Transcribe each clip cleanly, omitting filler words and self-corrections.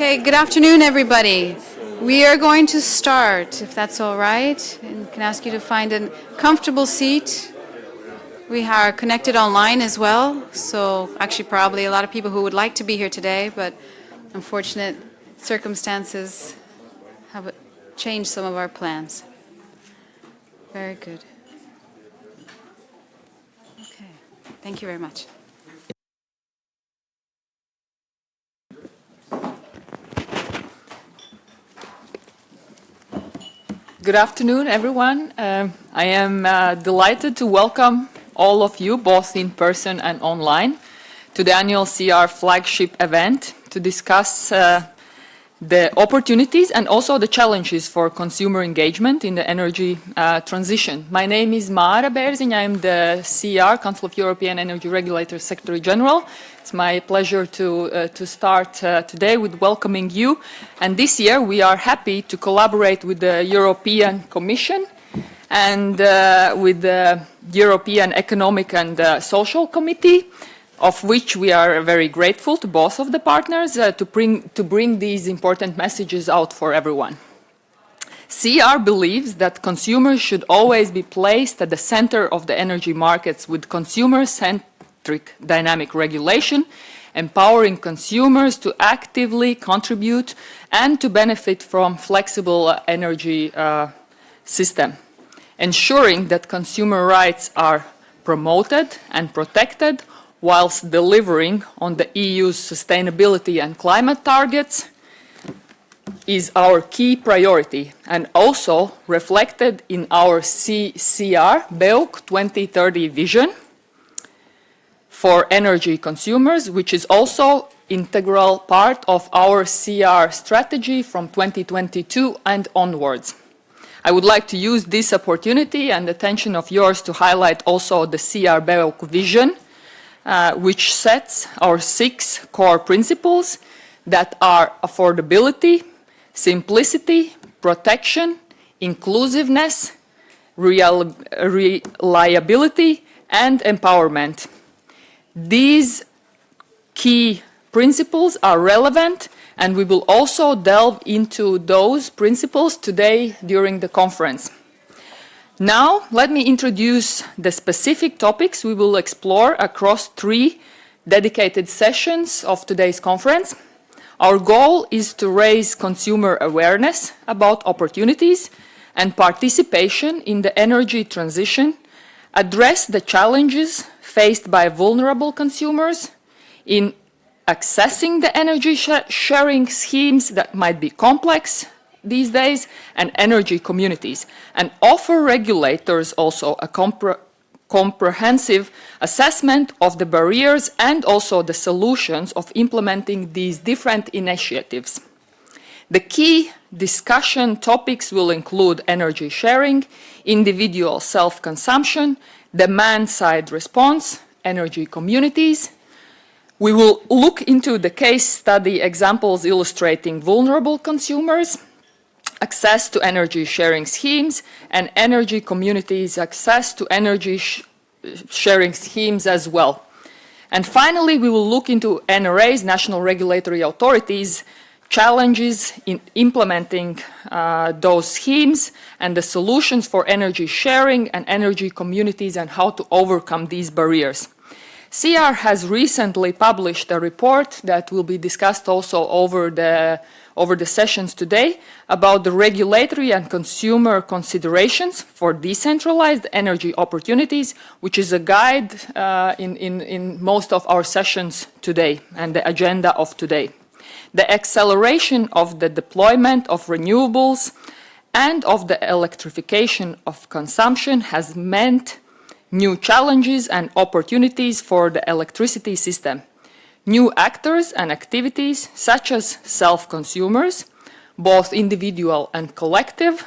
Okay, good afternoon, everybody. We are going to start, if that's all right, and can ask you to find a comfortable seat. We are connected online as well, so actually probably a lot of people who would like to be here today, but unfortunate circumstances have changed some of our plans. Very good. Okay, thank you very much. Good afternoon, everyone. I am delighted to welcome all of you, both in person and online, to the annual CEER flagship event to discuss the opportunities and also the challenges for consumer engagement in the energy transition. My name is Mara Berzin. I am the CEER, Council of European Energy Regulators Secretary General. It's my pleasure to start today with welcoming you. And this year we are happy to collaborate with the European Commission and with the European Economic and Social Committee, of which we are very grateful to both of the partners to bring these important messages out for everyone. CEER believes that consumers should always be placed at the center of the energy markets with consumer-centric dynamic regulation, empowering consumers to actively contribute and to benefit from flexible energy system, ensuring that consumer rights are promoted and protected whilst delivering on the EU's sustainability and climate targets is our key priority and also reflected in our CEER BEUC 2030 vision for energy consumers, which is also integral part of our CEER strategy from 2022 and onwards. I would like to use this opportunity and attention of yours to highlight also the CEER BEUC vision, which sets our 6 core principles that are affordability, simplicity, protection, inclusiveness, reliability, and empowerment. These key principles are relevant, and we will also delve into those principles today during the conference. Now, let me introduce the specific topics we will explore across 3 dedicated sessions of today's conference. Our goal is to raise consumer awareness about opportunities and participation in the energy transition, address the challenges faced by vulnerable consumers in accessing the energy sharing schemes that might be complex these days, and energy communities, and offer regulators also a comprehensive assessment of the barriers and also the solutions of implementing these different initiatives. The key discussion topics will include energy sharing, individual self-consumption, demand-side response, energy communities. We will look into the case study examples illustrating vulnerable consumers, access to energy sharing schemes, and energy communities' access to energy sharing schemes as well. And finally, we will look into NRA's, national regulatory authorities, challenges in implementing those schemes and the solutions for energy sharing and energy communities and how to overcome these barriers. CEER has recently published a report that will be discussed also over the sessions today about the regulatory and consumer considerations for decentralized energy opportunities, which is a guide in most of our sessions today and the agenda of today. The acceleration of the deployment of renewables and of the electrification of consumption has meant new challenges and opportunities for the electricity system. New actors and activities, such as self-consumers, both individual and collective,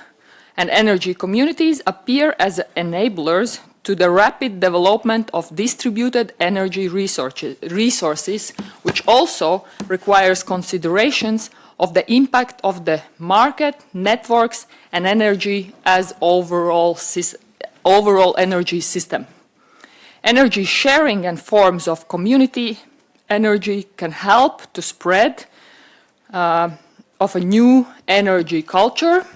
and energy communities appear as enablers to the rapid development of distributed energy resources, which also requires considerations of the impact of the market, networks, and energy as overall energy system. Energy sharing and forms of community energy can help to spread of a new energy culture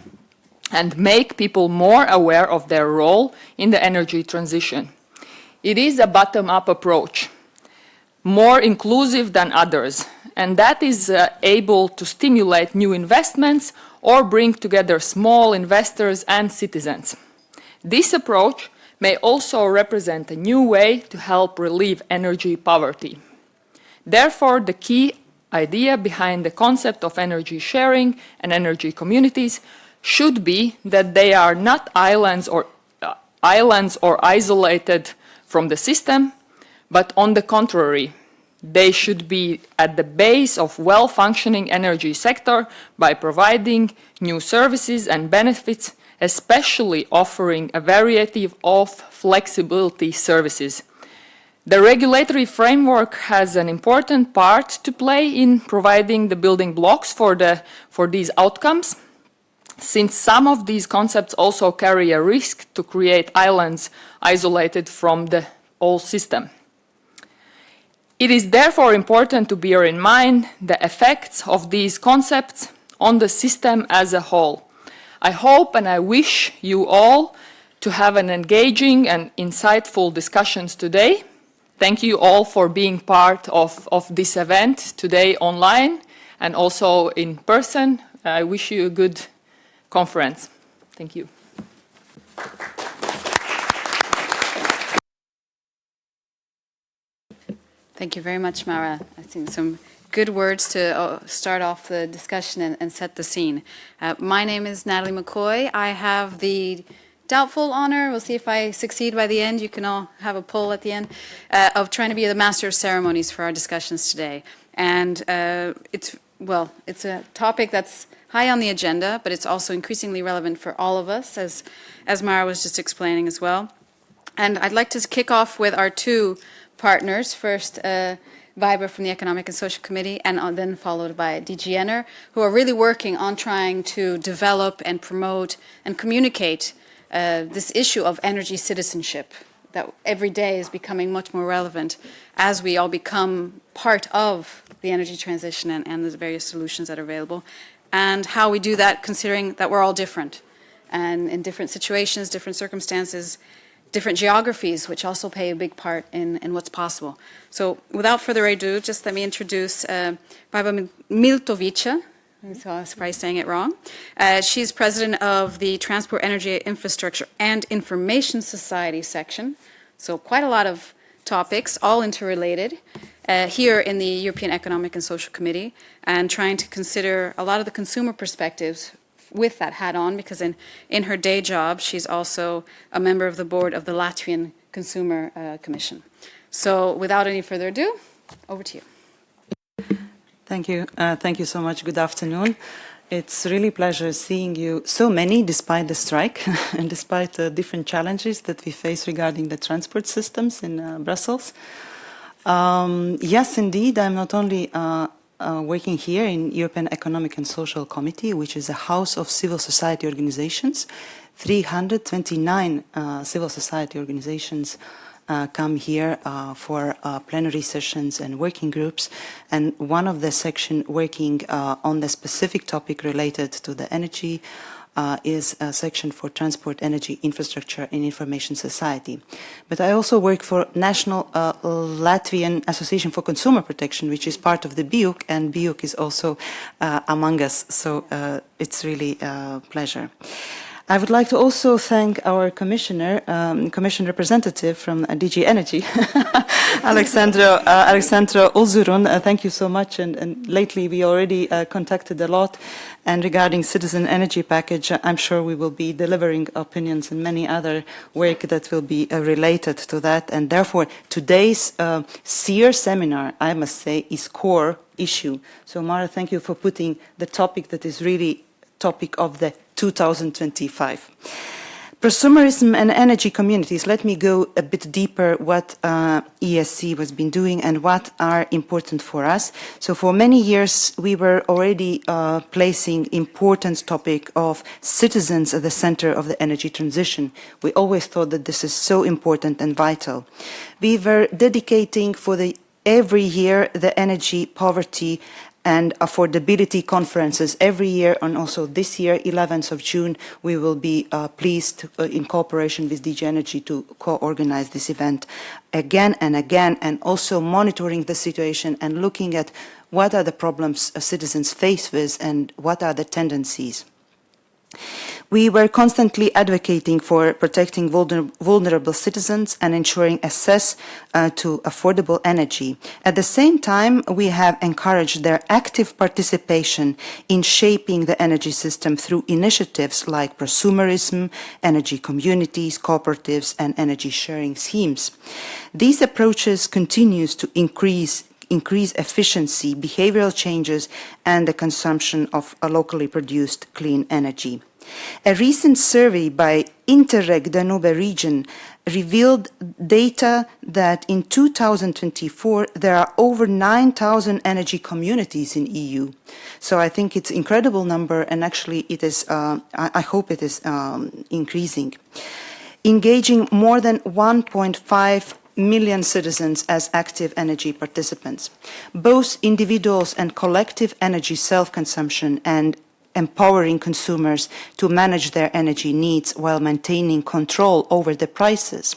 and make people more aware of their role in the energy transition. It is a bottom-up approach, more inclusive than others, and that is able to stimulate new investments or bring together small investors and citizens. This approach may also represent a new way to help relieve energy poverty. Therefore, the key idea behind the concept of energy sharing and energy communities should be that they are not islands or isolated from the system, but on the contrary, they should be at the base of well-functioning energy sector by providing new services and benefits, especially offering a variety of flexibility services. The regulatory framework has an important part to play in providing the building blocks for these outcomes, since some of these concepts also carry a risk to create islands isolated from the whole system. It is therefore important to bear in mind the effects of these concepts on the system as a whole. I hope and I wish you all to have an engaging and insightful discussions today. Thank you all for being part of this event today online and also in person. I wish you a good conference. Thank you. Thank you very much, Mara. I think some good words to start off the discussion and set the scene. My name is Natalie McCoy. I have the doubtful honor, we'll see if I succeed by the end, you can all have a poll at the end, of trying to be the master of ceremonies for our discussions today. And it's a topic that's high on the agenda, but it's also increasingly relevant for all of us, as Mara was just explaining as well. And I'd like to kick off with our two partners. First, Viber from the Economic and Social Committee, and then followed by DG ENER, who are really working on trying to develop and promote and communicate this issue of energy citizenship that every day is becoming much more relevant as we all become part of the energy transition and the various solutions that are available, and how we do that considering that we're all different and in different situations, different circumstances, different geographies, which also play a big part in what's possible. So without further ado, just let me introduce Viva Miltovica. So I was probably saying it wrong. She's president of the Transport, Energy, Infrastructure and Information Society section. So quite a lot of topics, all interrelated, here in the European Economic and Social Committee, and trying to consider a lot of the consumer perspectives with that hat on, because in her day job, she's also a member of the board of the Latvian Consumer Commission. So without any further ado, over to you. Thank you. Thank you so much. Good afternoon. It's really a pleasure seeing you, so many, despite the strike and despite the different challenges that we face regarding the transport systems in Brussels. Yes, indeed, I'm not only working here in European Economic and Social Committee, which is a house of civil society organizations. 329 civil society organizations come here for plenary sessions and working groups, and one of the section working on the specific topic related to the energy is a section for transport, energy, infrastructure and information society. But I also work for National Latvian Association for Consumer Protection, which is part of the BIUC, and BIUC is also among us, so it's really a pleasure. I would like to also thank our commissioner, commission representative from DG Energy, Alexandra Ulzurun. Thank you so much. And lately we already contacted a lot. And regarding citizen energy package, I'm sure we will be delivering opinions and many other work that will be related to that. And therefore, today's CEER seminar, I must say, is core issue. So Mara, thank you for putting the topic that is really topic of the 2025. Prosumerism and energy communities. Let me go a bit deeper what EESC has been doing and what are important for us. So for many years we were already placing important topic of citizens at the center of the energy transition. We always thought that this is so important and vital. We were dedicating for every year the energy poverty and affordability conferences every year, and also this year, 11th of June, we will be pleased in cooperation with DG Energy to co-organize this event again and again, and also monitoring the situation and looking at what are the problems citizens face with and what are the tendencies. We were constantly advocating for protecting vulnerable citizens and ensuring access to affordable energy. At the same time, we have encouraged their active participation in shaping the energy system through initiatives like prosumerism, energy communities, cooperatives, and energy sharing schemes. These approaches continue to increase efficiency, behavioral changes, and the consumption of locally produced clean energy. A recent survey by Interreg Danube region revealed data that in 2024 there are over 9,000 energy communities in EU. So I think it's an incredible number, and actually it is, I hope it is increasing. Engaging more than 1.5 million citizens as active energy participants. Both individuals and collective energy self-consumption and empowering consumers to manage their energy needs while maintaining control over the prices.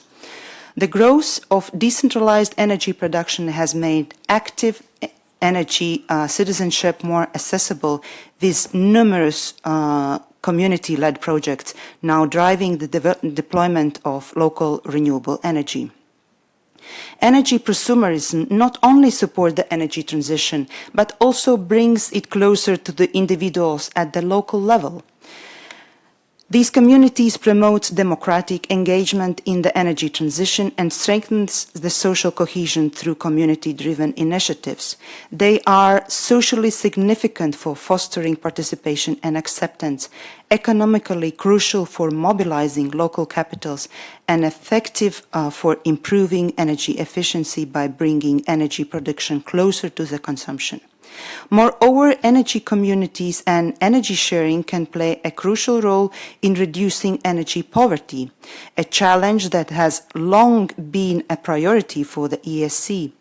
The growth of decentralized energy production has made active energy citizenship more accessible, with numerous community-led projects now driving the deployment of local renewable energy. Energy prosumerism not only supports the energy transition, but also brings it closer to the individuals at the local level. These communities promote democratic engagement in the energy transition and strengthens the social cohesion through community-driven initiatives. They are socially significant for fostering participation and acceptance, economically crucial for mobilizing local capitals, and effective for improving energy efficiency by bringing energy production closer to the consumption. Moreover, energy communities and energy sharing can play a crucial role in reducing energy poverty, a challenge that has long been a priority for the EESC.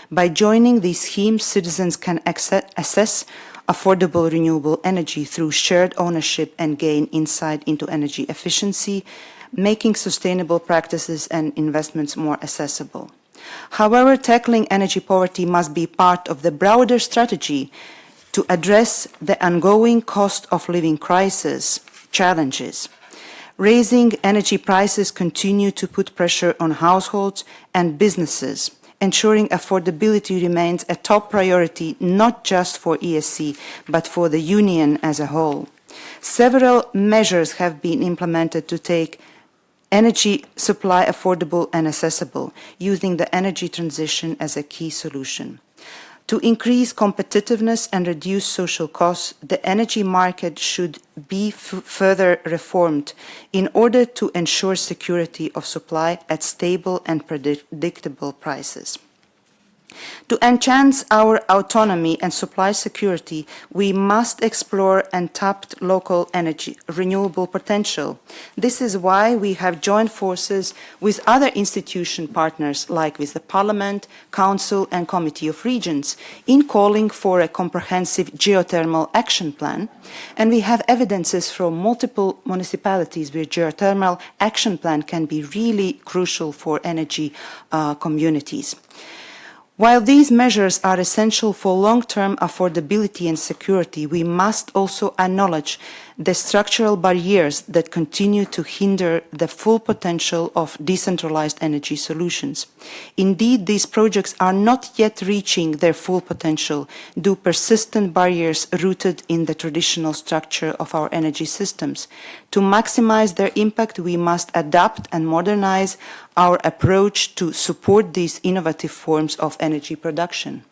By joining these schemes, citizens can access affordable renewable energy through shared ownership and gain insight into energy efficiency, making sustainable practices and investments more accessible. However, tackling energy poverty must be part of the broader strategy to address the ongoing cost of living crisis challenges. Raising energy prices continue to put pressure on households and businesses. Ensuring affordability remains a top priority not just for EESC, but for the Union as a whole. Several measures have been implemented to take energy supply affordable and accessible, using the energy transition as a key solution. To increase competitiveness and reduce social costs, the energy market should be further reformed in order to ensure security of supply at stable and predictable prices. To enhance our autonomy and supply security, we must explore untapped local energy renewable potential. This is why we have joined forces with other institution partners, like with the Parliament, Council and Committee of Regions, in calling for a comprehensive geothermal action plan. And we have evidences from multiple municipalities where geothermal action plan can be really crucial for energy communities. While these measures are essential for long-term affordability and security, we must also acknowledge the structural barriers that continue to hinder the full potential of decentralized energy solutions. Indeed, these projects are not yet reaching their full potential due to persistent barriers rooted in the traditional structure of our energy systems. To maximize their impact, we must adapt and modernize our approach to support these innovative forms of energy production.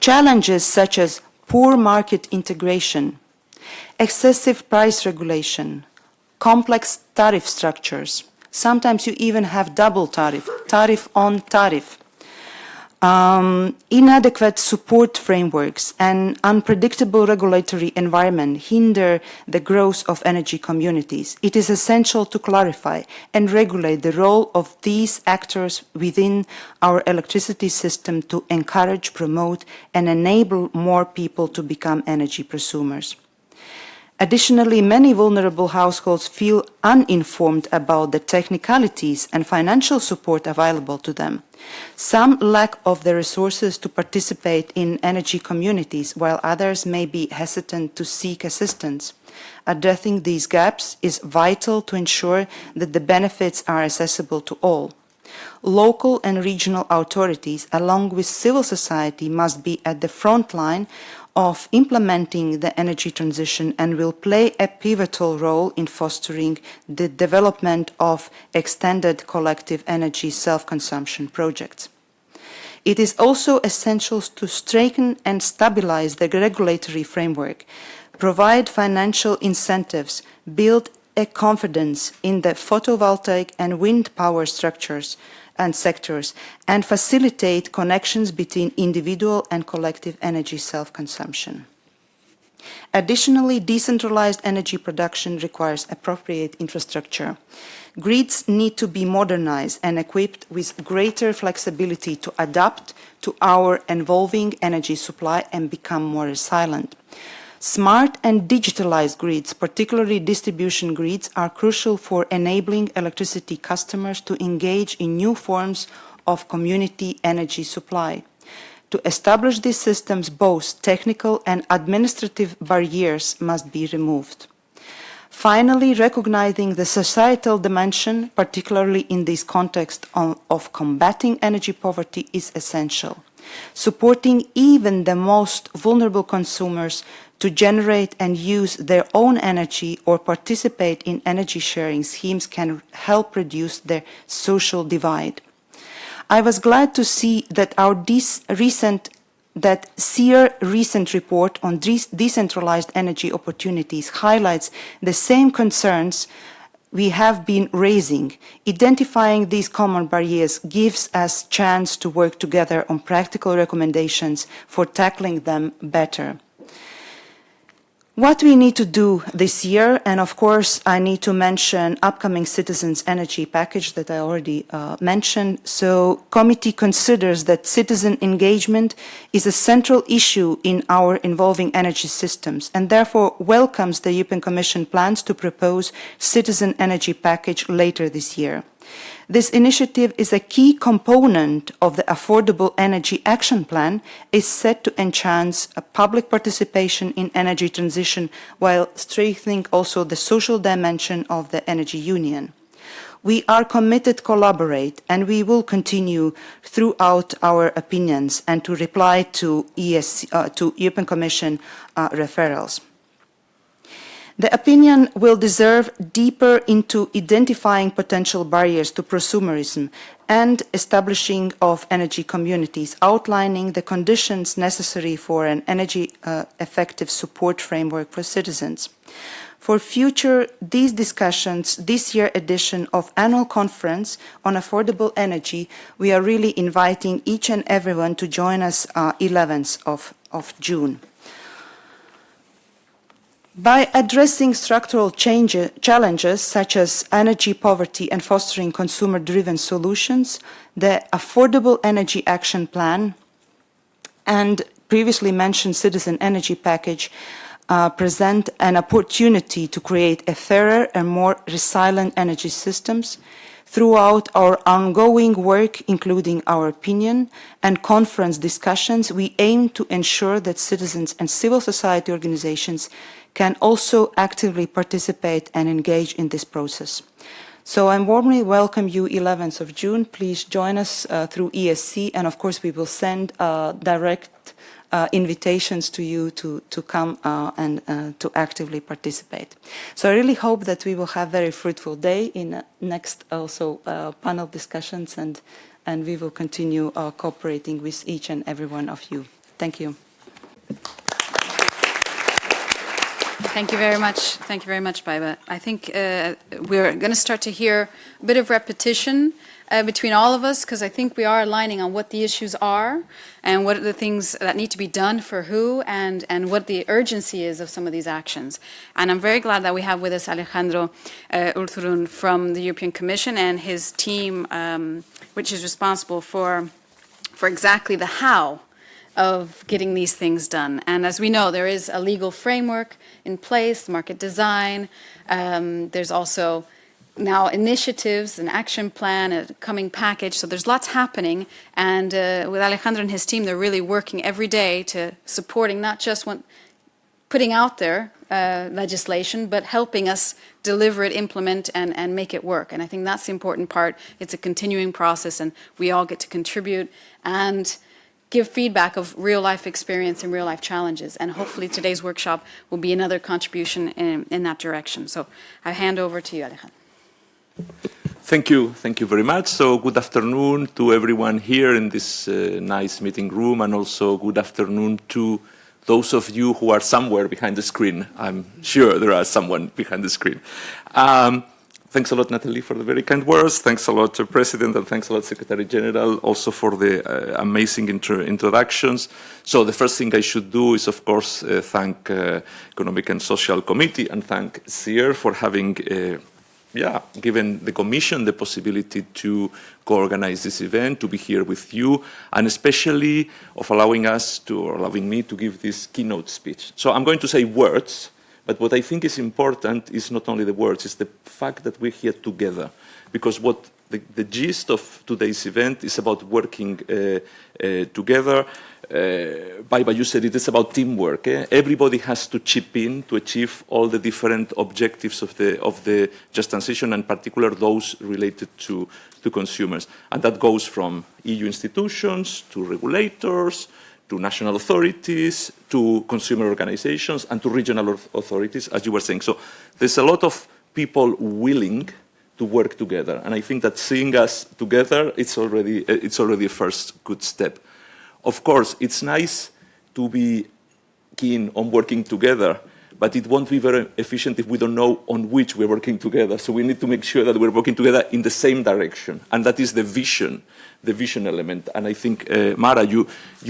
Challenges such as poor market integration, excessive price regulation, complex tariff structures, sometimes you even have double tariff on tariff, Inadequate support frameworks and unpredictable regulatory environment hinder the growth of energy communities. It is essential to clarify and regulate the role of these actors within our electricity system to encourage, promote, and enable more people to become energy prosumers. Additionally, many vulnerable households feel uninformed about the technicalities and financial support available to them. Some lack of the resources to participate in energy communities, while others may be hesitant to seek assistance. Addressing these gaps is vital to ensure that the benefits are accessible to all. Local and regional authorities, along with civil society, must be at the front line of implementing the energy transition and will play a pivotal role in fostering the development of extended collective energy self-consumption projects. It is also essential to strengthen and stabilize the regulatory framework, provide financial incentives, build a confidence in the photovoltaic and wind power structures and sectors, and facilitate connections between individual and collective energy self-consumption. Additionally, decentralized energy production requires appropriate infrastructure. Grids need to be modernized and equipped with greater flexibility to adapt to our evolving energy supply and become more resilient. Smart and digitalized grids, particularly distribution grids, are crucial for enabling electricity customers to engage in new forms of community energy supply. To establish these systems, both technical and administrative barriers must be removed. Finally, recognizing the societal dimension, particularly in this context of combating energy poverty, is essential. Supporting even the most vulnerable consumers to generate and use their own energy or participate in energy sharing schemes can help reduce the social divide. I was glad to see that CEER recent report on decentralized energy opportunities highlights the same concerns we have been raising. Identifying these common barriers gives us a chance to work together on practical recommendations for tackling them better. What we need to do this year, and of course I need to mention upcoming citizens' energy package that I already mentioned. So committee considers that citizen engagement is a central issue in our evolving energy systems and therefore welcomes the European Commission plans to propose citizen energy package later this year. This initiative is a key component of the Affordable Energy Action Plan, is set to enhance public participation in energy transition while strengthening also the social dimension of the energy union. We are committed to collaborate and we will continue throughout our opinions and to reply to European Commission referrals. The opinion will delve deeper into identifying potential barriers to prosumerism and establishing of energy communities, outlining the conditions necessary for an energy-effective support framework for citizens. For future, these discussions, this year edition of Annual Conference on Affordable Energy, we are really inviting each and everyone to join us 11th of June. By addressing structural challenges such as energy poverty and fostering consumer-driven solutions, the Affordable Energy Action Plan and previously mentioned Citizen Energy Package present an opportunity to create a fairer and more resilient energy systems. Throughout our ongoing work, including our opinion and conference discussions, we aim to ensure that citizens and civil society organizations can also actively participate and engage in this process. So I warmly welcome you 11th of June. Please join us through EESC, and of course we will send direct invitations to you to come and to actively participate. So I really hope that we will have a very fruitful day in next also panel discussions, and we will continue cooperating with each and every one of you. Thank you. Thank you very much. Thank you very much, Baiba. I think we're going to start to hear a bit of repetition between all of us, because I think we are aligning on what the issues are and what are the things that need to be done for who, and what the urgency is of some of these actions. And I'm very glad that we have with us Alejandro Urthurun from the European Commission and his team, which is responsible for exactly the how of getting these things done. And as we know, there is a legal framework in place, market design. There's also now initiatives, an action plan, a coming package. So there's lots happening. And with Alejandro and his team, they're really working every day to supporting not just putting out there legislation, but helping us deliver it, implement, and make it work. And I think that's the important part. It's a continuing process, and we all get to contribute and give feedback of real-life experience and real-life challenges. And hopefully today's workshop will be another contribution in that direction. So I hand over to you, Alejandro. Thank you very much. So good afternoon to everyone here in this nice meeting room, and also good afternoon to those of you who are somewhere behind the screen. I'm sure there are someone behind the screen. Thanks a lot, Natalie, for the very kind words. Thanks a lot to President, and thanks a lot, Secretary General, also for the amazing introductions. So the first thing I should do is, of course, thank Economic and Social Committee and thank CEER for having given the Commission the possibility to co-organize this event, to be here with you, and especially of allowing me to give this keynote speech. So I'm going to say words, but what I think is important is not only the words, it's the fact that we're here together. Because what the gist of today's event is about working together. Baiba, you said it is about teamwork. Everybody has to chip in to achieve all the different objectives of the just transition, and in particular those related to consumers. And that goes from EU institutions to regulators, to national authorities, to consumer organizations, and to regional authorities, as you were saying. So there's a lot of people willing to work together, and I think that seeing us together, it's already a first good step. Of course, it's nice to be keen on working together, but it won't be very efficient if we don't know on which we're working together. So we need to make sure that we're working together in the same direction, and that is the vision element. And I think, Mara, you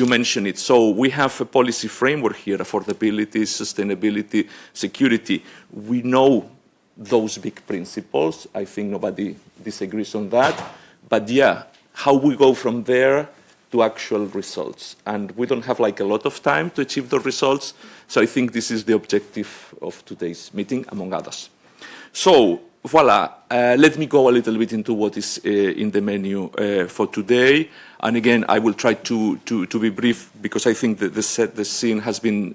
mentioned it. So we have a policy framework here: affordability, sustainability, security. We know those big principles. I think nobody disagrees on that. But yeah, how we go from there to actual results. And we don't have like a lot of time to achieve those results. So I think this is the objective of today's meeting, among others. So, voila, let me go a little bit into what is in the menu for today. And again, I will try to be brief, because I think that the scene has been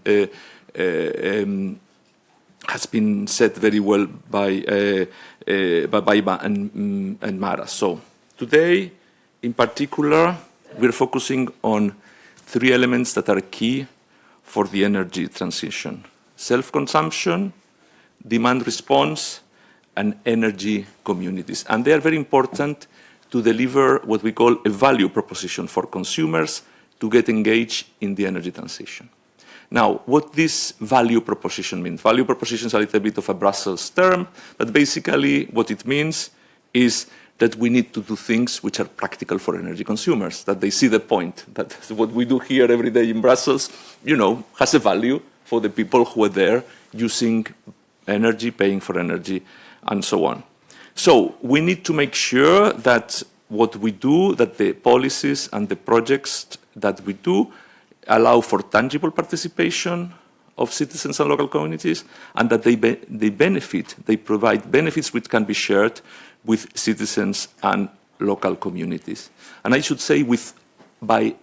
said very well by Baiba and Mara. So today, in particular, we're focusing on three elements that are key for the energy transition: self-consumption, demand response, and energy communities. And they are very important to deliver what we call a value proposition for consumers to get engaged in the energy transition. Now, what this value proposition means? Value proposition is a little bit of a Brussels term, but basically what it means is that we need to do things which are practical for energy consumers, that they see the point, that what we do here every day in Brussels, has a value for the people who are there using energy, paying for energy, and so on. So we need to make sure that what we do, that the policies and the projects that we do allow for tangible participation of citizens and local communities, and that they provide benefits which can be shared with citizens and local communities. And I should say by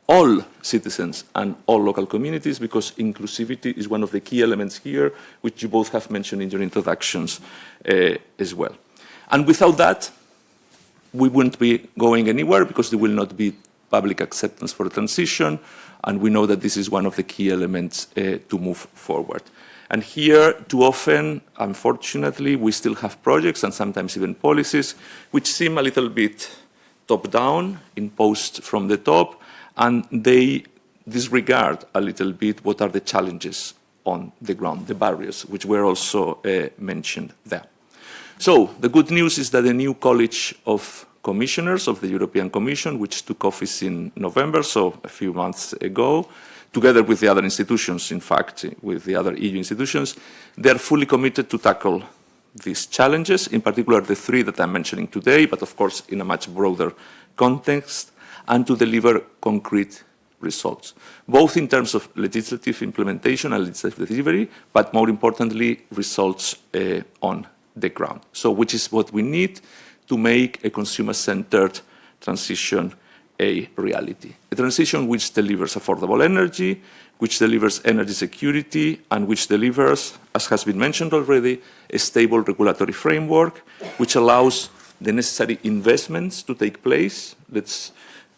all citizens and all local communities, because inclusivity is one of the key elements here, which you both have mentioned in your introductions as well. And without that, we wouldn't be going anywhere, because there will not be public acceptance for the transition, and we know that this is one of the key elements to move forward. And here, too often, unfortunately, we still have projects and sometimes even policies which seem a little bit top-down, imposed from the top, and they disregard a little bit what are the challenges on the ground, the barriers, which were also mentioned there. So the good news is that the new College of commissioners of the European Commission, which took office in November, so a few months ago, together with the other institutions, in fact, with the other EU institutions. They are fully committed to tackle these challenges, in particular the three that I'm mentioning today, but of course in a much broader context, and to deliver concrete results, both in terms of legislative implementation and legislative delivery, but more importantly, results on the ground. So which is what we need to make a consumer-centered transition a reality. A transition which delivers affordable energy, which delivers energy security, and which delivers, as has been mentioned already, a stable regulatory framework, which allows the necessary investments to take place.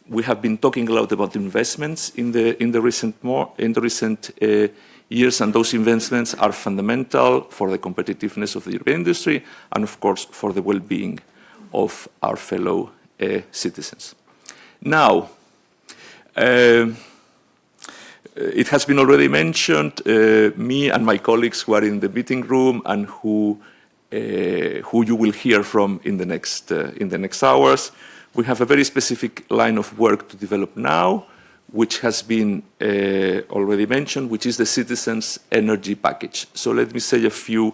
We have been talking a lot about investments in the recent years, and those investments are fundamental for the competitiveness of the European industry, and of course for the well-being of our fellow citizens. Now, it has been already mentioned, me and my colleagues who are in the meeting room and who you will hear from in the next hours. We have a very specific line of work to develop now, which has been already mentioned, which is the Citizens' Energy Package. So let me say a few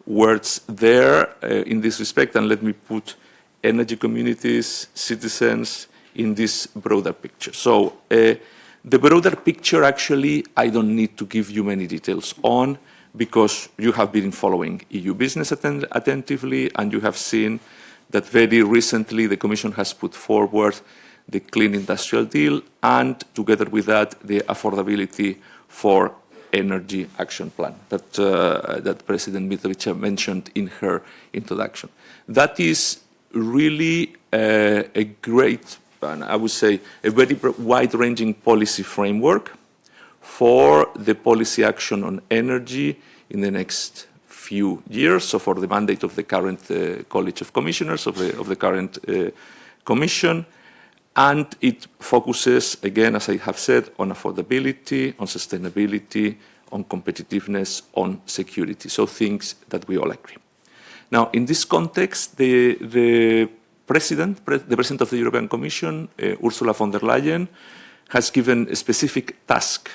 words there in this respect, and let me put energy communities, citizens, in this broader picture. So the broader picture, actually, I don't need to give you many details on, because you have been following EU business attentively, and you have seen that very recently the Commission has put forward the Clean Industrial Deal, and together with that, the Affordability for Energy Action Plan that President Mitrovica mentioned in her introduction. That is really a great, and I would say a very wide-ranging policy framework for the policy action on energy in the next few years, so for the mandate of the current College of Commissioners, of the current Commission. And it focuses, again, as I have said, on affordability, on sustainability, on competitiveness, on security, so things that we all agree. Now, in this context, the President of the European Commission, Ursula von der Leyen, has given a specific task.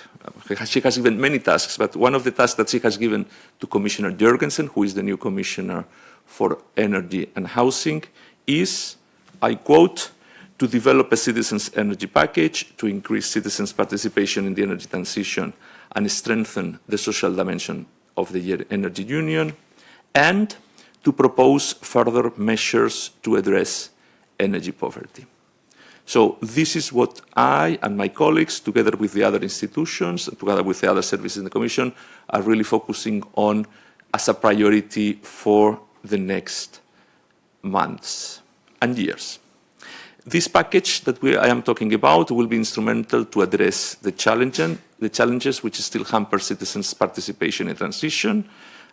She has given many tasks, but one of the tasks that she has given to Commissioner Jurgensen, who is the new Commissioner for Energy and Housing, is, I quote, to develop a citizens' energy package to increase citizens' participation in the energy transition and strengthen the social dimension of the energy union, and to propose further measures to address energy poverty. So this is what I and my colleagues, together with the other institutions, together with the other services in the Commission, are really focusing on as a priority for the next months and years. This package that I am talking about will be instrumental to address the challenges which still hamper citizens' participation in transition,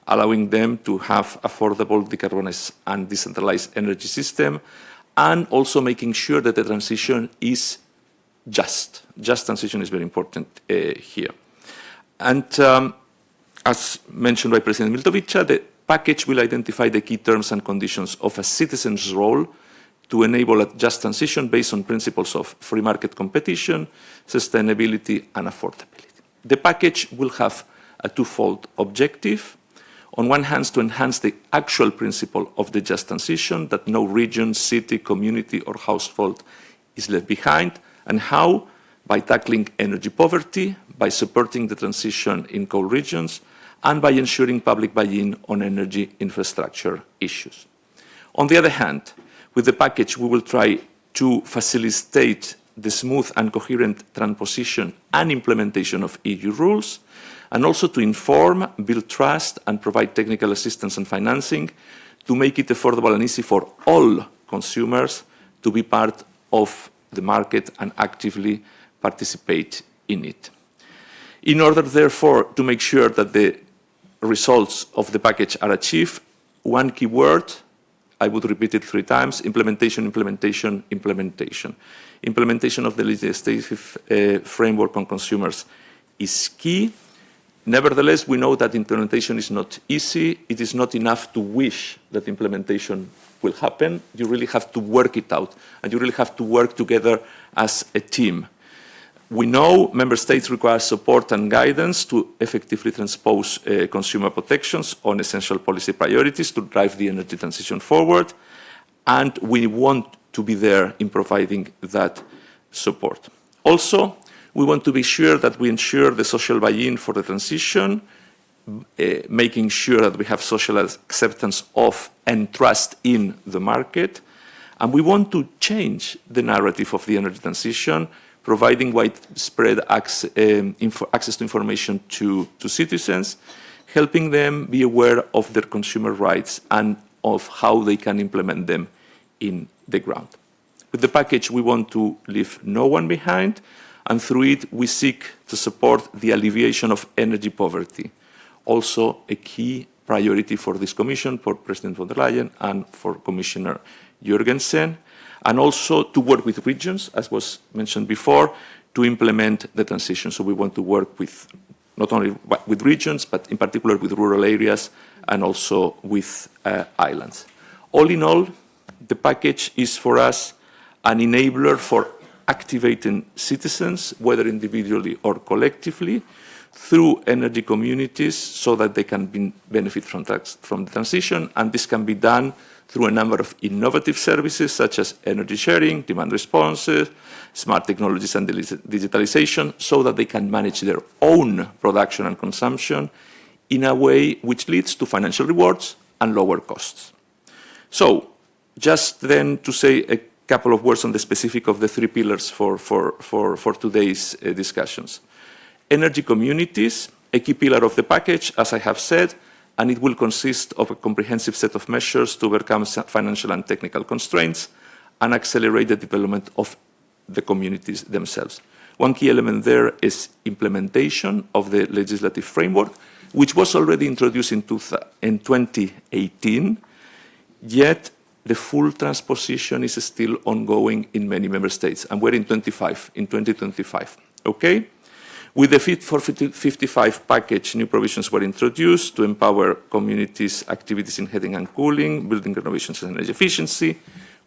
allowing them to have affordable, decarbonized and decentralized energy system, and also making sure that the transition is just. Just transition is very important here. And as mentioned by President Mitrovica, the package will identify the key terms and conditions of a citizen's role to enable a just transition based on principles of free market competition, sustainability, and affordability. The package will have a twofold objective. On one hand, to enhance the actual principle of the just transition, that no region, city, community, or household is left behind, and how? By tackling energy poverty, by supporting the transition in coal regions, and by ensuring public buy-in on energy infrastructure issues. On the other hand, with the package, we will try to facilitate the smooth and coherent transposition and implementation of EU rules, and also to inform, build trust, and provide technical assistance and financing to make it affordable and easy for all consumers to be part of the market and actively participate in it. In order, therefore, to make sure that the results of the package are achieved, one key word, I would repeat it 3 times, implementation, implementation, implementation. Implementation of the legislative framework on consumers is key. Nevertheless, we know that implementation is not easy. It is not enough to wish that implementation will happen. You really have to work it out, and you really have to work together as a team. We know member states require support and guidance to effectively transpose consumer protections on essential policy priorities to drive the energy transition forward, and we want to be there in providing that support. Also, we want to be sure that we ensure the social buy-in for the transition, making sure that we have social acceptance of and trust in the market. And we want to change the narrative of the energy transition, providing widespread access to information to citizens, helping them be aware of their consumer rights and of how they can implement them in the ground. With the package, we want to leave no one behind, and through it, we seek to support the alleviation of energy poverty, also a key priority for this Commission, for President von der Leyen and for Commissioner Jurgensen, and also to work with regions, as was mentioned before, to implement the transition. So we want to work with not only with regions, but in particular with rural areas and also with islands. All in all, the package is for us an enabler for activating citizens, whether individually or collectively, through energy communities so that they can benefit from the transition, and this can be done through a number of innovative services such as energy sharing, demand responses, smart technologies and digitalization, so that they can manage their own production and consumption in a way which leads to financial rewards and lower costs. So, just then to say a couple of words on the specific of the three pillars for today's discussions. Energy communities, a key pillar of the package, as I have said, and it will consist of a comprehensive set of measures to overcome financial and technical constraints and accelerate the development of the communities themselves. One key element there is implementation of the legislative framework, which was already introduced in 2018, yet the full transposition is still ongoing in many member states, and we're in 2025, okay? With the Fit for 55 package, new provisions were introduced to empower communities' activities in heating and cooling, building renovations and energy efficiency.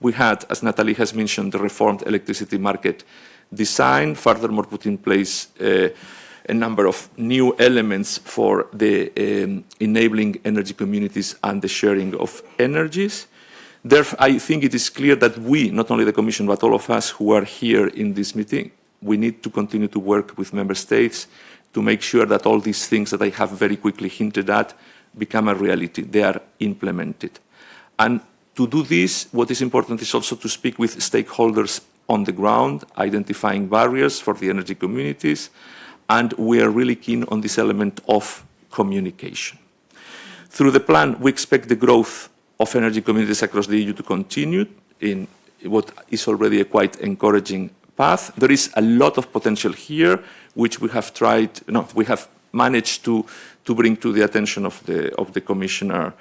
We had, as Natalie has mentioned, the reformed electricity market design, furthermore put in place a number of new elements for the enabling energy communities and the sharing of energies. Therefore, I think it is clear that we, not only the Commission, but all of us who are here in this meeting, we need to continue to work with member states to make sure that all these things that I have very quickly hinted at become a reality. They are implemented. And to do this, what is important is also to speak with stakeholders on the ground, identifying barriers for the energy communities, and we are really keen on this element of communication. Through the plan, we expect the growth of energy communities across the EU to continue in what is already a quite encouraging path. There is a lot of potential here, which we have managed to bring to the attention of the Commissioner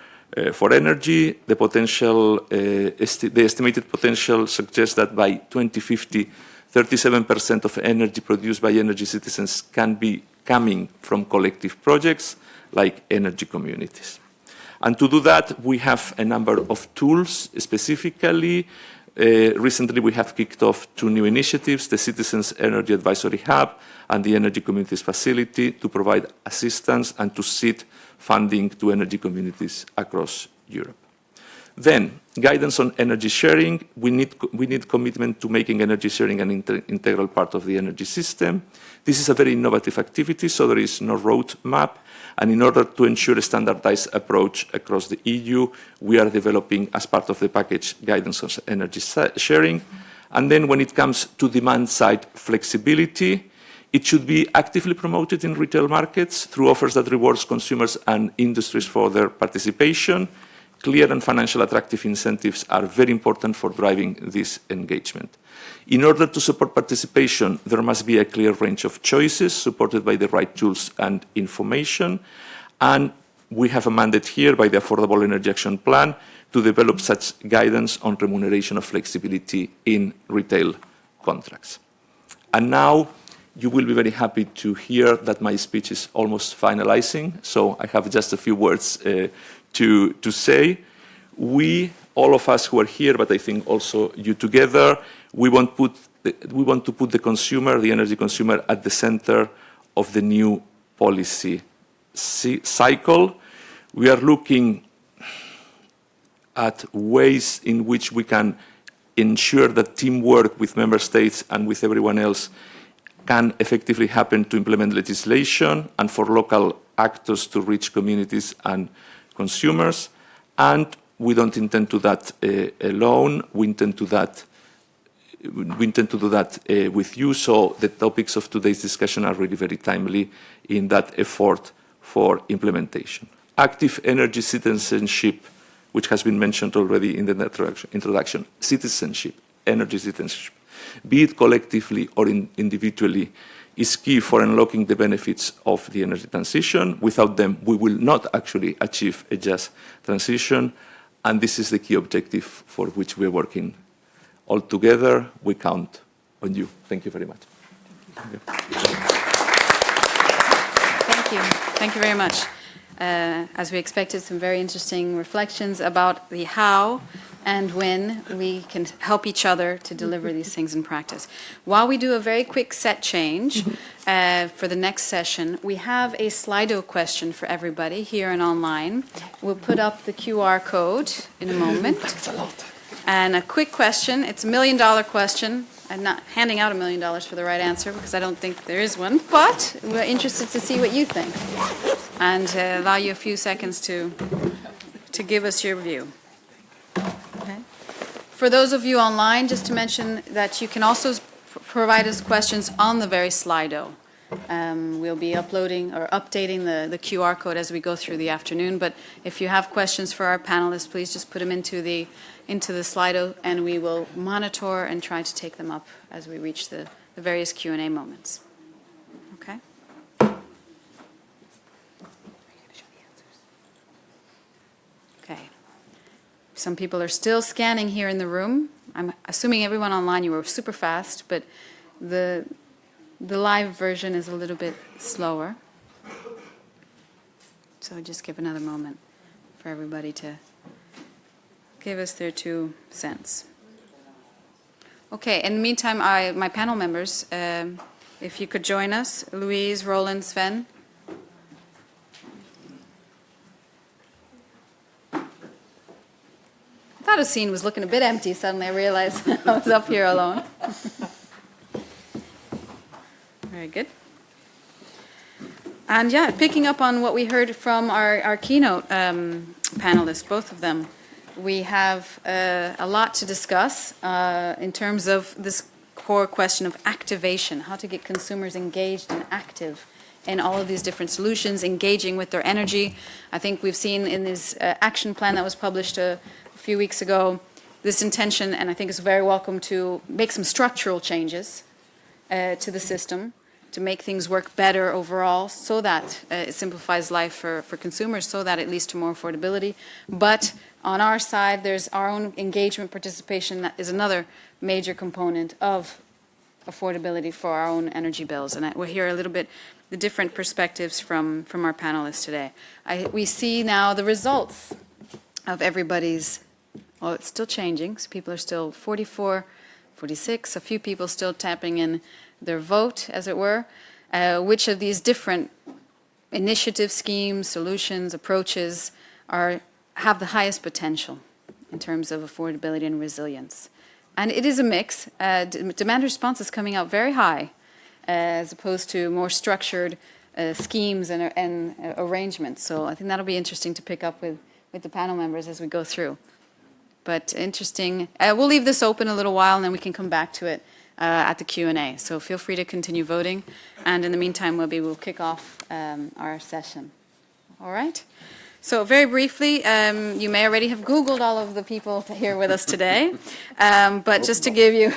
for Energy. The potential, the estimated potential suggests that by 2050, 37% of energy produced by energy citizens can be coming from collective projects like energy communities. And to do that, we have a number of tools specifically. Recently, we have kicked off two new initiatives, the Citizens Energy Advisory Hub and the Energy Communities Facility, to provide assistance and to seed funding to energy communities across Europe. Then, guidance on energy sharing. We need commitment to making energy sharing an integral part of the energy system. This is a very innovative activity, so there is no roadmap. And in order to ensure a standardized approach across the EU, we are developing, as part of the package, guidance on energy sharing. And then when it comes to demand-side flexibility, it should be actively promoted in retail markets through offers that rewards consumers and industries for their participation. Clear and financial attractive incentives are very important for driving this engagement. In order to support participation, there must be a clear range of choices supported by the right tools and information. And we have a mandate here by the Affordable Energy Action Plan to develop such guidance on remuneration of flexibility in retail contracts. And now, You will be very happy to hear that my speech is almost finalizing, so I have just a few words to say. We, all of us who are here, but I think also you together, we want to put the consumer, the energy consumer, at the center of the new policy cycle. We are looking at ways in which we can ensure that teamwork with member states and with everyone else can effectively happen to implement legislation and for local actors to reach communities and consumers. And we don't intend to do that alone. We intend to do that with you. So the topics of today's discussion are really very timely in that effort for implementation. Active energy citizenship, which has been mentioned already in the introduction. Citizenship, energy citizenship, be it collectively or individually, is key for unlocking the benefits of the energy transition. Without them, we will not actually achieve a just transition, and this is the key objective for which we are working. All together, we count on you. Thank you very much. Thank you. Thank you very much. As we expected, some very interesting reflections about the how and when we can help each other to deliver these things in practice. While we do a very quick set change for the next session, we have a Slido question for everybody here and online. We'll put up the QR code in a moment. Thanks a lot. And a quick question, it's $1 million question. I'm not handing out $1 million for the right answer because I don't think there is one, but we're interested to see what you think and allow you a few seconds to give us your view. Okay. For those of you online, just to mention that you can also provide us questions on the very Slido. We'll be uploading or updating the QR code as we go through the afternoon, but if you have questions for our panelists, please just put them into the Slido, and we will monitor and try to take them up as we reach the various Q&A moments. Okay? Okay. Some people are still scanning here in the room. I'm assuming everyone online, you were super fast, but the live version is a little bit slower. So just give another moment for everybody to give us their 2 cents. Okay, in the meantime, my panel members, if you could join us, Louise, Roland, Sven. I thought a scene was looking a bit empty. Suddenly I realized I was up here alone. Very good. And yeah, picking up on what we heard from our keynote panelists, both of them, we have a lot to discuss in terms of this core question of activation, how to get consumers engaged and active in all of these different solutions, engaging with their energy. I think we've seen in this action plan that was published a few weeks ago, this intention, and I think it's very welcome, to make some structural changes to the system, to make things work better overall so that it simplifies life for consumers, so that it leads to more affordability. But on our side, there's our own engagement participation that is another major component of affordability for our own energy bills. And we'll hear a little bit the different perspectives from our panelists today. We see now the results of everybody's, well, it's still changing. So people are still 44, 46, a few people still tapping in their vote, as it were. Which of these different initiative schemes, solutions, approaches have the highest potential in terms of affordability and resilience? And it is a mix. Demand response is coming out very high, as opposed to more structured schemes and arrangements. So I think that'll be interesting to pick up with the panel members as we go through. But interesting. We'll leave this open a little while, and then we can come back to it at the Q&A. So feel free to continue voting. And in the meantime, we'll kick off our session. All right? So very briefly, you may already have Googled all of the people here with us today. But just to give you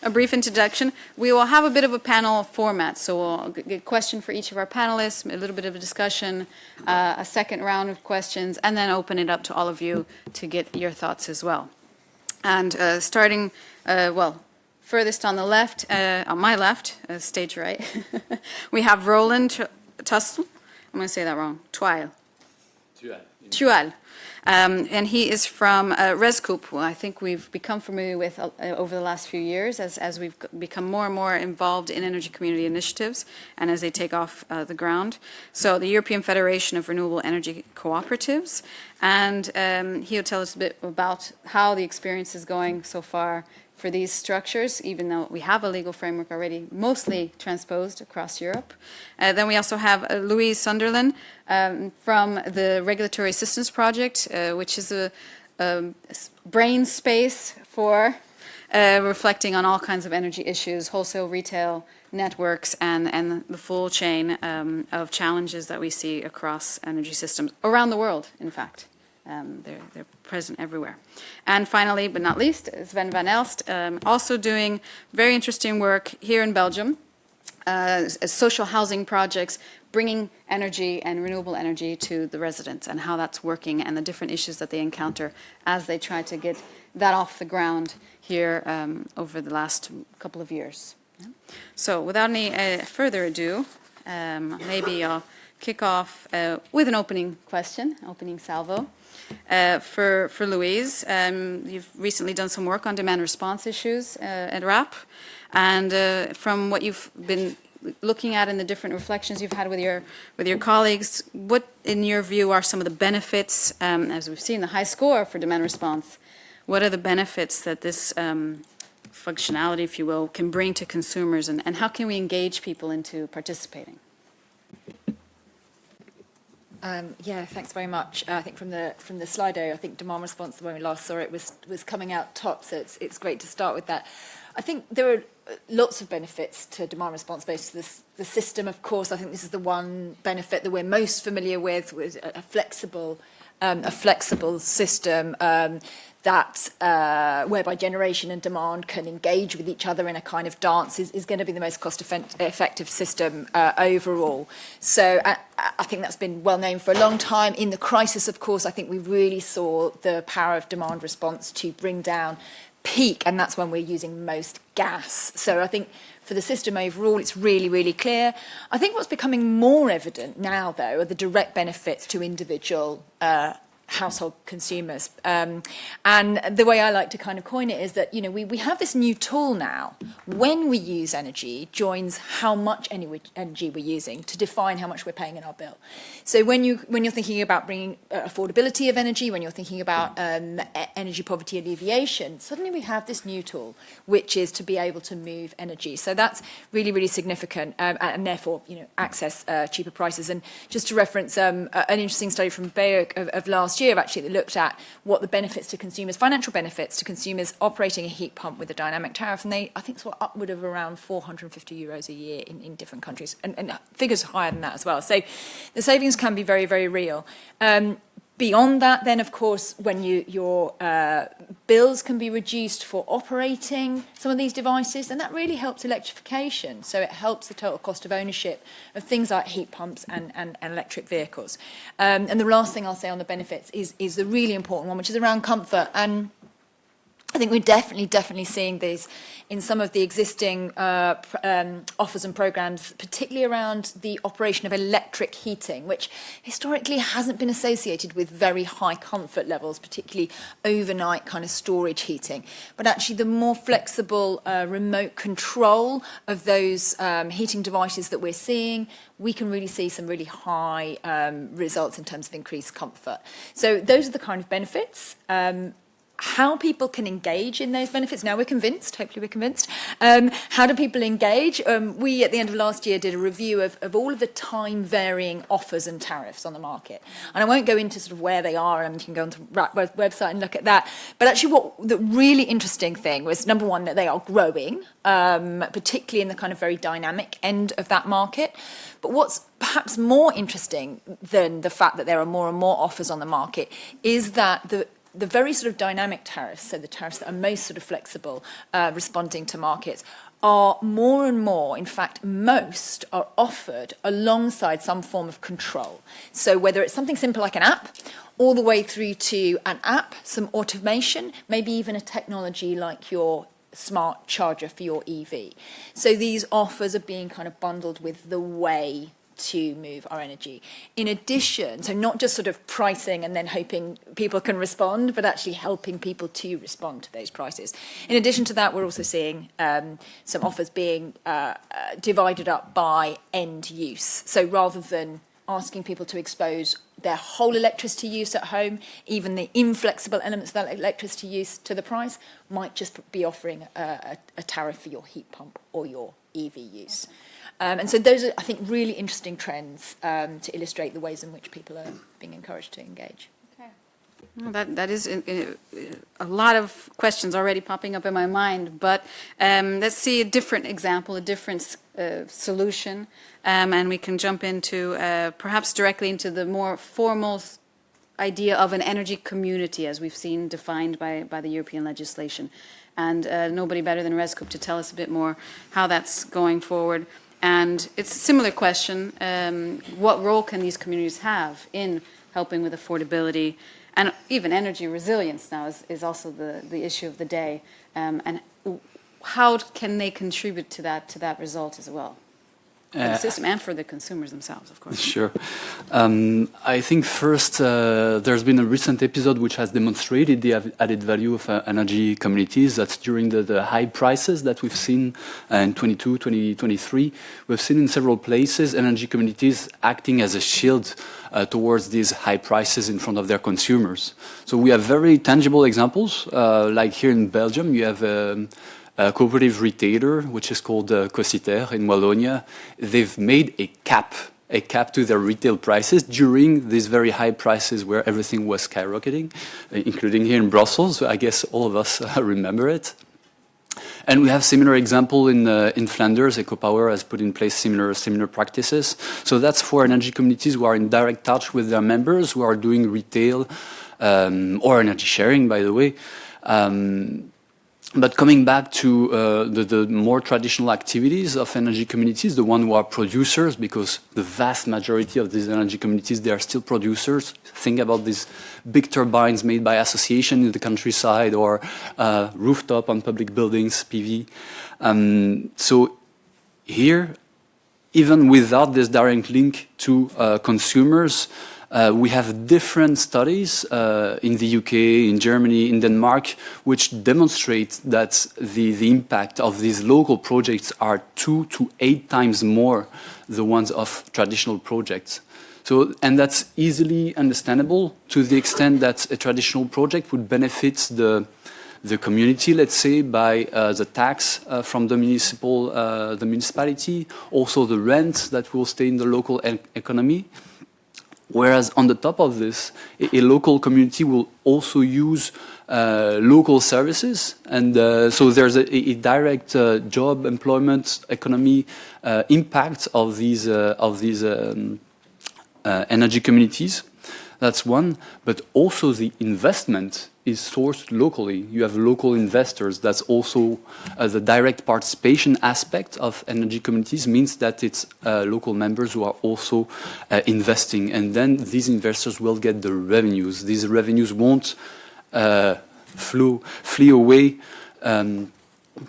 a brief introduction, we will have a bit of a panel format. So we'll get a question for each of our panelists, a little bit of a discussion, a second round of questions, and then open it up to all of you to get your thoughts as well. And starting, furthest on the left, on my left, stage right, we have Roland Tussle. I'm going to say that wrong. Tual. And he is from Rescoop, who I think we've become familiar with over the last few years as we've become more and more involved in energy community initiatives and as they take off the ground. So the European Federation of Renewable Energy Cooperatives. And he'll tell us a bit about how the experience is going so far for these structures, even though we have a legal framework already mostly transposed across Europe. Then we also have Louise Sunderland from the Regulatory Assistance Project, which is a brain space for reflecting on all kinds of energy issues, wholesale, retail, networks, and the full chain of challenges that we see across energy systems around the world, in fact. They're present everywhere. And finally, but not least, Sven Van Elst, also doing very interesting work here in Belgium, social housing projects, bringing energy and renewable energy to the residents and how that's working and the different issues that they encounter as they try to get that off the ground here over the last couple of years. So without any further ado, maybe I'll kick off with an opening question, opening salvo. For Louise, you've recently done some work on demand response issues at RAP, and from what you've been looking at in the different reflections you've had with your colleagues, what, in your view, are some of the benefits, as we've seen the high score for demand response, what are the benefits that this functionality, if you will, can bring to consumers, and how can we engage people into participating? Yeah, thanks very much. I think from the Slido, I think demand response, when we last saw it, was coming out top, so it's great to start with that. I think there are lots of benefits to demand response based on the system. Of course, I think this is the one benefit that we're most familiar with a flexible system that whereby generation and demand can engage with each other in a kind of dance is going to be the most cost-effective system overall. So I think that's been well known for a long time. In the crisis, of course, I think we really saw the power of demand response to bring down peak, and that's when we're using most gas. So I think for the system overall, it's really, really clear. I think what's becoming more evident now, though, are the direct benefits to individual household consumers. And the way I like to kind of coin it is that, you know, we have this new tool now. When we use energy, joins how much energy we're using to define how much we're paying in our bill. So when you're thinking about bringing affordability of energy, when you're thinking about energy poverty alleviation, suddenly we have this new tool, which is to be able to move energy. So that's really, really significant, and therefore, you know, access cheaper prices. And just to reference an interesting study from BEUC of last year, actually, that looked at what the benefits to consumers, financial benefits to consumers operating a heat pump with a dynamic tariff, and they, I think, saw upward of around €450 a year in different countries, and figures higher than that as well. So the savings can be very, very real. Beyond that, then, of course, when your bills can be reduced for operating some of these devices, and that really helps electrification. So it helps the total cost of ownership of things like heat pumps and electric vehicles. And the last thing I'll say on the benefits is the really important one, which is around comfort. And I think we're definitely seeing these in some of the existing offers and programs, particularly around the operation of electric heating, which historically hasn't been associated with very high comfort levels, particularly overnight kind of storage heating. But actually the more flexible remote control of those heating devices that we're seeing, we can really see some really high results in terms of increased comfort. So those are the kind of benefits. How people can engage in those benefits. Now we're convinced, hopefully we're convinced. How do people engage? We, at the end of last year, did a review of all of the time-varying offers and tariffs on the market. And I won't go into sort of where they are, and you can go onto the website and look at that. But actually the really interesting thing was, number one, that they are growing, particularly in the kind of very dynamic end of that market. But what's perhaps more interesting than the fact that there are more and more offers on the market is that the very sort of dynamic tariffs, so the tariffs that are most sort of flexible, responding to markets, are more and more, in fact, most are offered alongside some form of control. So whether it's something simple like an app, all the way through to an app, some automation, maybe even a technology like your smart charger for your EV. So these offers are being kind of bundled with the way to move our energy. In addition, so not just sort of pricing and then hoping people can respond, but actually helping people to respond to those prices. In addition to that, we're also seeing some offers being divided up by end use. So rather than asking people to expose their whole electricity use at home, even the inflexible elements of that electricity use to the price, might just be offering a tariff for your heat pump or your EV use. And so those are, I think, really interesting trends to illustrate the ways in which people are being encouraged to engage. Well, that is a lot of questions already popping up in my mind, but let's see a different example, a different solution, and we can jump into perhaps directly into the more formal idea of an energy community, as we've seen defined by the European legislation. And nobody better than Rescoop to tell us a bit more how that's going forward. And it's a similar question, what role can these communities have in helping with affordability? And even energy resilience now is also the issue of the day. And how can they contribute to that result as well? For the system and for the consumers themselves, of course. Sure. I think first, there's been a recent episode which has demonstrated the added value of energy communities. That's during the high prices that we've seen in 2023. We've seen in several places energy communities acting as a shield towards these high prices in front of their consumers. So we have very tangible examples, like here in Belgium, you have a cooperative retailer, which is called CEER in Wallonia. They've made a cap to their retail prices during these very high prices where everything was skyrocketing, including here in Brussels. I guess all of us remember it. And we have similar example in Flanders. EcoPower has put in place similar practices. So that's for energy communities who are in direct touch with their members, who are doing retail or energy sharing, by the way. But coming back to the more traditional activities of energy communities, the one who are producers, because the vast majority of these energy communities, they are still producers. Think about these big turbines made by association in the countryside or rooftop on public buildings, PV. So here, even without this direct link to consumers, we have different studies in the UK, in Germany, in Denmark, which demonstrate that the impact of these local projects are 2 to 8 times more the ones of traditional projects. So, and that's easily understandable to the extent that a traditional project would benefit the community, let's say, by the tax from the municipality, also the rent that will stay in the local economy. Whereas on the top of this, a local community will also use local services, and so there's a direct job, employment, economy impact of these energy communities. That's one, but also the investment is sourced locally. You have local investors. That's also the direct participation aspect of energy communities means that it's local members who are also investing. And then these investors will get the revenues. These revenues won't flee away to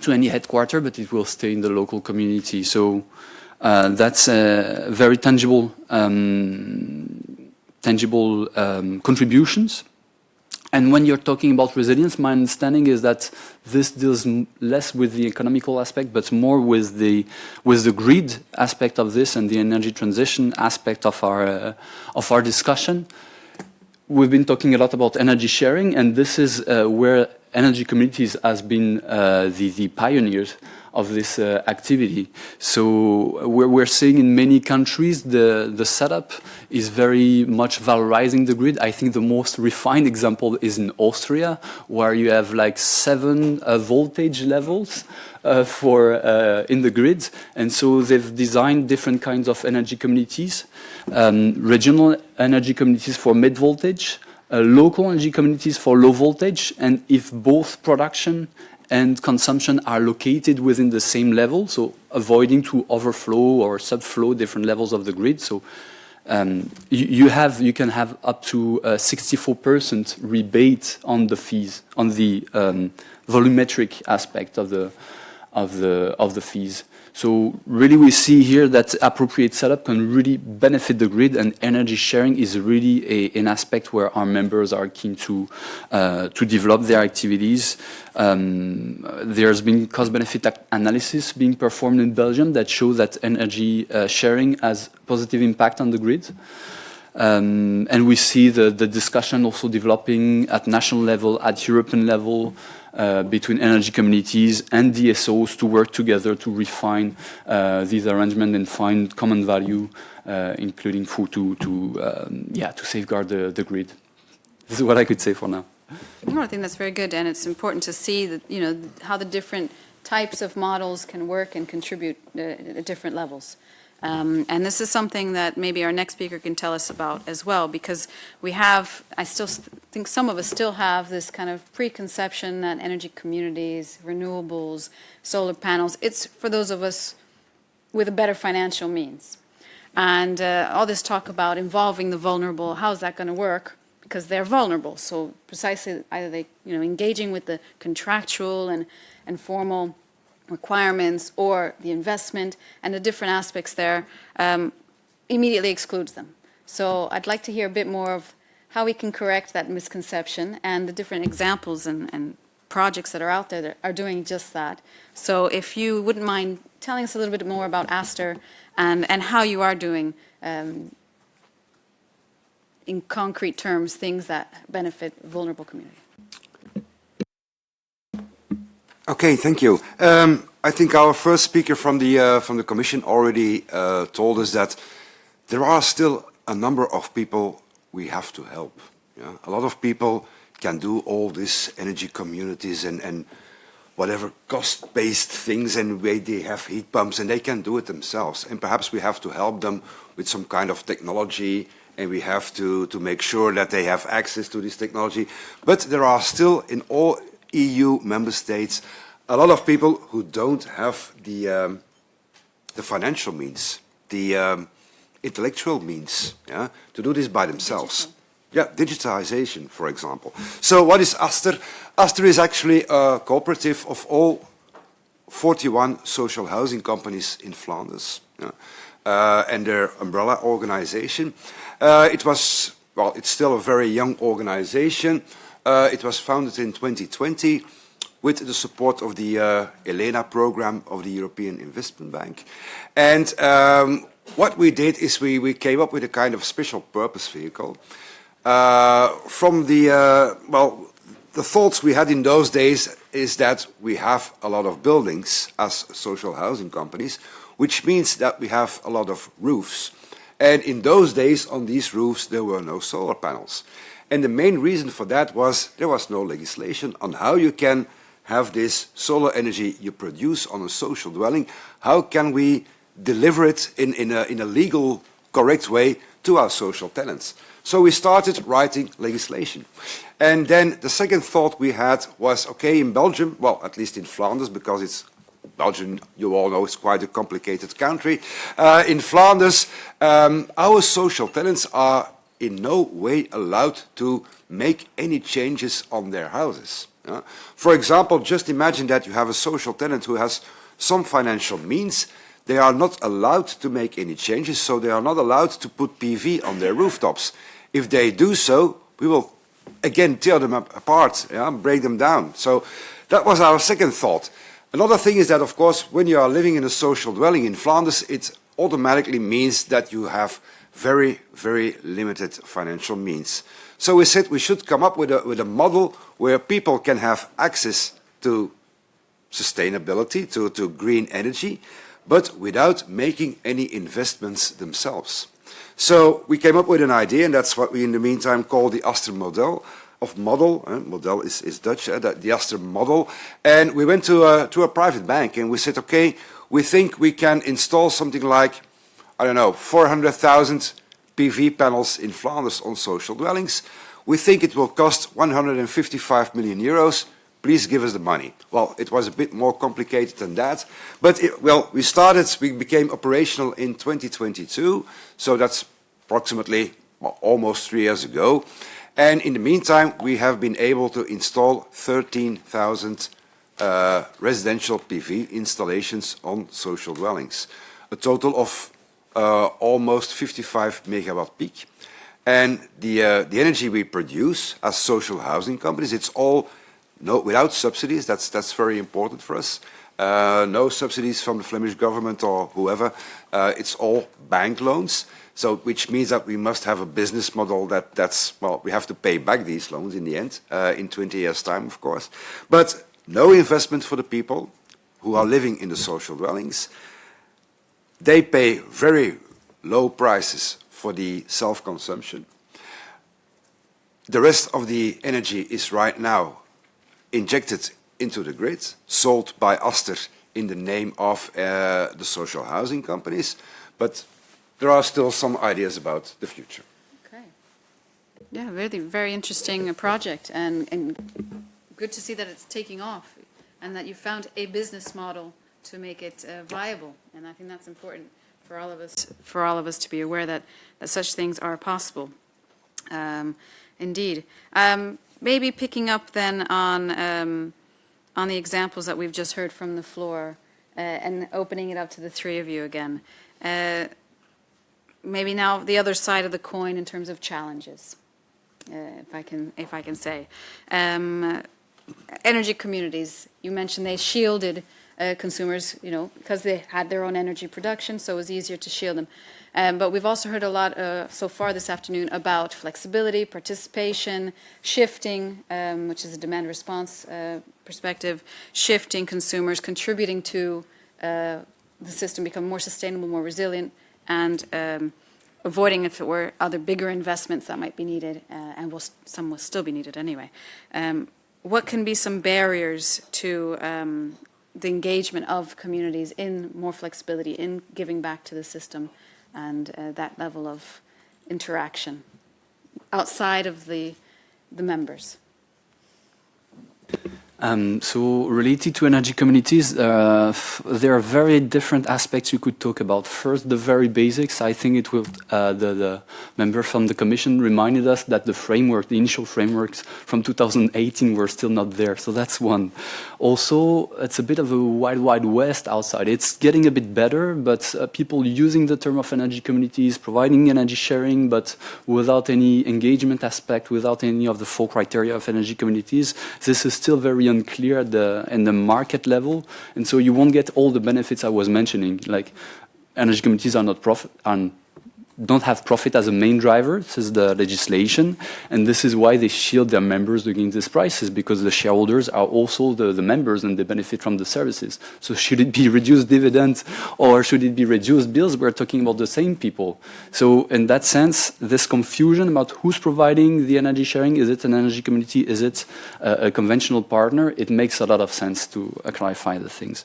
any headquarter, but it will stay in the local community. So that's very tangible contributions. And when you're talking about resilience, my understanding is that this deals less with the economical aspect, but more with the grid aspect of this and the energy transition aspect of our discussion. We've been talking a lot about energy sharing, and this is where energy communities has been the pioneers of this activity. So we're seeing in many countries the setup is very much valorizing the grid. I think the most refined example is in Austria, where you have like 7 voltage levels in the grid, and so they've designed different kinds of energy communities, regional energy communities for mid voltage, local energy communities for low voltage, and if both production and consumption are located within the same level, so avoiding to overflow or subflow different levels of the grid. So you can have up to 64% rebate on the fees, on the volumetric aspect of the fees. So really we see here that appropriate setup can really benefit the grid, and energy sharing is really an aspect where our members are keen to develop their activities. There's been cost-benefit analysis being performed in Belgium that show that energy sharing has positive impact on the grid. And we see the discussion also developing at national level, at European level, between energy communities and DSOs to work together to refine these arrangements and find common value, including to safeguard the grid. This is what I could say for now. No, I think that's very good, and it's important to see that, you know, how the different types of models can work and contribute at different levels. And this is something that maybe our next speaker can tell us about as well, because we have, I still think some of us still have this kind of preconception that energy communities, renewables, solar panels, it's for those of us with a better financial means. And all this talk about involving the vulnerable, how's that going to work? Because they're vulnerable. So precisely either they, you know, engaging with the contractual and formal requirements or the investment and the different aspects there immediately excludes them. So I'd like to hear a bit more of how we can correct that misconception and the different examples and projects that are out there that are doing just that. So if you wouldn't mind telling us a little bit more about Aster and how you are doing in concrete terms things that benefit vulnerable communities. Okay, thank you. I think our first speaker from the Commission already told us that there are still a number of people we have to help. Yeah? A lot of people can do all these energy communities and whatever cost-based things, and they have heat pumps and they can do it themselves. And perhaps we have to help them with some kind of technology, and we have to make sure that they have access to this technology. But there are still in all EU member states a lot of people who don't have the financial means, the intellectual means, yeah, to do this by themselves. Yeah, digitization, for example. So what is Aster? Aster is actually a cooperative of all 41 social housing companies in Flanders, yeah, and their umbrella organization. It's still a very young organization. It was founded in 2020 with the support of the ENER program of the European Investment Bank. And what we did is we came up with a kind of special purpose vehicle. From the thoughts we had in those days is that we have a lot of buildings as social housing companies, which means that we have a lot of roofs. And in those days, on these roofs, there were no solar panels. And the main reason for that was there was no legislation on how you can have this solar energy you produce on a social dwelling. How can we deliver it in a legal, correct way to our social tenants? So we started writing legislation. And then the second thought we had was, okay, in Belgium, well, at least in Flanders, because it's Belgium, you all know, it's quite a complicated country. In Flanders, our social tenants are in no way allowed to make any changes on their houses. For example, just imagine that you have a social tenant who has some financial means. They are not allowed to make any changes, so they are not allowed to put PV on their rooftops. If they do so, we will again tear them apart, yeah, break them down. So that was our second thought. Another thing is that, of course, when you are living in a social dwelling in Flanders, it automatically means that you have very, very limited financial means. So we said we should come up with a model where people can have access to sustainability, to green energy, but without making any investments themselves. So we came up with an idea, and that's what we in the meantime call the Aster model. Model is Dutch, the Aster model. And we went to a private bank and we said, okay, we think we can install something like, I don't know, 400,000 PV panels in Flanders on social dwellings. We think it will cost 155 million euros. Please give us the money. Well, it was a bit more complicated than that. But we became operational in 2022. So that's approximately almost 3 years ago. And in the meantime, we have been able to install 13,000 residential PV installations on social dwellings, a total of almost 55 megawatt peak. And the energy we produce as social housing companies, it's all without subsidies. That's very important for us. No subsidies from the Flemish government or whoever. It's all bank loans. So, which means that we must have a business model well, we have to pay back these loans in the end, in 20 years' time, of course. But no investment for the people who are living in the social dwellings. They pay very low prices for the self-consumption. The rest of the energy is right now injected into the grid, sold by Aster in the name of the social housing companies. But there are still some ideas about the future. Okay. Yeah, really very interesting project, and good to see that it's taking off and that you found a business model to make it viable. And I think that's important for all of us to be aware that such things are possible. Indeed. Maybe picking up then on the examples that we've just heard from the floor and opening it up to the three of you again. Maybe now the other side of the coin in terms of challenges, if I can say. Energy communities, you mentioned they shielded consumers, because they had their own energy production, so it was easier to shield them. But we've also heard a lot so far this afternoon about flexibility, participation, shifting, which is a demand response perspective, shifting consumers, contributing to the system become more sustainable, more resilient, and avoiding, if it were, other bigger investments that might be needed, and some will still be needed anyway. What can be some barriers to the engagement of communities in more flexibility, in giving back to the system, and that level of interaction outside of the members? So related to energy communities, there are very different aspects you could talk about. First, the very basics. I think it will. The member from the Commission reminded us that the initial frameworks from 2018 were still not there. So that's one. Also, it's a bit of a wild west outside. It's getting a bit better, but people using the term of energy communities, providing energy sharing, but without any engagement aspect, without any of the 4 criteria of energy communities, this is still very unclear in the market level, and so you won't get all the benefits I was mentioning. Like, energy communities are not don't have profit as a main driver. This is the legislation, and this is why they shield their members against these prices, because the shareholders are also the members and they benefit from the services. So should it be reduced dividends or should it be reduced bills? We're talking about the same people. So in that sense, this confusion about who's providing the energy sharing, is it an energy community, is it a conventional partner, it makes a lot of sense to clarify the things.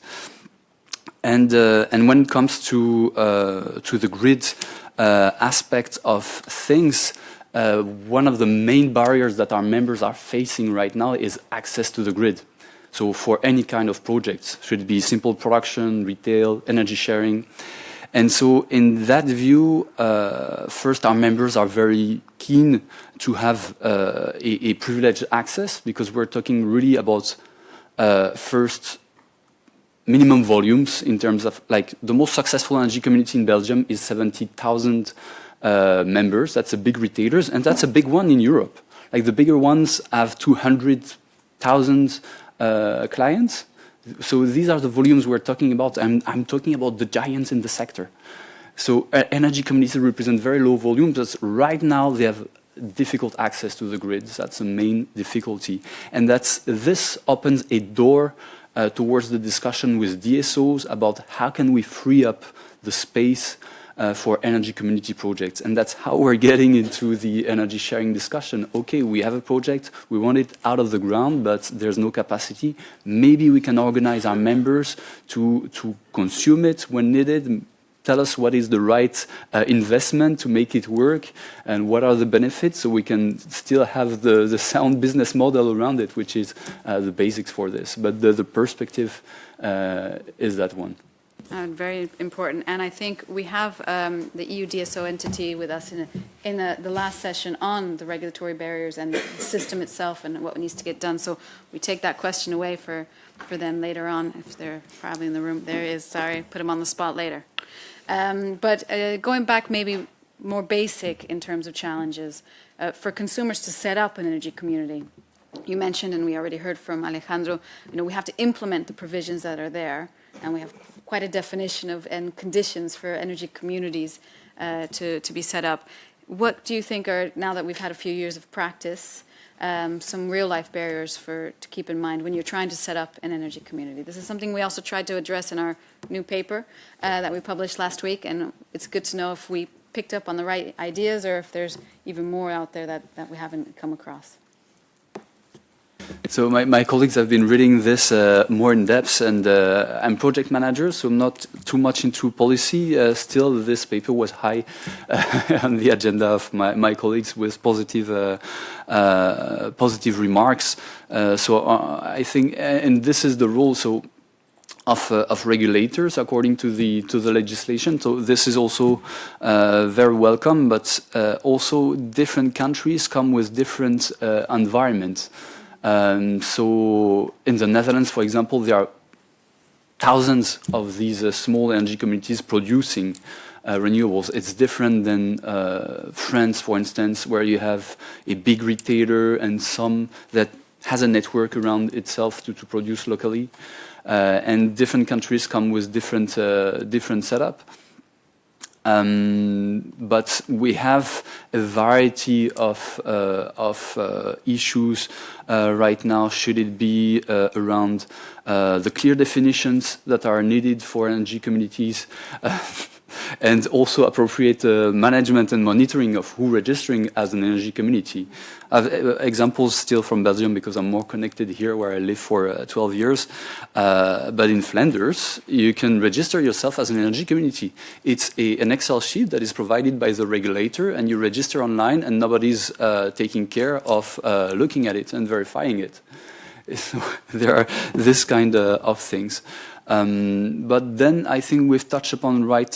And when it comes to the grid aspect of things, one of the main barriers that our members are facing right now is access to the grid. So for any kind of projects, should it be simple production, retail, energy sharing. And so in that view, first, our members are very keen to have a privileged access, because we're talking really about first, minimum volumes in terms of, like, the most successful energy community in Belgium is 70,000 members. That's a big retailers, and that's a big one in Europe. Like, the bigger ones have 200,000 clients. So these are the volumes we're talking about. I'm talking about the giants in the sector. So energy communities represent very low volumes, but right now they have difficult access to the grids. That's the main difficulty. And this opens a door towards the discussion with DSOs about how can we free up the space for energy community projects. And that's how we're getting into the energy sharing discussion. Okay, we have a project, we want it out of the ground, but there's no capacity. Maybe we can organize our members to consume it when needed. Tell us what is the right investment to make it work, and what are the benefits, so we can still have the sound business model around it, which is the basics for this. But the perspective is that one. Very important. And I think we have the EU DSO entity with us in the last session on the regulatory barriers and the system itself and what needs to get done. So we take that question away for them later on, if they're probably in the room. There is, sorry, put them on the spot later. But going back maybe more basic in terms of challenges, for consumers to set up an energy community. You mentioned, and we already heard from Alejandro, we have to implement the provisions that are there, and we have quite a definition of and conditions for energy communities to be set up. What do you think are, now that we've had a few years of practice, some real-life barriers to keep in mind when you're trying to set up an energy community? This is something we also tried to address in our new paper that we published last week, and it's good to know if we picked up on the right ideas or if there's even more out there that we haven't come across. So my colleagues have been reading this more in depth, and I'm project manager, so I'm not too much into policy. Still, this paper was high on the agenda of my colleagues with positive remarks. So I think, and this is the role of regulators according to the legislation. So this is also very welcome, but also different countries come with different environments. So in the Netherlands, for example, there are thousands of these small energy communities producing renewables. It's different than France, for instance, where you have a big retailer and some that has a network around itself to produce locally. And different countries come with different setup. But we have a variety of issues right now. Should it be around the clear definitions that are needed for energy communities, and also appropriate management and monitoring of who registering as an energy community. I have examples still from Belgium because I'm more connected here where I live for 12 years. But in Flanders, you can register yourself as an energy community. It's an Excel sheet that is provided by the regulator, and you register online, and nobody's taking care of looking at it and verifying it. So there are this kind of things. But then I think we've touched upon right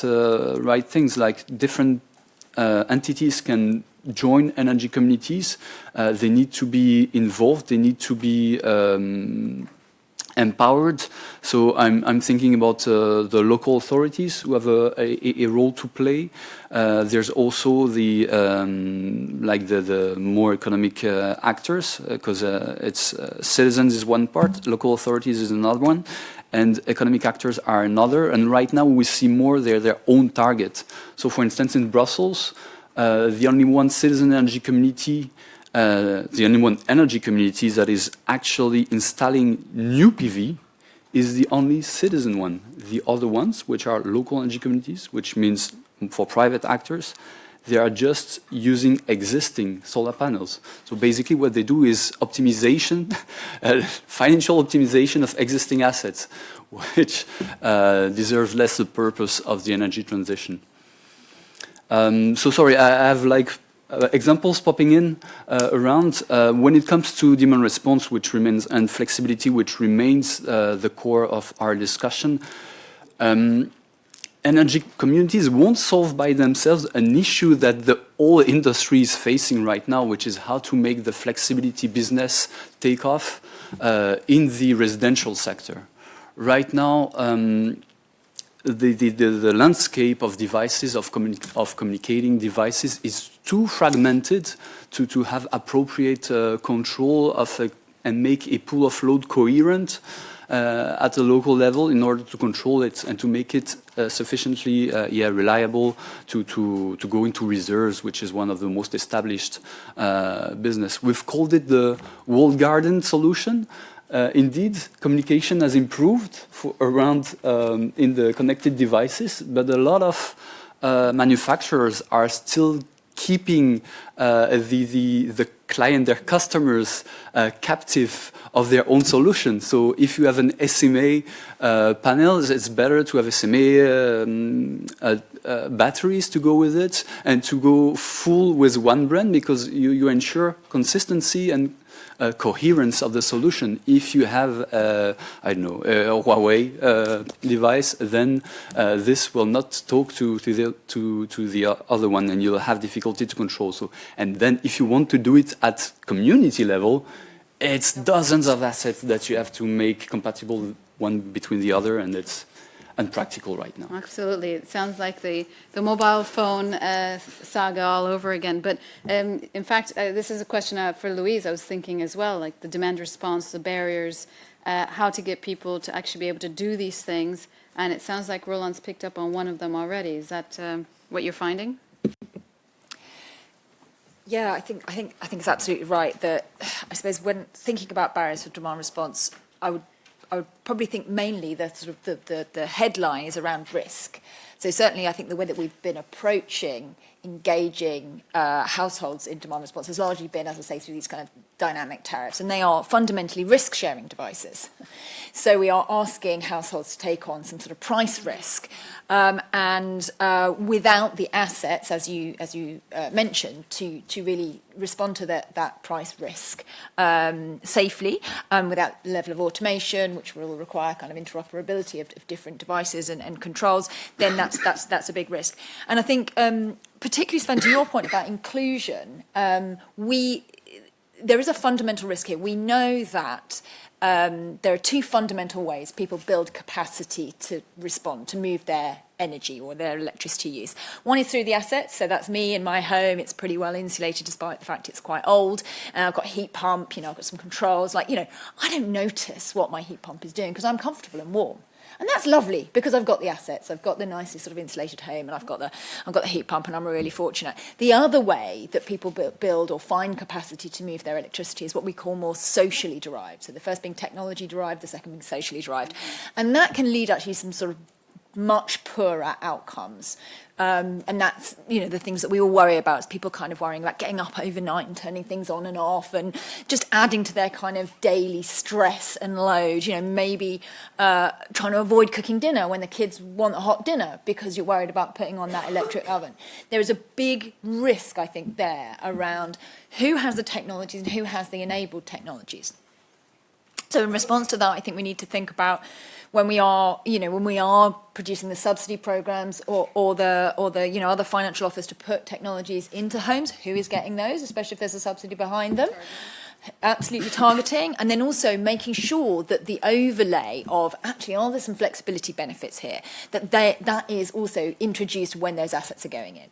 things, like different entities can join energy communities. They need to be involved. They need to be empowered. So I'm thinking about the local authorities who have a role to play. There's also the more economic actors, because it's citizens is one part, local authorities is another one, and economic actors are another. And right now we see more their own target. So for instance, in Brussels, the only one citizen energy community, the only one energy community that is actually installing new PV is the only citizen one. The other ones, which are local energy communities, which means for private actors, they are just using existing solar panels. So basically what they do is optimization, financial optimization of existing assets, which deserves less the purpose of the energy transition. So sorry, I have examples popping in around. When it comes to demand response, which remains, and flexibility, which remains the core of our discussion, energy communities won't solve by themselves an issue that the whole industry is facing right now, which is how to make the flexibility business take off in the residential sector. Right now, the landscape of devices, of communicating devices, is too fragmented to have appropriate control of and make a pool of load coherent at a local level in order to control it and to make it sufficiently reliable to go into reserves, which is one of the most established business. We've called it the walled garden solution. Indeed, communication has improved around in the connected devices, but a lot of manufacturers are still keeping the client, their customers, captive of their own solution. So if you have an SMA panel, it's better to have SMA batteries to go with it and to go full with one brand, because you ensure consistency and coherence of the solution. If you have, I don't know, a Huawei device, then this will not talk to the other one, and you'll have difficulty to control. So, and then if you want to do it at community level, it's dozens of assets that you have to make compatible one between the other, and it's unpractical right now. Absolutely. It sounds like the mobile phone saga all over again. But in fact, this is a question for Louise. I was thinking as well, like the demand response, the barriers, how to get people to actually be able to do these things. And it sounds like Roland's picked up on one of them already. Is that what you're finding? Yeah, I think it's absolutely right that I suppose when thinking about barriers for demand response, I would probably think mainly that sort of the headline is around risk. So certainly I think the way that we've been approaching engaging households in demand response has largely been, as I say, through these kind of dynamic tariffs, and they are fundamentally risk-sharing devices. So we are asking households to take on some sort of price risk, and without the assets, as you mentioned, to really respond to that price risk safely, without the level of automation, which will require kind of interoperability of different devices and controls, then that's a big risk. And I think, particularly, Sven, to your point about inclusion, there is a fundamental risk here. We know that there are two fundamental ways people build capacity to respond, to move their energy or their electricity use. One is through the assets, so that's me in my home. It's pretty well insulated despite the fact it's quite old. I've got a heat pump, I've got some controls. I don't notice what my heat pump is doing because I'm comfortable and warm. And that's lovely because I've got the assets. I've got the nicest sort of insulated home, and I've got the heat pump, and I'm really fortunate. The other way that people build or find capacity to move their electricity is what we call more socially derived. So the first being technology derived, the second being socially derived. And that can lead actually to some sort of much poorer outcomes. And that's, the things that we all worry about, is people kind of worrying about getting up overnight and turning things on and off and just adding to their kind of daily stress and load, maybe trying to avoid cooking dinner when the kids want a hot dinner because you're worried about putting on that electric oven. There is a big risk, I think, there around who has the technologies and who has the enabled technologies. So in response to that, I think we need to think about when we are producing the subsidy programs or the other financial offers to put technologies into homes, who is getting those, especially if there's a subsidy behind them. Absolutely targeting, and then also making sure that the overlay of actually are there some flexibility benefits here, that is also introduced when those assets are going in.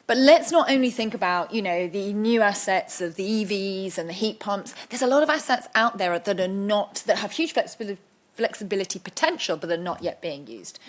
But let's not only think about, the new assets of the EVs and the heat pumps. There's a lot of assets out there that have huge flexibility potential, but they're not yet being used.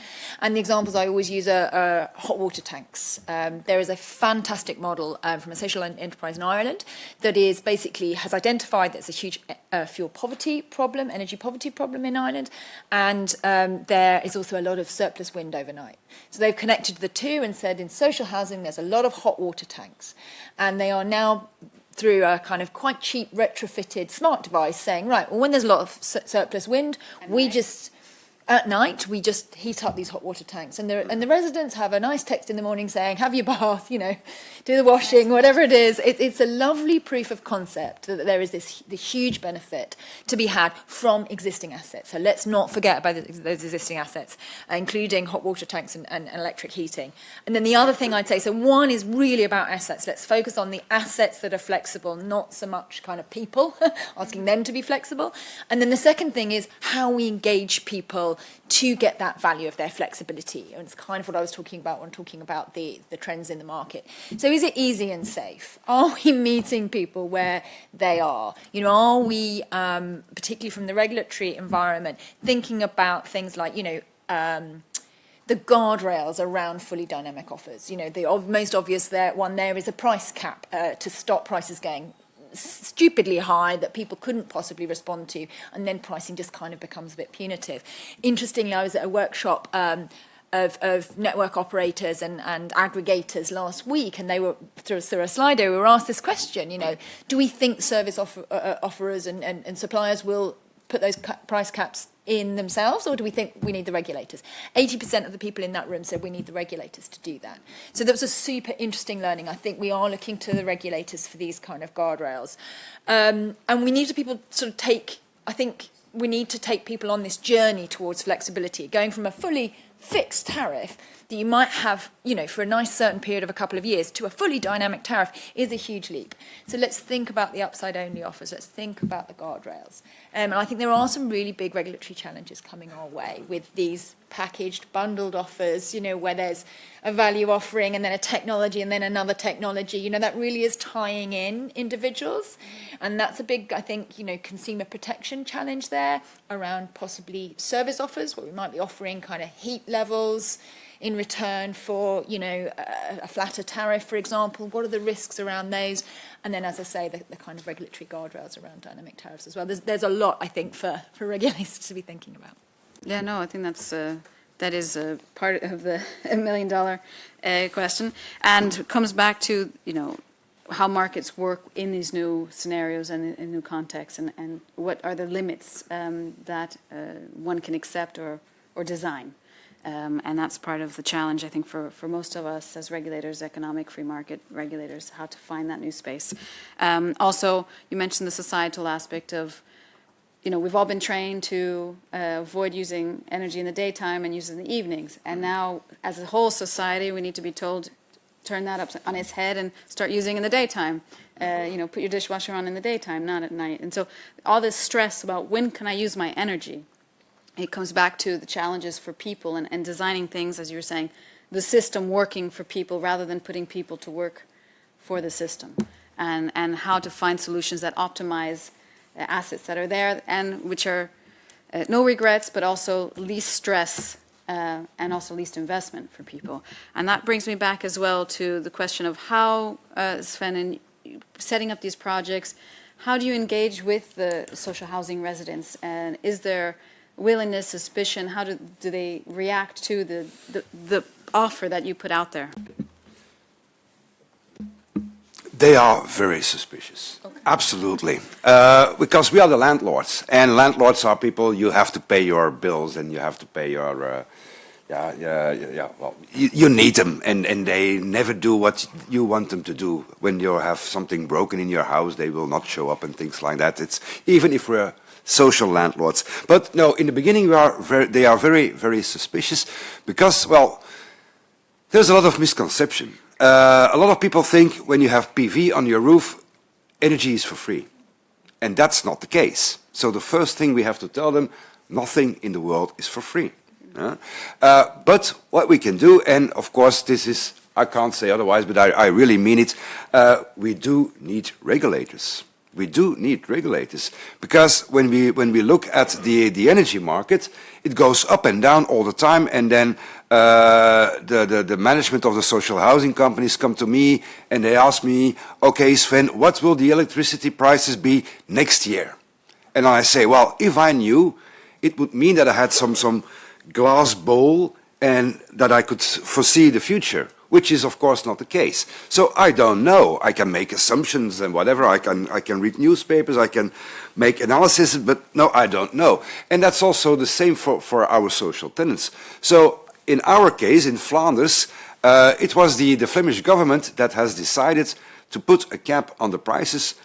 And the examples I always use are hot water tanks. There is a fantastic model from a social enterprise in Ireland that is basically has identified there's a huge fuel poverty problem, energy poverty problem in Ireland, and there is also a lot of surplus wind overnight. So they've connected the two and said in social housing there's a lot of hot water tanks, and they are now through a kind of quite cheap retrofitted smart device saying, right, well, when there's a lot of surplus wind, at night, we just heat up these hot water tanks. And the residents have a nice text in the morning saying, have your bath, do the washing, whatever it is. It's a lovely proof of concept that there is the huge benefit to be had from existing assets. So let's not forget about those existing assets, including hot water tanks and electric heating. And then the other thing I'd say, so one is really about assets. Let's focus on the assets that are flexible, not so much kind of people, asking them to be flexible. And then the second thing is how we engage people to get that value of their flexibility. And it's kind of what I was talking about when talking about the trends in the market. So is it easy and safe? Are we meeting people where they are? Are we, particularly from the regulatory environment, thinking about things like, the guardrails around fully dynamic offers? The most obvious one there is a price cap to stop prices going stupidly high that people couldn't possibly respond to, and then pricing just kind of becomes a bit punitive. Interestingly, I was at a workshop of network operators and aggregators last week, and they were through a Slido, we were asked this question, do we think service offerers and suppliers will put those price caps in themselves, or do we think we need the regulators? 80% of the people in that room said we need the regulators to do that. So that was a super interesting learning. I think we are looking to the regulators for these kind of guardrails. And we need to people sort of take, I think we need to take people on this journey towards flexibility, going from a fully fixed tariff that you might have, you know, for a nice certain period of a couple of years to a fully dynamic tariff is a huge leap. So let's think about the upside-only offers. Let's think about the guardrails. And I think there are some really big regulatory challenges coming our way with these packaged, bundled offers, you know, where there's a value offering and then a technology and then another technology. You know, that really is tying in individuals. And that's a big, I think, you know, consumer protection challenge there around possibly service offers, where we might be offering kind of heat levels in return for, you know, a flatter tariff, for example. What are the risks around those? And then, as I say, the kind of regulatory guardrails around dynamic tariffs as well. There's a lot, I think, for regulators to be thinking about. Yeah, no, I think that is a part of the $1 million question, and comes back to, you know, how markets work in these new scenarios and in new contexts, and what are the limits that one can accept or design. And that's part of the challenge, I think, for most of us as regulators, economic free market regulators, how to find that new space. Also, you mentioned the societal aspect of, you know, we've all been trained to avoid using energy in the daytime and use it in the evenings. And now, as a whole society, we need to be told, turn that up on its head and start using in the daytime. You know, put your dishwasher on in the daytime, not at night. And so all this stress about when can I use my energy, it comes back to the challenges for people and designing things, as you were saying, the system working for people rather than putting people to work for the system, and how to find solutions that optimize assets that are there and which are no regrets, but also least stress and also least investment for people. And that brings me back as well to the question of how, Sven, in setting up these projects, how do you engage with the social housing residents? And is there willingness, suspicion? How do they react to the offer that you put out there? They are very suspicious. Okay. Absolutely. Because we are the landlords, and landlords are people, you have to pay your bills and you have to pay your, well, you need them, and they never do what you want them to do. When you have something broken in your house, they will not show up and things like that. It's even if we're social landlords. But no, in the beginning they are very, very suspicious because, well, there's a lot of misconception. A lot of people think when you have PV on your roof, energy is for free. And that's not the case. So the first thing we have to tell them, nothing in the world is for free. But what we can do, and of course this is, I can't say otherwise, but I really mean it, we do need regulators. We do need regulators, because when we look at the energy market, it goes up and down all the time, and then the management of the social housing companies come to me and they ask me, okay, Sven, what will the electricity prices be next year? And I say, well, if I knew, it would mean that I had some glass bowl and that I could foresee the future, which is of course not the case. So I don't know. I can make assumptions and whatever. I can read newspapers, I can make analysis, but no, I don't know. And that's also the same for our social tenants. So in our case, in Flanders, it was the Flemish government that has decided to put a cap on the prices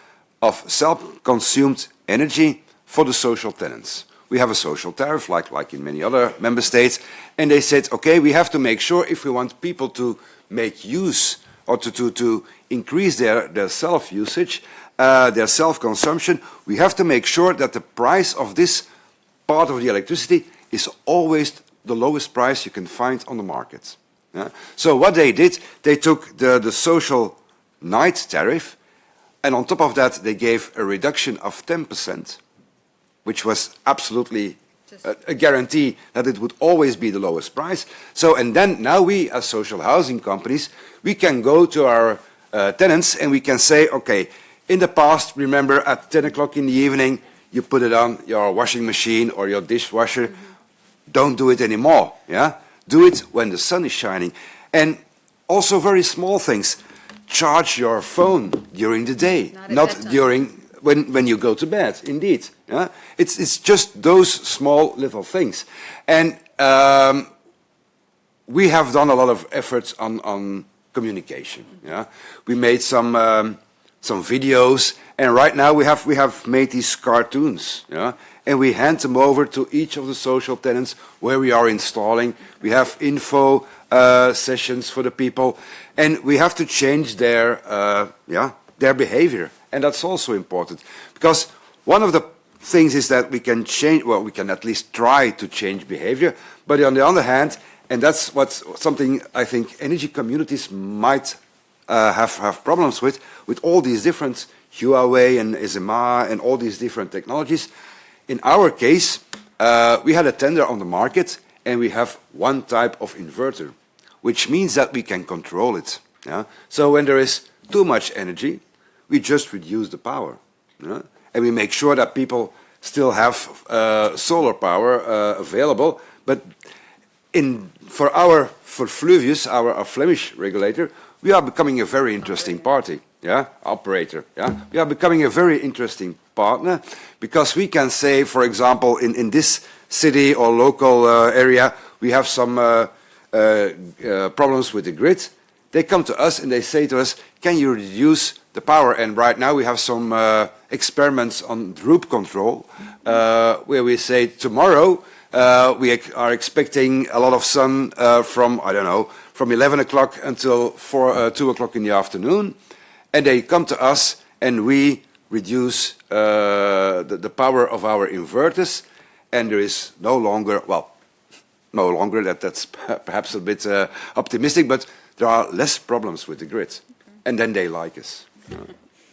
of self-consumed energy for the social tenants. We have a social tariff, like in many other member states, and they said, okay, we have to make sure if we want people to make use or to increase their self-usage, their self-consumption, we have to make sure that the price of this part of the electricity is always the lowest price you can find on the market. Yeah? So what they did, they took the social night tariff, and on top of that, they gave a reduction of 10%, which was absolutely a guarantee that it would always be the lowest price. So, and then now we, as social housing companies, we can go to our tenants and we can say, okay, in the past, remember at 10 o'clock in the evening, you put it on your washing machine or your dishwasher. Mm-hmm. Don't do it anymore. Yeah, do it when the sun is shining. And also very small things. Charge your phone during the day, not during when you go to bed, indeed. Yeah? It's just those small little things. And we have done a lot of efforts on communication. Yeah? We made some videos, and right now we have made these cartoons. Yeah? And we hand them over to each of the social tenants where we are installing. We have info sessions for the people, and we have to change their behavior. And that's also important, because one of the things is that we can change, well, we can at least try to change behavior, but on the other hand, and that's something I think energy communities might have problems with all these different Huawei and SMA and all these different technologies. In our case, we had a tender on the market, and we have one type of inverter, which means that we can control it. Yeah? So when there is too much energy, we just reduce the power. Yeah? And we make sure that people still have solar power available. But for Fluvius, our Flemish regulator, we are becoming a very interesting party. Yeah, operator. Yeah, we are becoming a very interesting partner, because we can say, for example, in this city or local area, we have some problems with the grid. They come to us and they say to us, "Can you reduce the power?" And right now we have some experiments on droop control, where we say tomorrow we are expecting a lot of sun from, I don't know, from 11 o'clock until 2 o'clock in the afternoon. And they come to us, and we reduce the power of our inverters, and there is no longer, that's perhaps a bit optimistic, but there are less problems with the grid. And then they like us.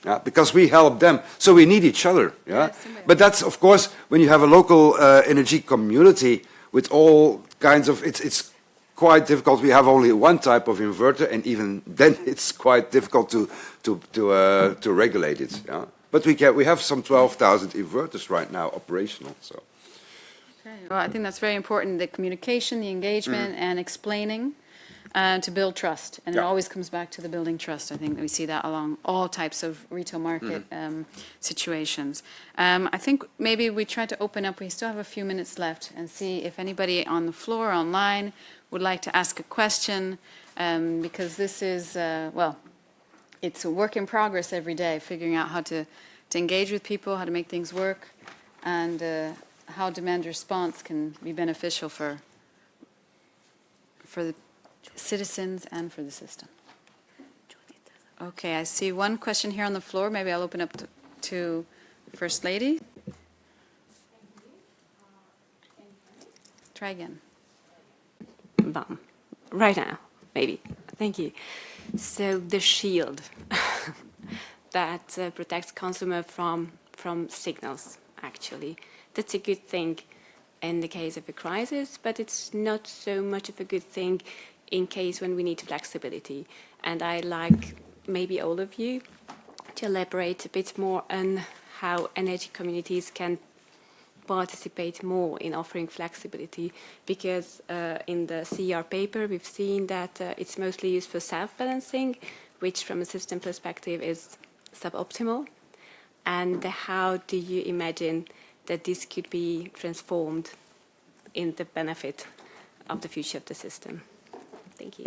Yeah, because we help them. So we need each other. Yeah? But that's, of course, when you have a local energy community with all kinds of, it's quite difficult. We have only one type of inverter, and even then it's quite difficult to regulate it. Yeah? But we have some 12,000 inverters right now operational. So. Okay. Well, I think that's very important, the communication, the engagement, and explaining to build trust. And it always comes back to the building trust. I think that we see that along all types of retail market situations. I think maybe we try to open up, we still have a few minutes left, and see if anybody on the floor, online, would like to ask a question, because this is, it's a work in progress every day, figuring out how to engage with people, how to make things work, and how demand response can be beneficial for the citizens and for the system. Okay, I see one question here on the floor. Maybe I'll open up to the First Lady. Try again. Right now, maybe. Thank you. So the shield that protects consumer from signals, actually, that's a good thing in the case of a crisis, but it's not so much of a good thing in case when we need flexibility. And I'd like maybe all of you to elaborate a bit more on how energy communities can participate more in offering flexibility, because in the CEER paper we've seen that it's mostly used for self-balancing, which from a system perspective is suboptimal. And how do you imagine that this could be transformed in the benefit of the future of the system? Thank you.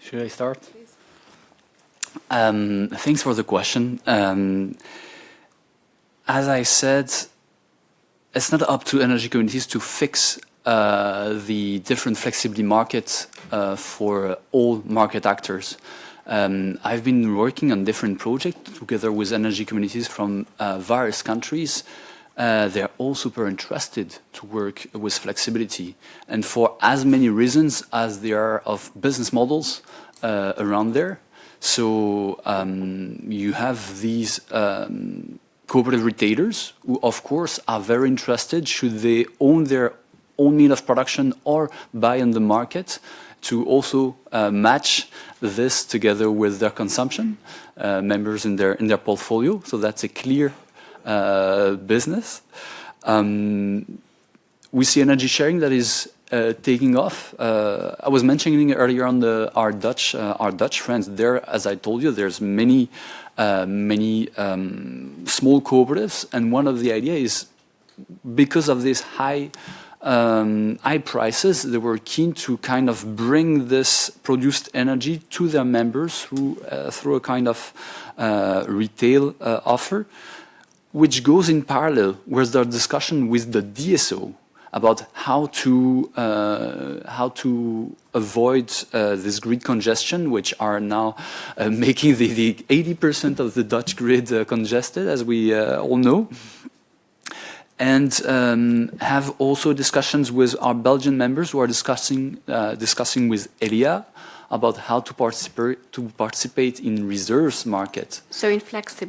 Should I start? Thanks for the question. As I said, it's not up to energy communities to fix the different flexibility markets for all market actors. I've been working on different projects together with energy communities from various countries. They're all super interested to work with flexibility, and for as many reasons as there are of business models around there. So you have these cooperative retailers who, of course, are very interested, should they own their own mean of production or buy on the market, to also match this together with their consumption members in their portfolio. So that's a clear business. We see energy sharing that is taking off. I was mentioning earlier on our Dutch friends. There, as I told you, there's many many small cooperatives. And one of the ideas is, because of these high prices, they were keen to kind of bring this produced energy to their members through a kind of retail offer, which goes in parallel with their discussion with the DSO about how to avoid this grid congestion, which are now making the 80% of the Dutch grid congested, as we all know. And have also discussions with our Belgian members who are discussing with ELIA about how to participate in reserves market. So in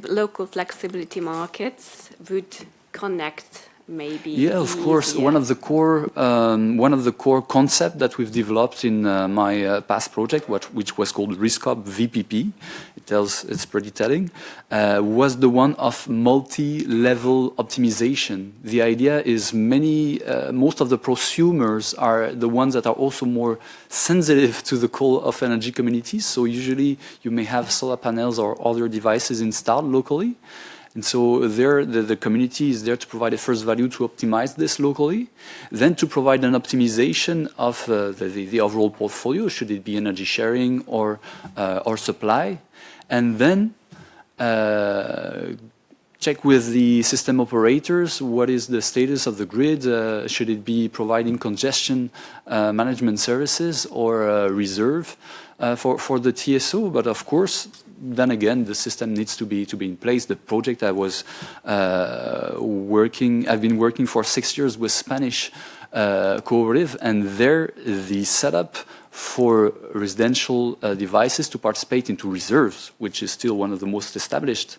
local flexibility markets would connect maybe. Yeah, of course. easier. One of the core concept that we've developed in my past project, which was called RISCOP VPP, it's pretty telling, was the one of multi-level optimization. The idea is most of the prosumers are the ones that are also more sensitive to the call of energy communities. So usually you may have solar panels or other devices installed locally. And so the community is there to provide a first value to optimize this locally, then to provide an optimization of the overall portfolio, should it be energy sharing or supply, and then check with the system operators what is the status of the grid, should it be providing congestion management services or reserve for the TSO, but of course, then again, the system needs to be in place. The project I've been working for 6 years with Spanish cooperative, and there the setup for residential devices to participate into reserves, which is still one of the most established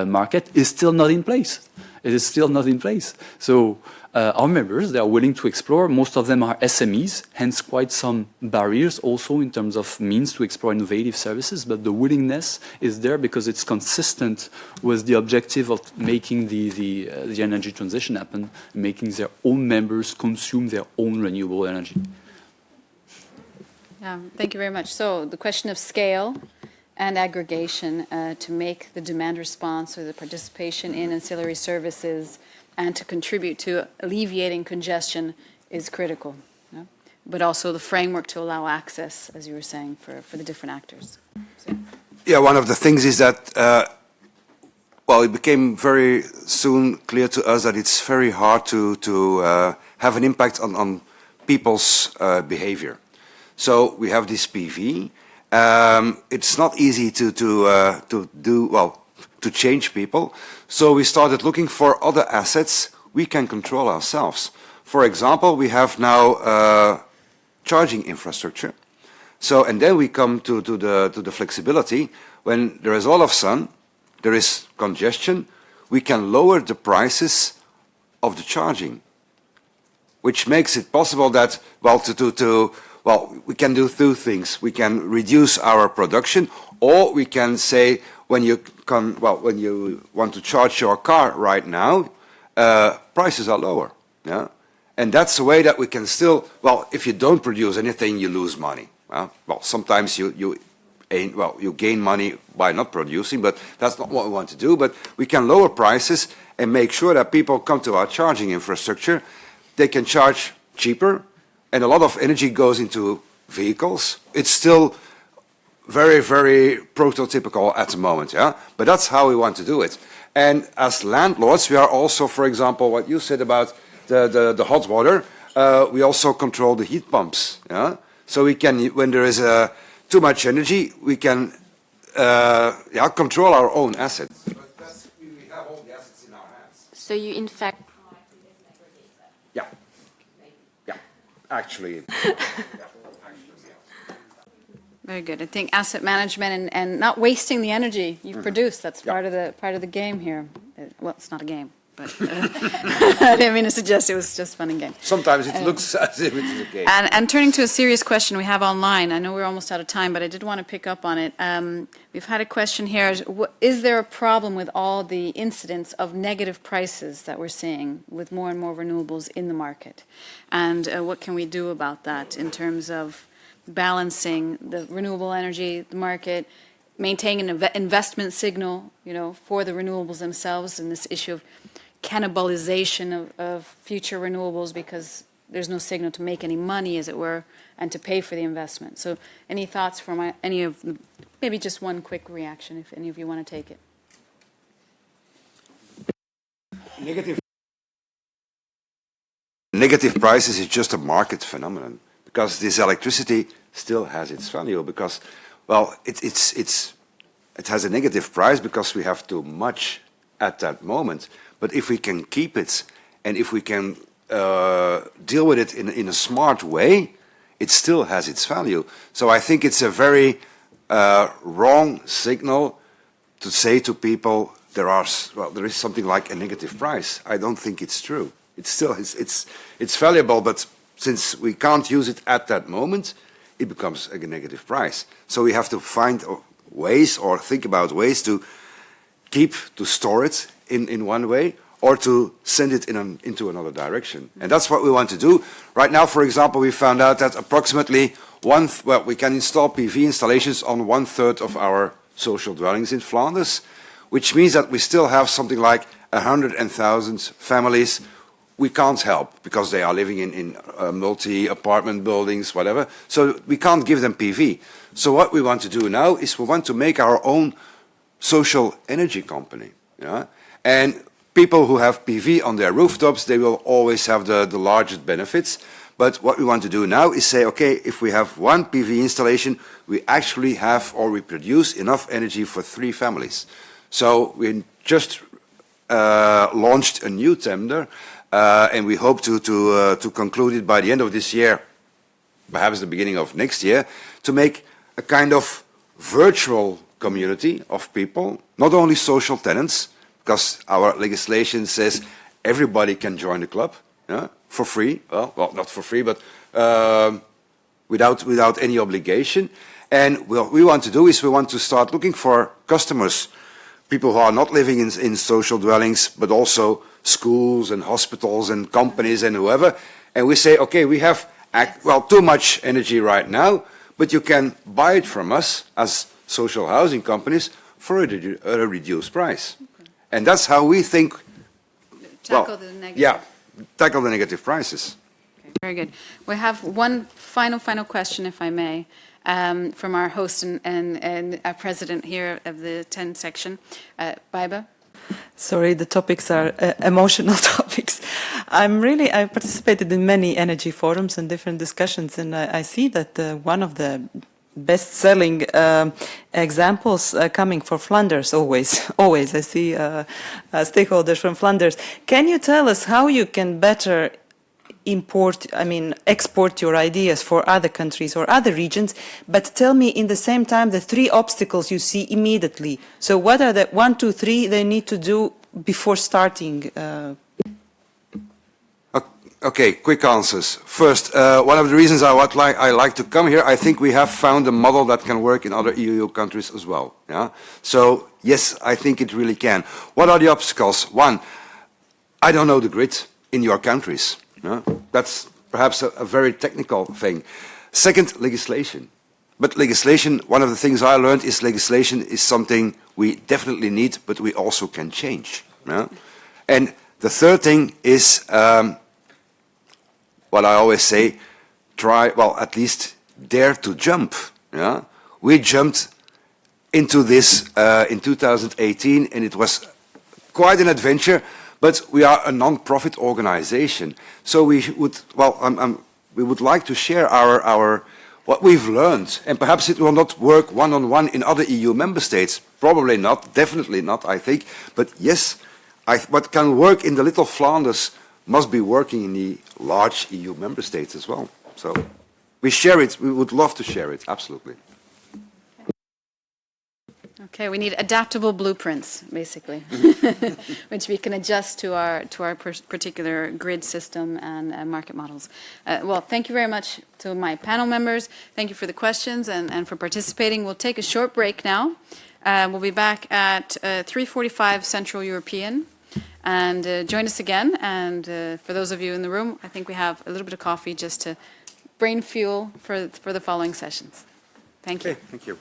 market, is still not in place. It is still not in place. So our members, they are willing to explore. Most of them are SMEs, hence quite some barriers also in terms of means to explore innovative services, but the willingness is there because it's consistent with the objective of making the energy transition happen, making their own members consume their own renewable energy. Thank you very much. So the question of scale and aggregation to make the demand response or the participation in ancillary services and to contribute to alleviating congestion is critical. Yeah? But also the framework to allow access, as you were saying, for the different actors. So. Yeah, one of the things is that, it became very soon clear to us that it's very hard to have an impact on people's behavior. So we have this PV. It's not easy to change people. So we started looking for other assets we can control ourselves. For example, we have now charging infrastructure. So, and then we come to the flexibility. When there is a lot of sun, there is congestion, we can lower the prices of the charging, which makes it possible that, we can do two things. We can reduce our production, or we can say, when you want to charge your car right now, prices are lower. Yeah, and that's the way that we can still. If you don't produce anything, you lose money. Sometimes you gain money by not producing, but that's not what we want to do. But we can lower prices and make sure that people come to our charging infrastructure. They can charge cheaper, and a lot of energy goes into vehicles. It's still very, very prototypical at the moment, yeah? But that's how we want to do it. And as landlords, we are also, for example, what you said about the hot water, we also control the heat pumps, yeah? So we can, when there is too much energy, we can control our own assets. But we have all the assets in our hands. So you, in fact... Yeah, actually... Very good. I think asset management and not wasting the energy you've produced, that's part of the game here. Well, it's not a game, but I didn't mean to suggest it was just fun and game. Sometimes it looks as if it's a game. And turning to a serious question we have online, I know we're almost out of time, but I did want to pick up on it. We've had a question here. Is there a problem with all the incidents of negative prices that we're seeing with more and more renewables in the market? And what can we do about that in terms of balancing the renewable energy, the market, maintaining an investment signal, for the renewables themselves, and this issue of cannibalization of future renewables because there's no signal to make any money, as it were, and to pay for the investment. So any thoughts from any of them? Maybe just one quick reaction, if any of you want to take it. Negative prices is just a market phenomenon because this electricity still has its value because, well, it has a negative price because we have too much at that moment. But if we can keep it and if we can deal with it in a smart way, it still has its value. So I think it's a very wrong signal to say to people there is something like a negative price. I don't think it's true. It's still it's valuable, but since we can't use it at that moment, it becomes a negative price. So we have to find ways or think about ways to store it in one way or to send it into another direction. And that's what we want to do. Right now, for example, we found out that approximately we can install PV installations on 1/3 of our social dwellings in Flanders, which means that we still have something like 100,000 families we can't help because they are living in multi-apartment buildings, whatever. So we can't give them PV. So what we want to do now is we want to make our own social energy company. Yeah? And people who have PV on their rooftops, they will always have the largest benefits. But what we want to do now is say, okay, if we have one PV installation, we actually have or we produce enough energy for 3 families. So we just launched a new tender, and we hope to conclude it by the end of this year, perhaps the beginning of next year, to make a kind of virtual community of people, not only social tenants, because our legislation says everybody can join the club, yeah, for free. Well, not for free, but without any obligation. And what we want to do is we want to start looking for customers, people who are not living in social dwellings, but also schools and hospitals and companies and whoever. And we say, okay, we have, too much energy right now, but you can buy it from us as social housing companies for a reduced price. Okay. And that's how we think. Tackle the negative prices. Okay, very good. We have one final question, if I may, from our host and our president here of the 10 section, Baiba. Sorry, the topics are emotional topics. I participated in many energy forums and different discussions, and I see that one of the best-selling examples coming for Flanders, always I see stakeholders from Flanders. Can you tell us how you can better export your ideas for other countries or other regions, but tell me in the same time the 3 obstacles you see immediately. So what are the 1, 2, 3 they need to do before starting? Okay, quick answers. First, one of the reasons I like to come here, I think we have found a model that can work in other EU countries as well. Yeah? So yes, I think it really can. What are the obstacles? 1, I don't know the grid in your countries. Yeah? That's perhaps a very technical thing. Second, legislation. But legislation, one of the things I learned is legislation is something we definitely need, but we also can change. Yeah? And the third thing is what I always say, at least dare to jump. Yeah? We jumped into this in 2018, and it was quite an adventure. But we are a non-profit organization, so we would like to share our what we've learned, and perhaps it will not work one-on-one in other EU member states. Probably not, definitely not, I think. But yes, what can work in the little Flanders must be working in the large EU member states as well. So we share it. We would love to share it. Absolutely. Okay, we need adaptable blueprints, basically, which we can adjust to our particular grid system and market models. Well, thank you very much to my panel members. Thank you for the questions and for participating. We'll take a short break now. We'll be back at 3:45 Central European. And join us again. And for those of you in the room, I think we have a little bit of coffee just to brain fuel for the following sessions. Thank you. Okay, thank you.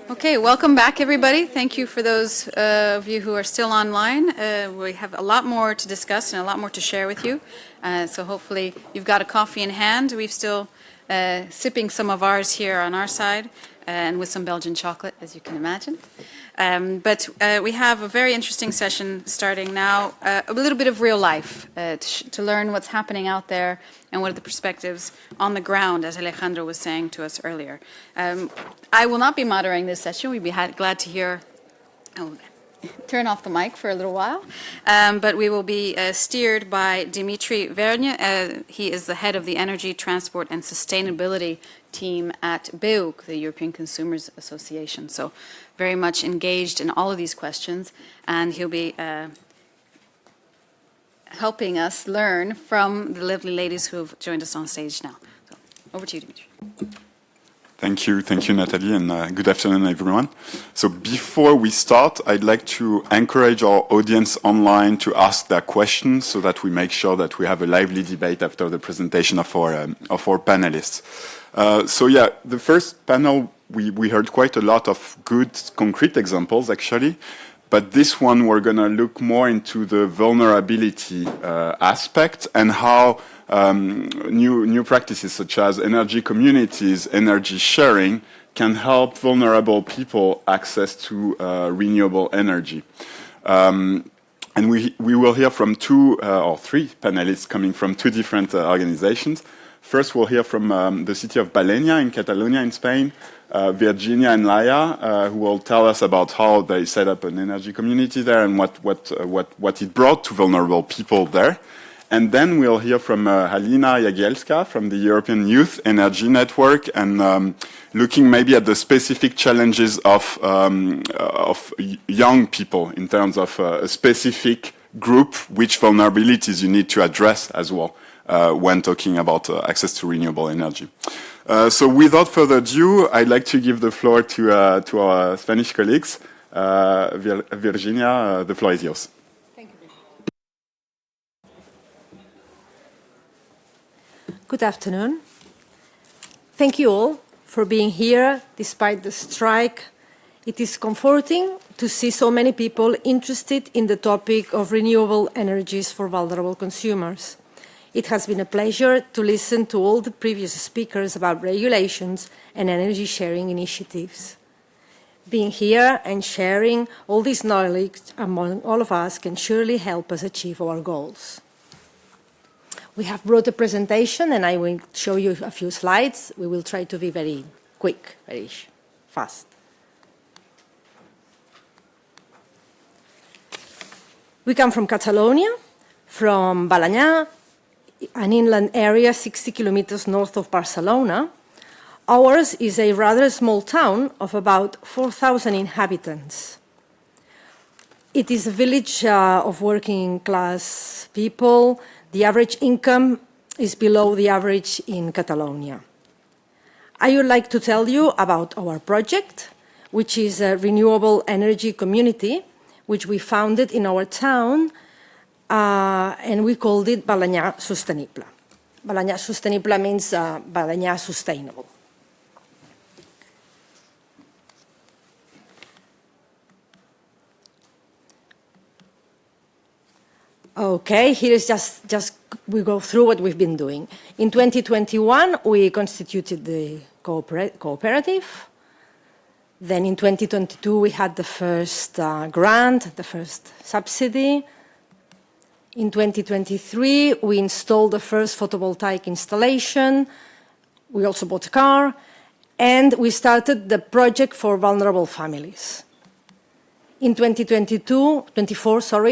Okay, welcome back, everybody. Thank you for those of you who are still online. We have a lot more to discuss and a lot more to share with you. So hopefully you've got a coffee in hand. We've still sipping some of ours here on our side and with some Belgian chocolate, as you can imagine. But we have a very interesting session starting now, a little bit of real life to learn what's happening out there and what are the perspectives on the ground, as Alejandro was saying to us earlier. I will not be moderating this session. We'd be glad to hear, turn off the mic for a little while, but we will be steered by Dimitri Vergne. He is the head of the Energy, Transport and Sustainability team at BEUC, the European Consumers Association. So very much engaged in all of these questions, and he'll be helping us learn from the lovely ladies who have joined us on stage now. So over to you, Dimitri. Thank you, Natalie, and good afternoon, everyone. So before we start, I'd like to encourage our audience online to ask their questions so that we make sure that we have a lively debate after the presentation of our panelists. So yeah, the first panel, we heard quite a lot of good, concrete examples, actually. But this one, we're going to look more into the vulnerability aspect and how new practices such as energy communities, energy sharing, can help vulnerable people access to renewable energy. And we will hear from two or three panelists coming from two different organizations. First, we'll hear from the city of Baleña in Catalonia in Spain, Virginia and Laia, who will tell us about how they set up an energy community there and what it brought to vulnerable people there. And then we'll hear from Halina Jagielska from the European Youth Energy Network, and looking maybe at the specific challenges of young people in terms of a specific group, which vulnerabilities you need to address as well when talking about access to renewable energy. So without further ado, I'd like to give the floor to our Spanish colleagues. Virginia, the floor is yours. Thank you. Good afternoon. Thank you all for being here despite the strike. It is comforting to see so many people interested in the topic of renewable energies for vulnerable consumers. It has been a pleasure to listen to all the previous speakers about regulations and energy sharing initiatives. Being here and sharing all this knowledge among all of us can surely help us achieve our goals. We have brought a presentation and I will show you a few slides. We will try to be very quick, very fast. We come from Catalonia, from Baleña, an inland area 60 kilometers north of Barcelona. Ours is a rather small town of about 4,000 inhabitants. It is a village of working class people. The average income is below the average in Catalonia. I would like to tell you about our project, which is a renewable energy community, which we founded in our town, and we called it Baleña Sostenible. Baleña Sostenible means Baleña sustainable. Okay, here is just we go through what we've been doing. In 2021, we constituted the cooperative. Then in 2022, we had the first grant, the first subsidy. In 2023, we installed the first photovoltaic installation. We also bought a car. And we started the project for vulnerable families. In 2024,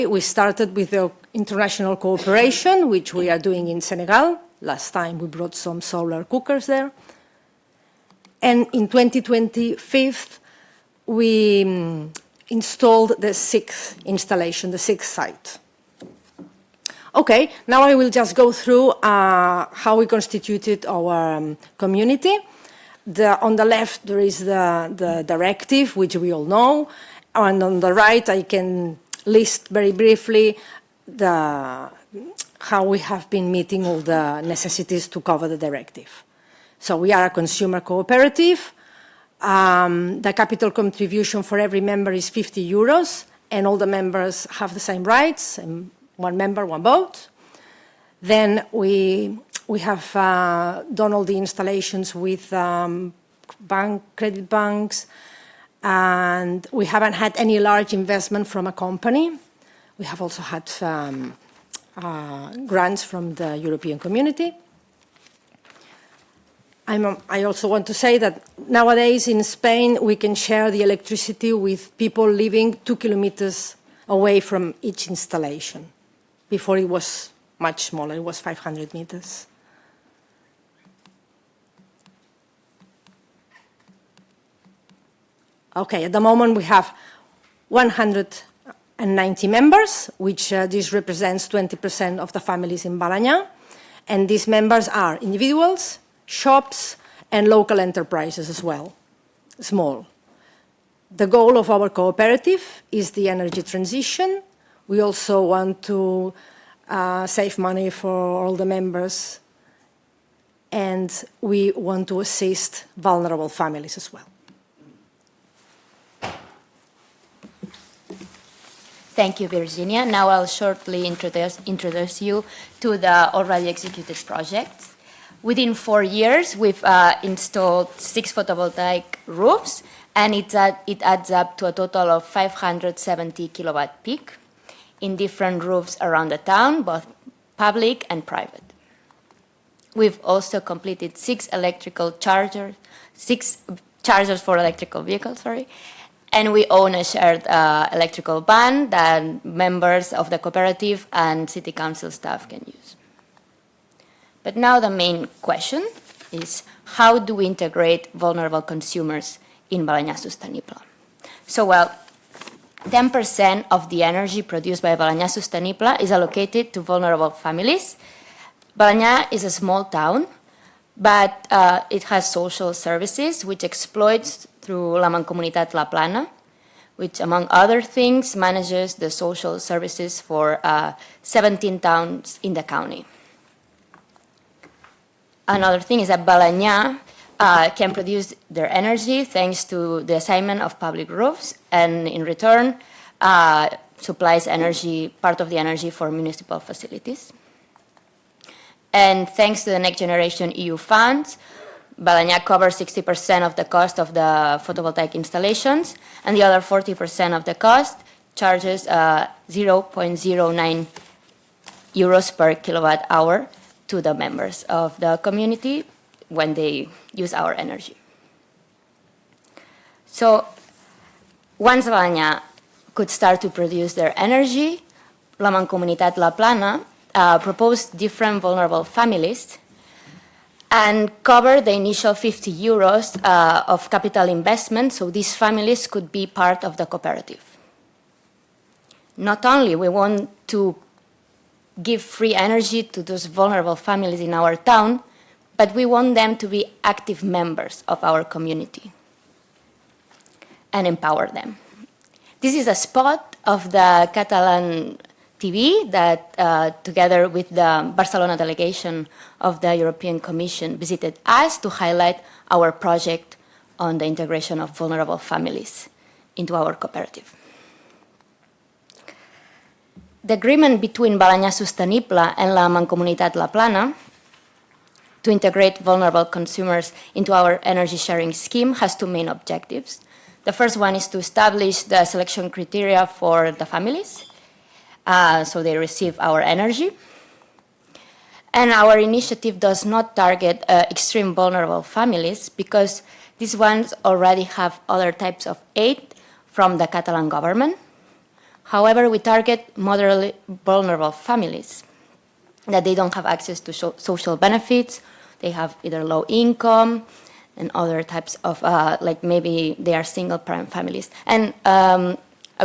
we started with the international cooperation, which we are doing in Senegal. Last time, we brought some solar cookers there. And in 2025, we installed the sixth installation, the sixth site. Okay, now I will just go through how we constituted our community. On the left, there is the directive, which we all know. And on the right, I can list very briefly how we have been meeting all the necessities to cover the directive. So we are a consumer cooperative. The capital contribution for every member is 50 euros, and all the members have the same rights, and one member, one vote. Then we have done all the installations with credit banks, and we haven't had any large investment from a company. We have also had grants from the European Community. I also want to say that nowadays in Spain we can share the electricity with people living 2 kilometers away from each installation. Before it was much smaller, it was 500 meters. Okay, at the moment we have 190 members, which this represents 20% of the families in Balañá. And these members are individuals, shops, and local enterprises as well, small. The goal of our cooperative is the energy transition. We also want to save money for all the members, and we want to assist vulnerable families as well. Thank you, Virginia. Now I'll shortly introduce you to the already executed projects. Within 4 years, we've installed 6 photovoltaic roofs, and it adds up to a total of 570 kilowatt peak in different roofs around the town, both public and private. We've also completed 6 chargers for electrical vehicles, and we own a shared electrical van that members of the cooperative and city council staff can use. But now the main question is, how do we integrate vulnerable consumers in Balañá Sostenible? So, well, 10% of the energy produced by Balañá Sostenible is allocated to vulnerable families. Balañá is a small town, but it has social services which exploits through la Mancomunitat La Plana, which, among other things, manages the social services for 17 towns in the county. Another thing is that Balañá can produce their energy thanks to the assignment of public roofs, and in return supplies energy, part of the energy for municipal facilities. And thanks to the Next Generation EU funds, Balañá covers 60% of the cost of the photovoltaic installations, and the other 40% of the cost charges 0.09 euros per kilowatt hour to the members of the community when they use our energy. So once Balañá could start to produce their energy, la Mancomunitat La Plana proposed different vulnerable families and covered the initial 50 euros of capital investment, so these families could be part of the cooperative. Not only we want to give free energy to those vulnerable families in our town, but we want them to be active members of our community and empower them. This is a spot of the Catalan TV that, together with the Barcelona delegation of the European Commission, visited us to highlight our project on the integration of vulnerable families into our cooperative. The agreement between Balañá Sostenible and la Mancomunitat La Plana to integrate vulnerable consumers into our energy sharing scheme has 2 main objectives. The first one is to establish the selection criteria for the families, so they receive our energy. And our initiative does not target extreme vulnerable families because these ones already have other types of aid from the Catalan government. However, we target moderately vulnerable families that they don't have access to social benefits, they have either low income and other types of, like maybe they are single parent families. And a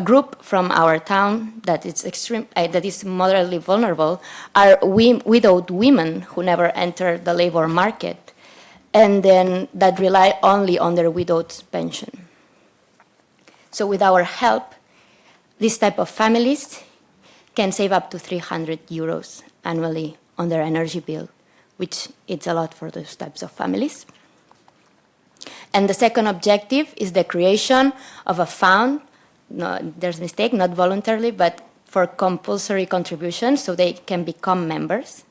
group from our town that is moderately vulnerable are widowed women who never enter the labor market and then that rely only on their widow's pension. So with our help, this type of families can save up to 300 euros annually on their energy bill, which is a lot for those types of families. And the second objective is the creation of a fund, no, there's a mistake, not voluntarily, but for compulsory contributions so they can become members.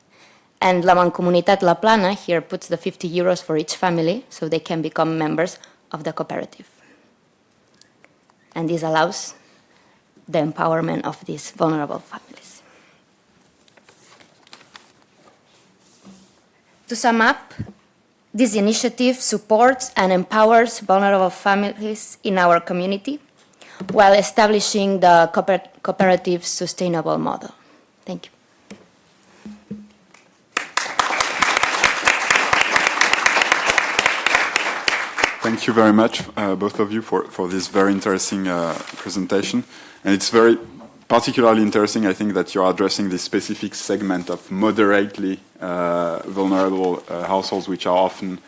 And La Mancomunitat La Plana here puts the 50 euros for each family so they can become members of the cooperative. And this allows the empowerment of these vulnerable families. To sum up, this initiative supports and empowers vulnerable families in our community while establishing the cooperative sustainable model. Thank you. Thank you very much, both of you, for this very interesting presentation. And it's very particularly interesting, I think, that you're addressing this specific segment of moderately vulnerable households, which are often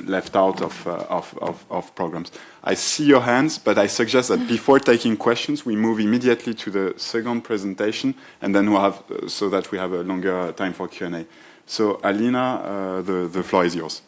left out of programs. I see your hands, but I suggest that before taking questions, we move immediately to the second presentation, and then we'll have, so that we have a longer time for Q&A. So, Alina, the floor is yours.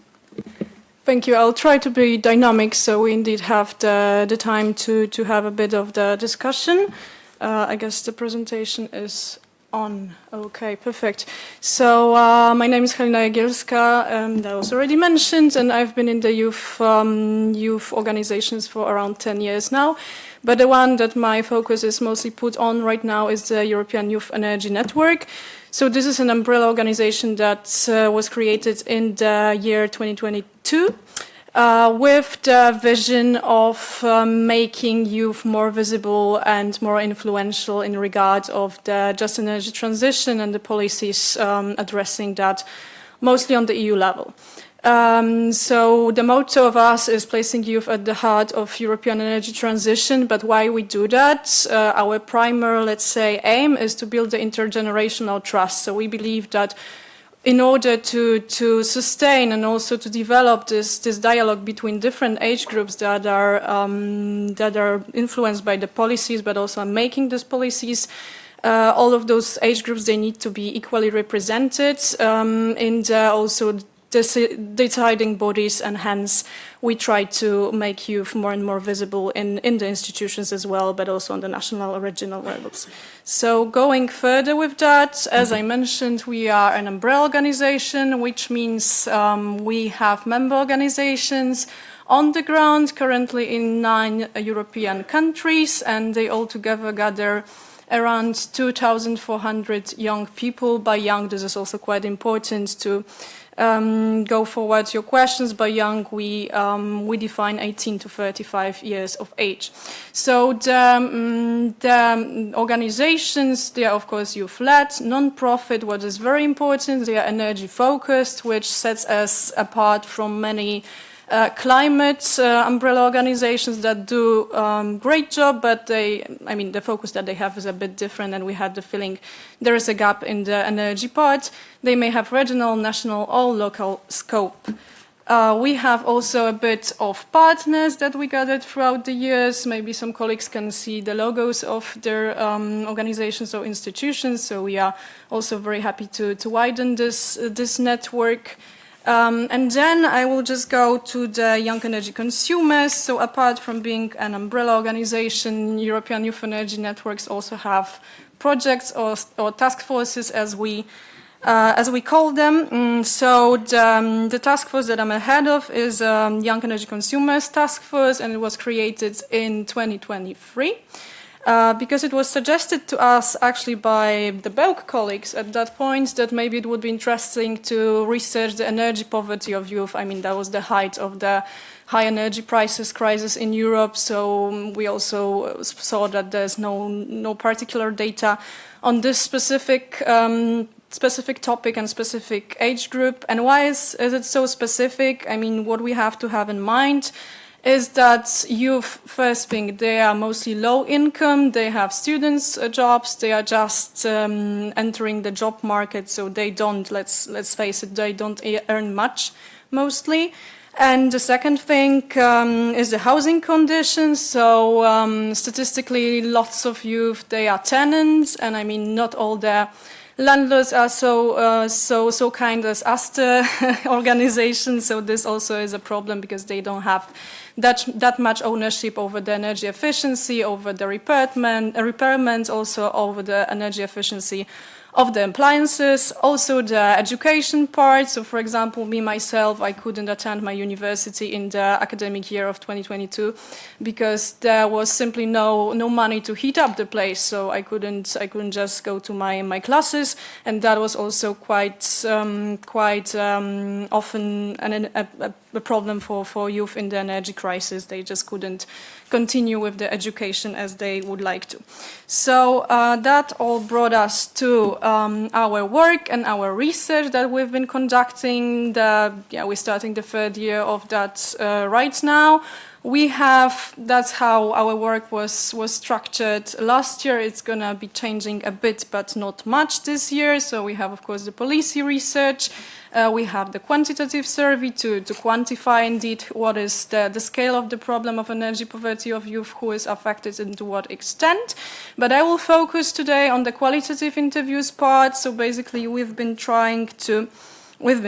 Thank you. I'll try to be dynamic so we indeed have the time to have a bit of the discussion. I guess the presentation is on. Okay, perfect. So my name is Halina Jagielska, that was already mentioned, and I've been in the youth organizations for around 10 years now. But the one that my focus is mostly put on right now is the European Youth Energy Network. So this is an umbrella organization that was created in the year 2022 with the vision of making youth more visible and more influential in regard of the just energy transition and the policies addressing that, mostly on the EU level. So the motto of us is placing youth at the heart of European energy transition, but why we do that? Our primary, let's say, aim is to build the intergenerational trust. So we believe that in order to sustain and also to develop this dialogue between different age groups that are influenced by the policies, but also making these policies, all of those age groups, they need to be equally represented in also deciding bodies, and hence we try to make youth more and more visible in the institutions as well, but also on the national or regional levels. So going further with that, as I mentioned, we are an umbrella organization, which means we have member organizations on the ground currently in 9 European countries, and they all together gather around 2,400 young people. By young, this is also quite important to go forward your questions. By young, we define 18 to 35 years of age. So the organizations, they are of course youth-led, non-profit. What is very important, they are energy-focused, which sets us apart from many climate umbrella organizations that do great job, but the focus that they have is a bit different, and we had the feeling there is a gap in the energy part. They may have regional, national, or local scope. We have also a bit of partners that we gathered throughout the years. Maybe some colleagues can see the logos of their organizations or institutions, so we are also very happy to widen this network. And then I will just go to the young energy consumers. So apart from being an umbrella organization, European Youth Energy Networks also have projects or task forces, as we call them. So the task force that I'm ahead of is Young Energy Consumers Task Force, and it was created in 2023. Because it was suggested to us actually by the Belk colleagues at that point that maybe it would be interesting to research the energy poverty of youth. I mean, that was the height of the high energy prices crisis in Europe, so we also saw that there's no particular data on this specific topic and specific age group. And why is it so specific? I mean, what we have to have in mind is that youth, first thing, they are mostly low income, they have students' jobs, they are just entering the job market, so they don't, let's face it, they don't earn much, mostly. And the second thing is the housing conditions. So statistically, lots of youth, they are tenants, and I mean, not all the landlords are so kind as us, the organization. So this also is a problem because they don't have that much ownership over the energy efficiency, over the repairment, also over the energy efficiency of the appliances, also the education part. So for example, me myself, I couldn't attend my university in the academic year of 2022 because there was simply no money to heat up the place. So I couldn't just go to my classes, and that was also quite often a problem for youth in the energy crisis. They just couldn't continue with the education as they would like to. So that all brought us to our work and our research that we've been conducting. We're starting the third year of that right now. That's how our work was structured last year. It's going to be changing a bit, but not much this year. So we have, of course, the policy research. We have the quantitative survey to quantify indeed what is the scale of the problem of energy poverty of youth, who is affected and to what extent. But I will focus today on the qualitative interviews part. So basically we've been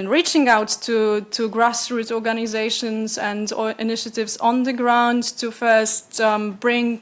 reaching out to grassroots organizations and initiatives on the ground to first bring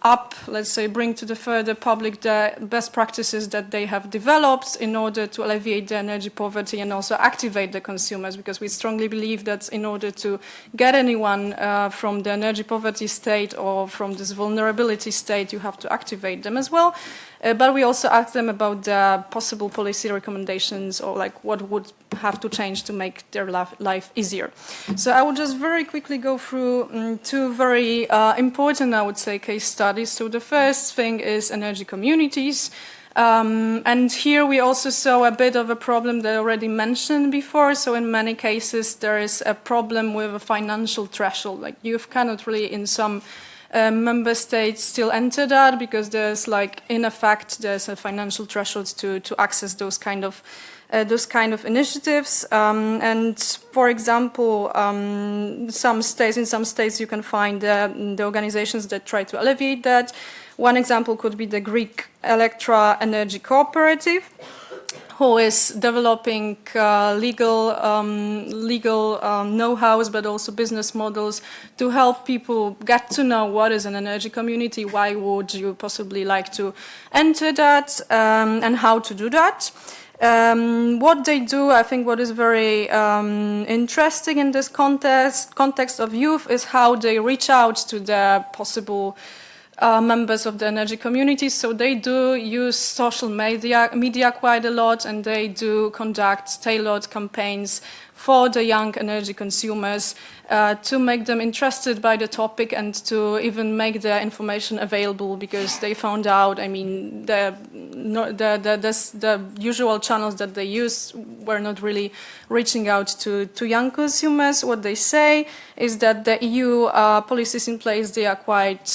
to the further public the best practices that they have developed in order to alleviate the energy poverty and also activate the consumers, because we strongly believe that in order to get anyone from the energy poverty state or from this vulnerability state, you have to activate them as well. But we also asked them about the possible policy recommendations or like what would have to change to make their life easier. So I will just very quickly go through two very important, I would say, case studies. So the first thing is energy communities. And here we also saw a bit of a problem that I already mentioned before. So in many cases, there is a problem with a financial threshold. Like you cannot really in some member states still enter that because there's in effect there's a financial threshold to access those kind of initiatives. And for example, in some states you can find the organizations that try to alleviate that. One example could be the Greek Electra Energy Cooperative, who is developing legal know-hows, but also business models to help people get to know what is an energy community, why would you possibly like to enter that, and how to do that. What they do, I think what is very interesting in this context of youth is how they reach out to the possible members of the energy community. So they do use social media quite a lot, and they do conduct tailored campaigns for the young energy consumers to make them interested by the topic and to even make the information available, because they found out, I mean, the usual channels that they use were not really reaching out to young consumers. What they say is that the EU policies in place, they are quite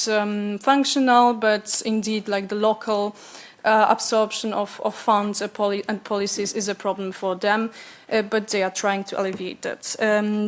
functional, but indeed like the local absorption of funds and policies is a problem for them, but they are trying to alleviate that.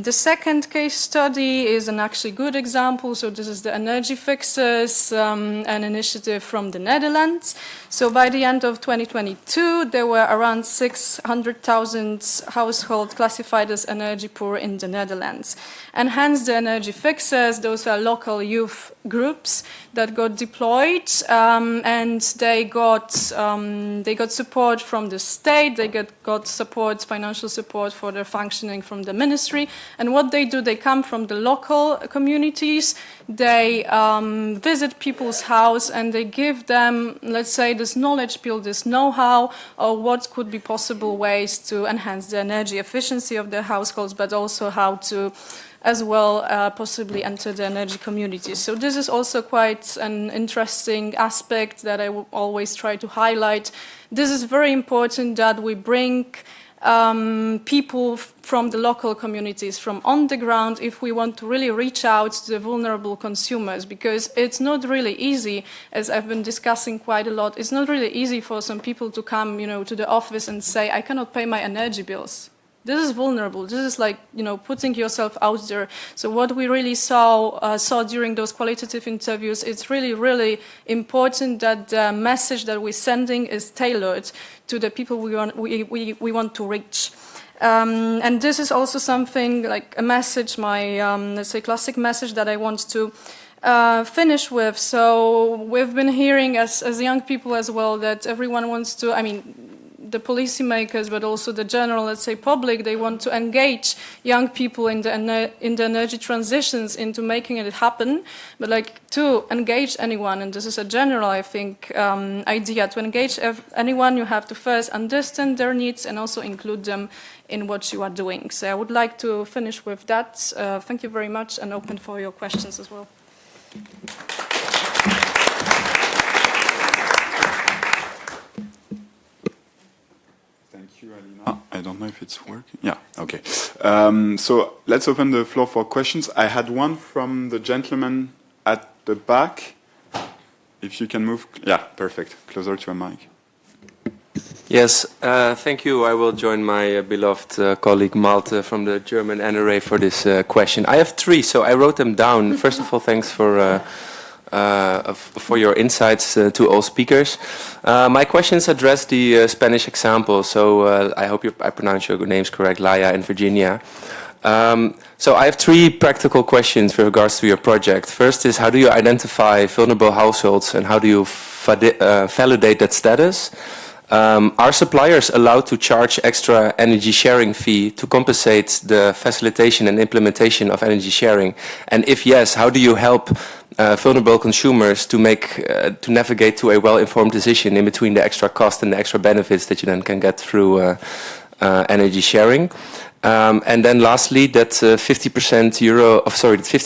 The second case study is an actually good example. So this is the Energy Fixers, an initiative from the Netherlands. So by the end of 2022, there were around 600,000 households classified as energy poor in the Netherlands. And hence the Energy Fixers, those are local youth groups that got deployed, and they got support from the state, they got support, financial support for their functioning from the ministry. And what they do, they come from the local communities, they visit people's house, and they give them, let's say, this knowledge, build this know-how, or what could be possible ways to enhance the energy efficiency of their households, but also how to as well possibly enter the energy communities. So this is also quite an interesting aspect that I will always try to highlight. This is very important that we bring people from the local communities, from on the ground, if we want to really reach out to the vulnerable consumers, because it's not really easy, as I've been discussing quite a lot, it's not really easy for some people to come, to the office and say, I cannot pay my energy bills. this is vulnerable. This is like, you know, putting yourself out there. So what we really saw during those qualitative interviews, it's really, really important that the message that we're sending is tailored to the people we want to reach. And this is also something like a message, my, let's say, classic message that I want to finish with. So we've been hearing as young people as well that everyone wants to, I mean, the policymakers, but also the general, let's say, public, they want to engage young people in the energy transitions into making it happen. But like to engage anyone, and this is a general, I think, idea, to engage anyone, you have to first understand their needs and also include them in what you are doing. So I would like to finish with that. Thank you very much, and open for your questions as well. Thank you, Alina. I don't know if it's working. Yeah, okay. So let's open the floor for questions. I had one from the gentleman at the back. If you can move. Yeah, perfect. Closer to a mic. Yes, thank you. I will join my beloved colleague Malte from the German ENER for this question. I have three, so I wrote them down. First of all, thanks for your insights to all speakers. My questions address the Spanish example, so I hope I pronounce your names correct, Laia and Virginia. So I have three practical questions with regards to your project. First is, how do you identify vulnerable households and how do you validate that status? Are suppliers allowed to charge extra energy sharing fee to compensate the facilitation and implementation of energy sharing? And if yes, how do you help vulnerable consumers to navigate to a well-informed decision in between the extra cost and the extra benefits that you then can get through energy sharing? And then lastly, that 50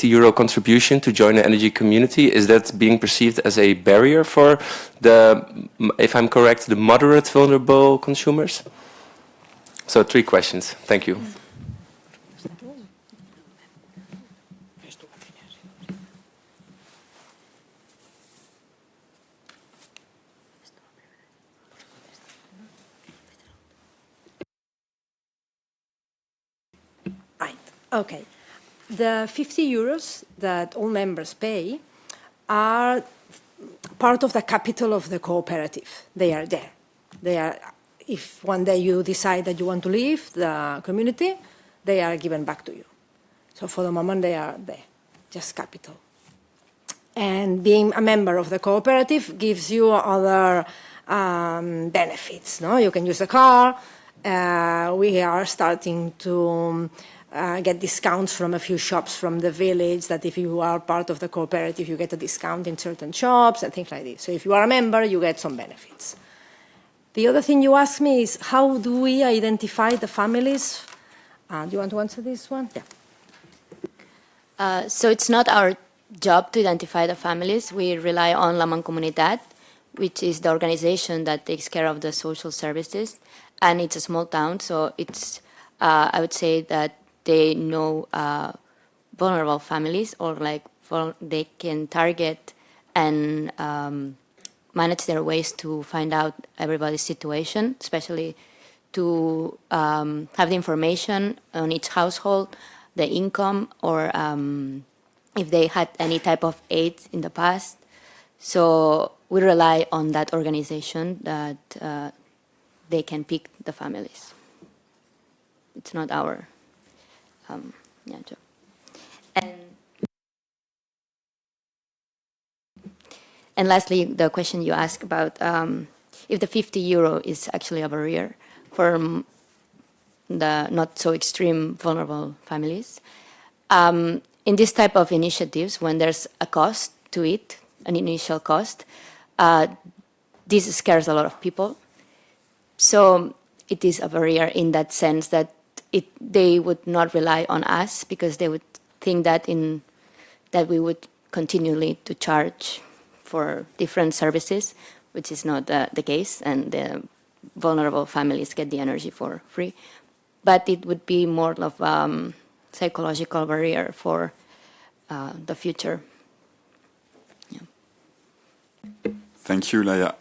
euro contribution to join the energy community, is that being perceived as a barrier for the, if I'm correct, the moderate vulnerable consumers? So 3 questions. Thank you. Okay. The 50 euros that all members pay are part of the capital of the cooperative. They are there. They are, if one day you decide that you want to leave the community, they are given back to you. So for the moment, they are there, just capital. And being a member of the cooperative gives you other benefits. No? You can use the car. We are starting to get discounts from a few shops from the village, that if you are part of the cooperative, you get a discount in certain shops and things like this. So if you are a member, you get some benefits. The other thing you asked me is, how do we identify the families? Do you want to answer this one? Yeah. So it's not our job to identify the families. We rely on La Mancomunidad, which is the organization that takes care of the social services. And it's a small town, so it's, I would say that they know vulnerable families, or like they can target and manage their ways to find out everybody's situation, especially to have the information on each household, the income, or if they had any type of aid in the past. So we rely on that organization that they can pick the families. It's not our job. And lastly, the question you asked about if the 50 euro is actually a barrier for the not so extreme vulnerable families. In this type of initiatives, when there's a cost to it, an initial cost, this scares a lot of people. So it is a barrier in that sense that they would not rely on us, because they would think that that we would continually to charge for different services, which is not the case, and the vulnerable families get the energy for free. But it would be more of psychological barrier for the future. Yeah. Thank you, Laia.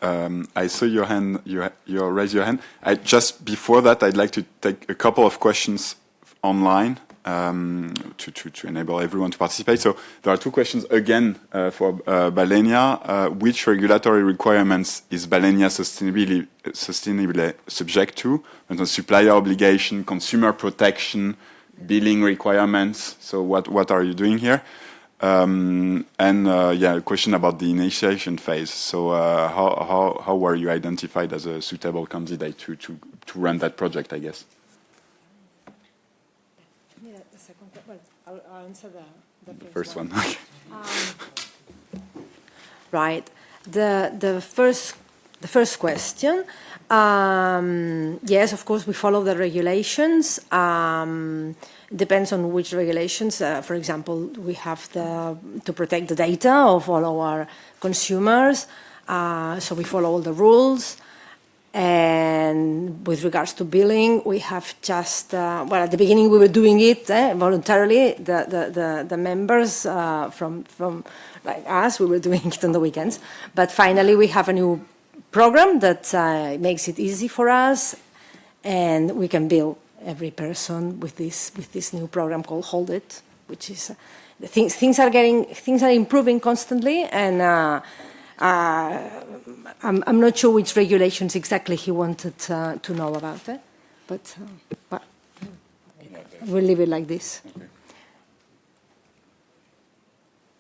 I saw your hand. You raised your hand. Just before that, I'd like to take a couple of questions online to enable everyone to participate. So there are two questions again for Balenia. Which regulatory requirements is Balenia sustainably subject to? And supplier obligation, consumer protection, billing requirements. So what are you doing here? A question about the initiation phase. So how were you identified as a suitable candidate to run that project, I guess? Yeah, the second, well, I'll answer the first one. Right. The first question. Yes, of course, we follow the regulations. Depends on which regulations. For example, we have to protect the data of all our consumers, so we follow all the rules. And with regards to billing, we have just well, at the beginning we were doing it voluntarily. The members from like us, we were doing it on the weekends. But finally, we have a new program that makes it easy for us, and we can bill every person with this new program called Hold It, which is things are improving constantly, and I'm not sure which regulations exactly he wanted to know about it, but we'll leave it like this. Okay.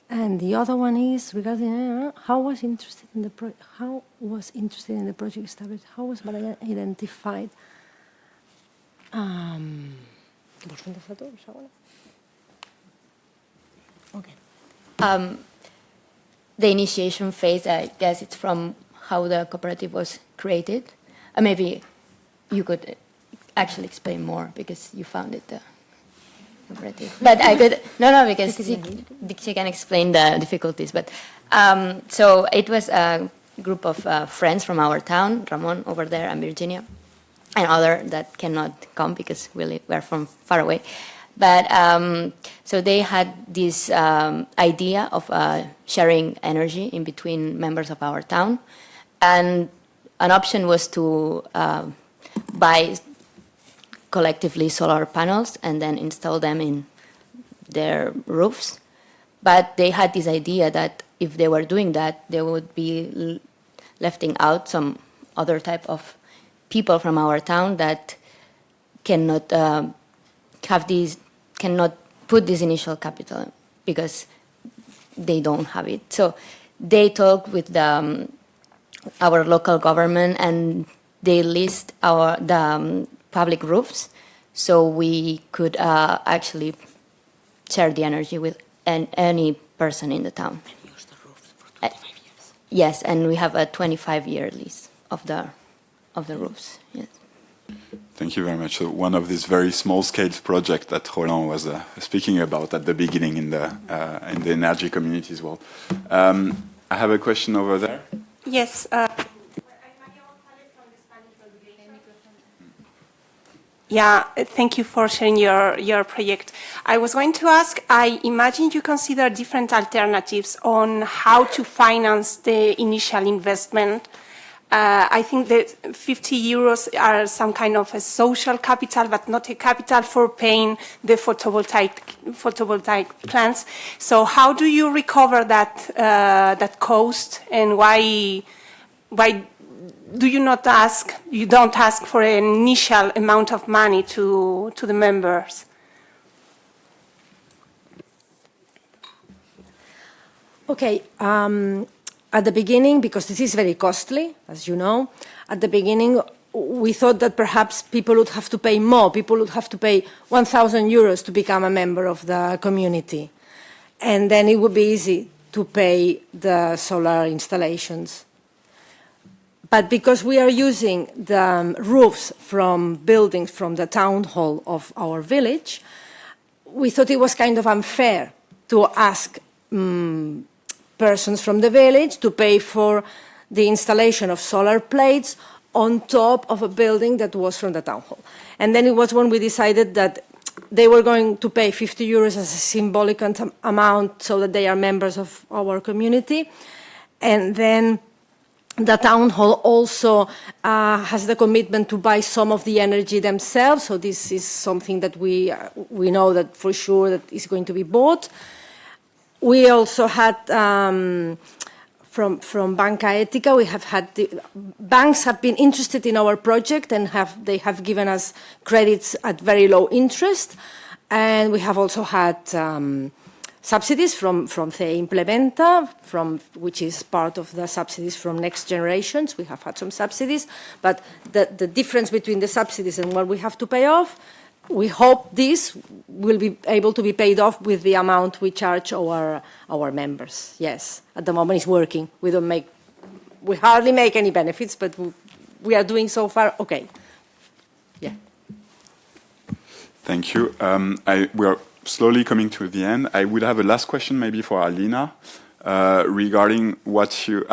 And the other one is regarding how was interested in the project established? How was Balenia identified? Okay. The initiation phase, I guess it's from how the cooperative was created. Maybe you could actually explain more because you founded the cooperative. But I could, no, because she can explain the difficulties. But so it was a group of friends from our town, Ramon over there and Virginia, and other that cannot come because we're from far away. But so they had this idea of sharing energy in between members of our town. And an option was to buy collectively solar panels and then install them in their roofs. But they had this idea that if they were doing that, they would be lefting out some other type of people from our town that cannot cannot put this initial capital because they don't have it. So they talked with our local government, and they list the public roofs, so we could actually share the energy with any person in the town. And use the roofs for 25 years. Yes, and we have a 25-year lease of the roofs. Yes. Thank you very much. So one of these very small-scale projects that Roland was speaking about at the beginning in the energy communities world. I have a question over there. Yes. Yeah, thank you for sharing your project. I was going to ask, I imagine you consider different alternatives on how to finance the initial investment. I think that 50 euros are some kind of a social capital, but not a capital for paying the photovoltaic plants. So how do you recover that cost, and why do you don't ask for an initial amount of money to the members? Okay. At the beginning, because this is very costly, as you know, at the beginning we thought that perhaps people would have to pay more. People would have to pay 1,000 euros to become a member of the community. And then it would be easy to pay the solar installations. But because we are using the roofs from buildings from the town hall of our village, we thought it was kind of unfair to ask persons from the village to pay for the installation of solar plates on top of a building that was from the town hall. And then it was when we decided that they were going to pay 50 euros as a symbolic amount so that they are members of our community. And then The town hall also has the commitment to buy some of the energy themselves, so this is something that we know that for sure that is going to be bought. We also had from Banca Etica, we have had banks have been interested in our project and they have given us credits at very low interest, and we have also had subsidies from CEER Implementa, which is part of the subsidies from Next Generations. We have had some subsidies, but the difference between the subsidies and what we have to pay off, we hope this will be able to be paid off with the amount we charge our members. Yes, at the moment it's working. We hardly make any benefits, but we are doing so far okay. Yeah. Thank you. We are slowly coming to the end. I would have a last question maybe for Alina regarding what you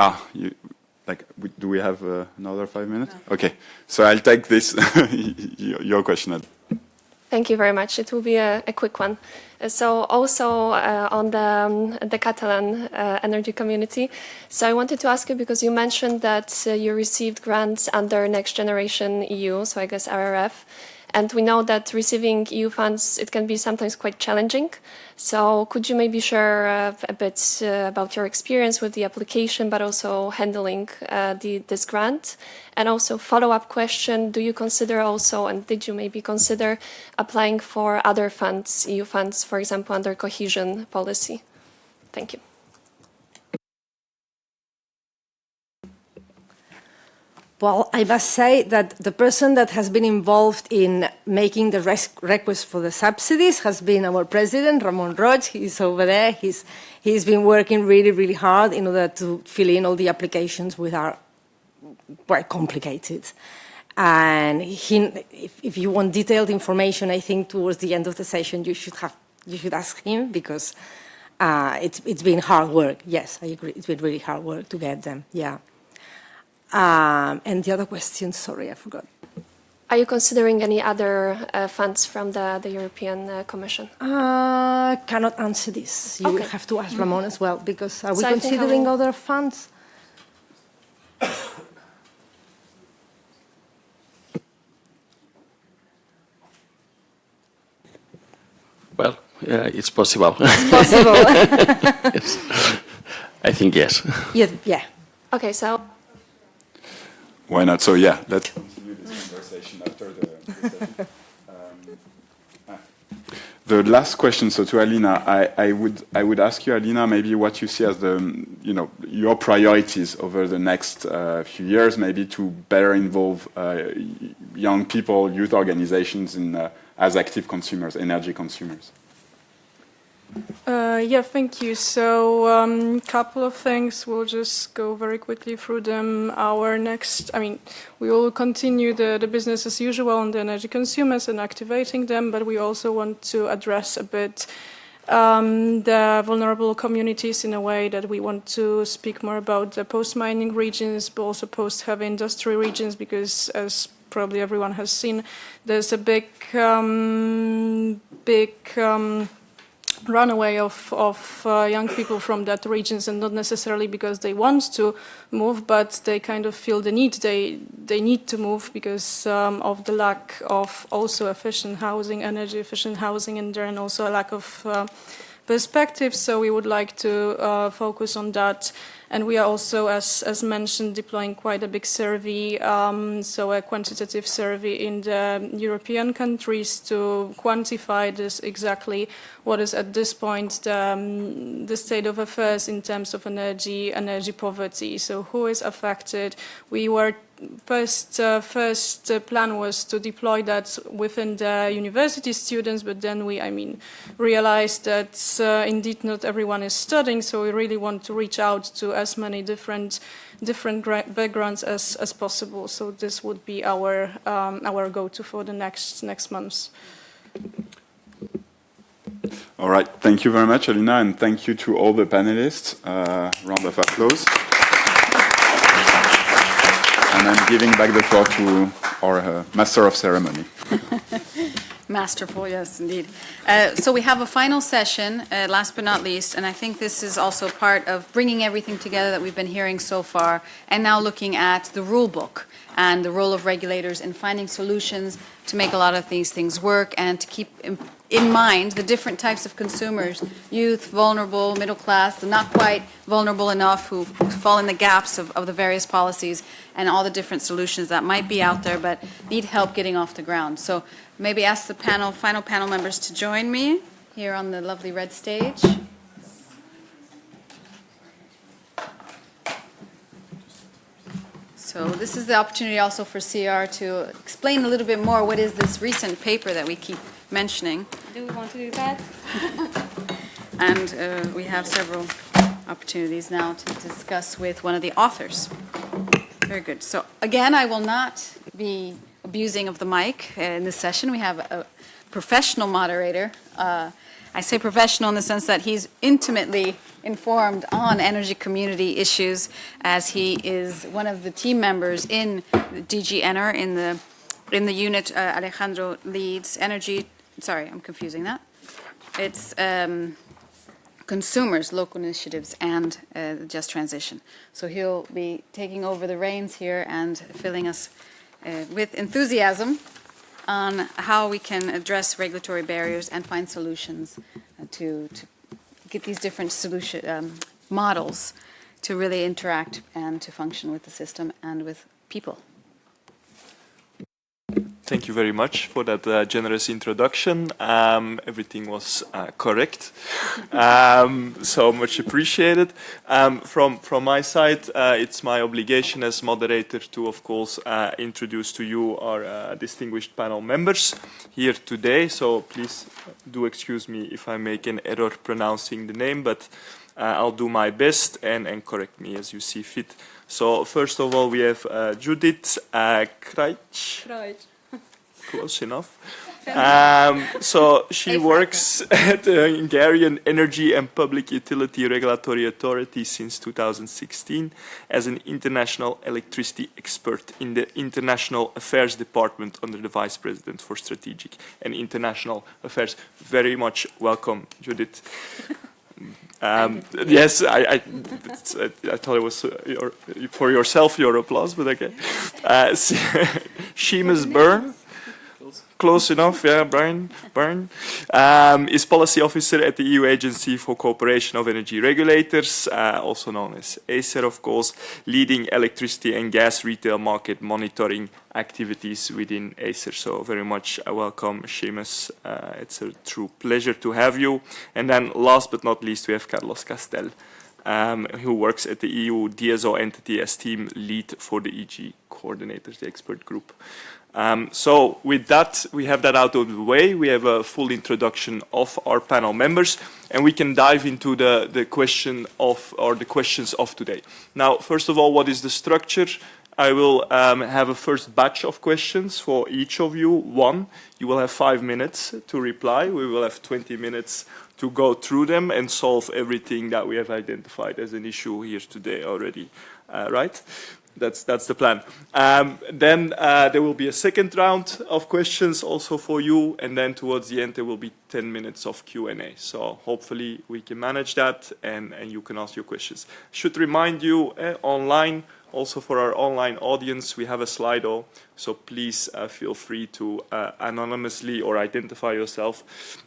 do we have another 5 minutes? No. Okay, so I'll take this, your question. Thank you very much. It will be a quick one. So also on the Catalan energy community. So I wanted to ask you, because you mentioned that you received grants under Next Generation EU, so I guess RRF. And we know that receiving EU funds, it can be sometimes quite challenging. So could you maybe share a bit about your experience with the application, but also handling this grant? And also follow-up question, do you consider also, and did you maybe consider applying for other funds, EU funds, for example, under cohesion policy? Thank you. Well, I must say that the person that has been involved in making the request for the subsidies has been our president, Ramon Roig. He's over there. He's been working really, really hard in order to fill in all the applications, which are quite complicated. And if you want detailed information, I think towards the end of the session you should ask him, because it's been hard work. Yes, I agree. It's been really hard work to get them. Yeah. And the other question, sorry, I forgot. Are you considering any other funds from the European Commission? Cannot answer this. You will have to ask Ramon as well, because are we considering other funds? Well, it's possible. It's possible. Yes. I think yes. Yeah. Okay, so. Why not? So yeah, let's continue this conversation after the session. The last question, so to Alina, I would ask you, Alina, maybe what you see as your priorities over the next few years, maybe to better involve young people, youth organizations as active consumers, energy consumers. Yeah, thank you. So couple of things. We'll just go very quickly through them. We will continue the business as usual on the energy consumers and activating them, but we also want to address a bit the vulnerable communities in a way that we want to speak more about the post-mining regions, but also post-heavy industry regions, because as probably everyone has seen, there's a big runaway of young people from that regions, and not necessarily because they want to move, but they kind of feel the need. They need to move because of the lack of also efficient housing, energy efficient housing in there, and also a lack of perspective. So we would like to focus on that. And we are also, as mentioned, deploying quite a big survey, so a quantitative survey in the European countries to quantify this exactly what is at this point the state of affairs in terms of energy poverty. So who is affected? We were first plan was to deploy that within the university students, but then we realized that indeed not everyone is studying, so we really want to reach out to as many different backgrounds as possible. So this would be our go-to for the next months. All right, thank you very much, Alina, and thank you to all the panelists. Round of applause. And I'm giving back the floor to our Master of Ceremony. Masterful, yes, indeed. So we have a final session, last but not least, and I think this is also part of bringing everything together that we've been hearing so far, and now looking at the rule book and the role of regulators in finding solutions to make a lot of these things work and to keep in mind the different types of consumers, youth, vulnerable, middle class, the not quite vulnerable enough who fall in the gaps of the various policies and all the different solutions that might be out there but need help getting off the ground. So maybe ask the final panel members to join me here on the lovely red stage. So this is the opportunity also for CEER to explain a little bit more what is this recent paper that we keep mentioning. Do we want to do that? And we have several opportunities now to discuss with one of the authors. Very good. So again, I will not be abusing of the mic in this session. We have a professional moderator. I say professional in the sense that he's intimately informed on energy community issues, as he is one of the team members in DG ENER in the unit Alejandro leads energy. Sorry, I'm confusing that. It's consumers, local initiatives, and just transition. So he'll be taking over the reins here and filling us with enthusiasm on how we can address regulatory barriers and find solutions to get these different models to really interact and to function with the system and with people. Thank you very much for that generous introduction. Everything was correct, so much appreciated. From my side, it's my obligation as moderator to, of course, introduce to you our distinguished panel members here today. So please do excuse me if I make an error pronouncing the name, but I'll do my best and correct me as you see fit. So first of all, we have Judith Krajc. Close enough. So she works at the Hungarian Energy and Public Utility Regulatory Authority since 2016 as an international electricity expert in the International Affairs Department under the Vice President for Strategic and International Affairs. Very much welcome, Judith. Yes, I thought it was for yourself, your applause, but okay. Seamus Byrne. Close enough, yeah, Brian. Is Policy Officer at the EU Agency for Cooperation of Energy Regulators, also known as EESC, of course, leading electricity and gas retail market monitoring activities within EESC. So very much welcome, Seamus. It's a true pleasure to have you. And then last but not least, we have Carlos Castel, who works at the EU DSO entity as team lead for the EG coordinators, the expert group. So with that, we have that out of the way. We have a full introduction of our panel members, and we can dive into the question of, or the questions of today. Now, first of all, what is the structure? I will have a first batch of questions for each of you. One, you will have 5 minutes to reply. We will have 20 minutes to go through them and solve everything that we have identified as an issue here today already, right? That's the plan. Then there will be a second round of questions also for you, and then towards the end there will be 10 minutes of Q&A. So hopefully we can manage that, and you can ask your questions. Should remind you online, also for our online audience, we have a Slido, so please feel free to anonymously or identify yourself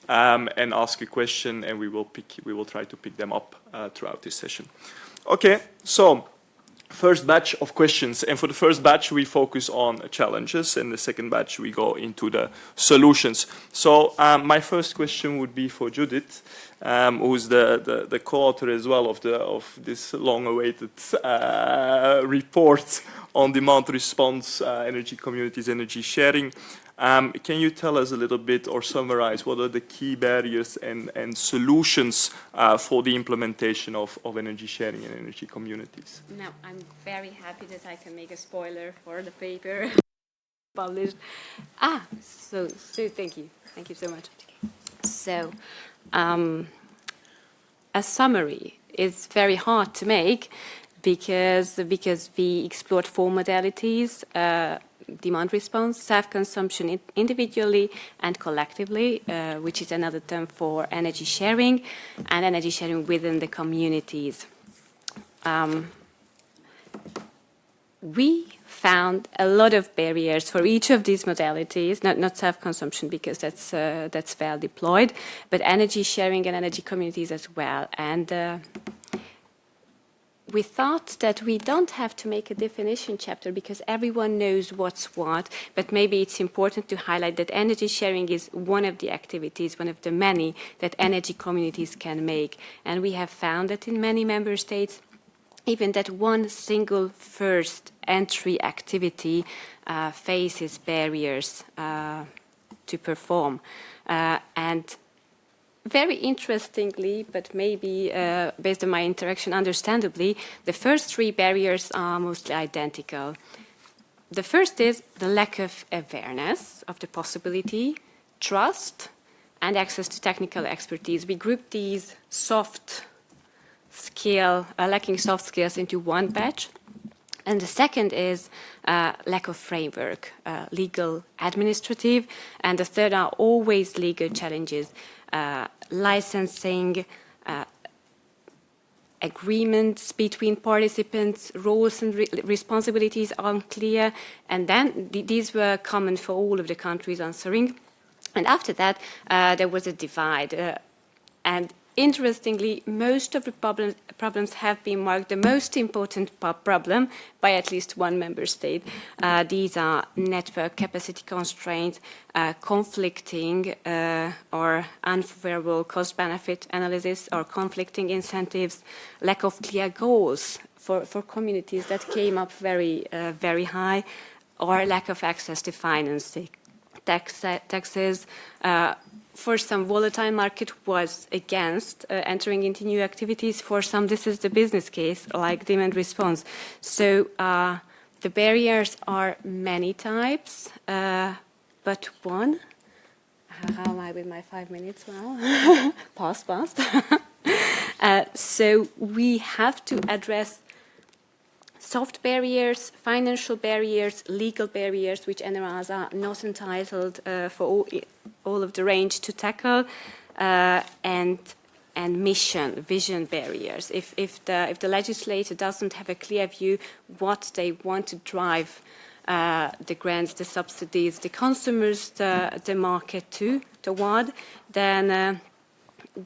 and ask a question, and we will try to pick them up throughout this session. Okay, so first batch of questions, and for the first batch we focus on challenges, and the second batch we go into the solutions. So my first question would be for Judith, who's the co-author as well of this long-awaited report on demand response, energy communities, energy sharing. Can you tell us a little bit or summarize what are the key barriers and solutions for the implementation of energy sharing and energy communities? Now, I'm very happy that I can make a spoiler for the paper published. So thank you. Thank you so much. So, a summary is very hard to make because we explored 4 modalities: demand response, self-consumption individually and collectively, which is another term for energy sharing, and energy sharing within the communities. We found a lot of barriers for each of these modalities, not self-consumption because that's well deployed, but energy sharing and energy communities as well. And we thought that we don't have to make a definition chapter because everyone knows what's what, but maybe it's important to highlight that energy sharing is one of the activities, one of the many that energy communities can make. And we have found that in many member states, even that one single first entry activity faces barriers to perform. And very interestingly, but maybe based on my interaction, understandably, the first 3 barriers are mostly identical. The first is the lack of awareness of the possibility, trust, and access to technical expertise. We group these lacking soft skills into one batch. And the second is lack of framework, legal, administrative. And the third are always legal challenges, licensing, agreements between participants, roles and responsibilities unclear. And then these were common for all of the countries answering. And after that, there was a divide. And interestingly, most of the problems have been marked the most important problem by at least one member state. These are network capacity constraints, conflicting or unfavorable cost-benefit analysis or conflicting incentives, lack of clear goals for communities that came up very high, or lack of access to financing. Taxes, for some volatile market was against entering into new activities. For some, this is the business case, like demand response. So the barriers are many types, but one. How am I with my 5 minutes now? Past. So we have to address soft barriers, financial barriers, legal barriers, which NRAs are not entitled for all of the range to tackle, and vision barriers. If the legislator doesn't have a clear view what they want to drive the grants, the subsidies, the consumers, the market toward, then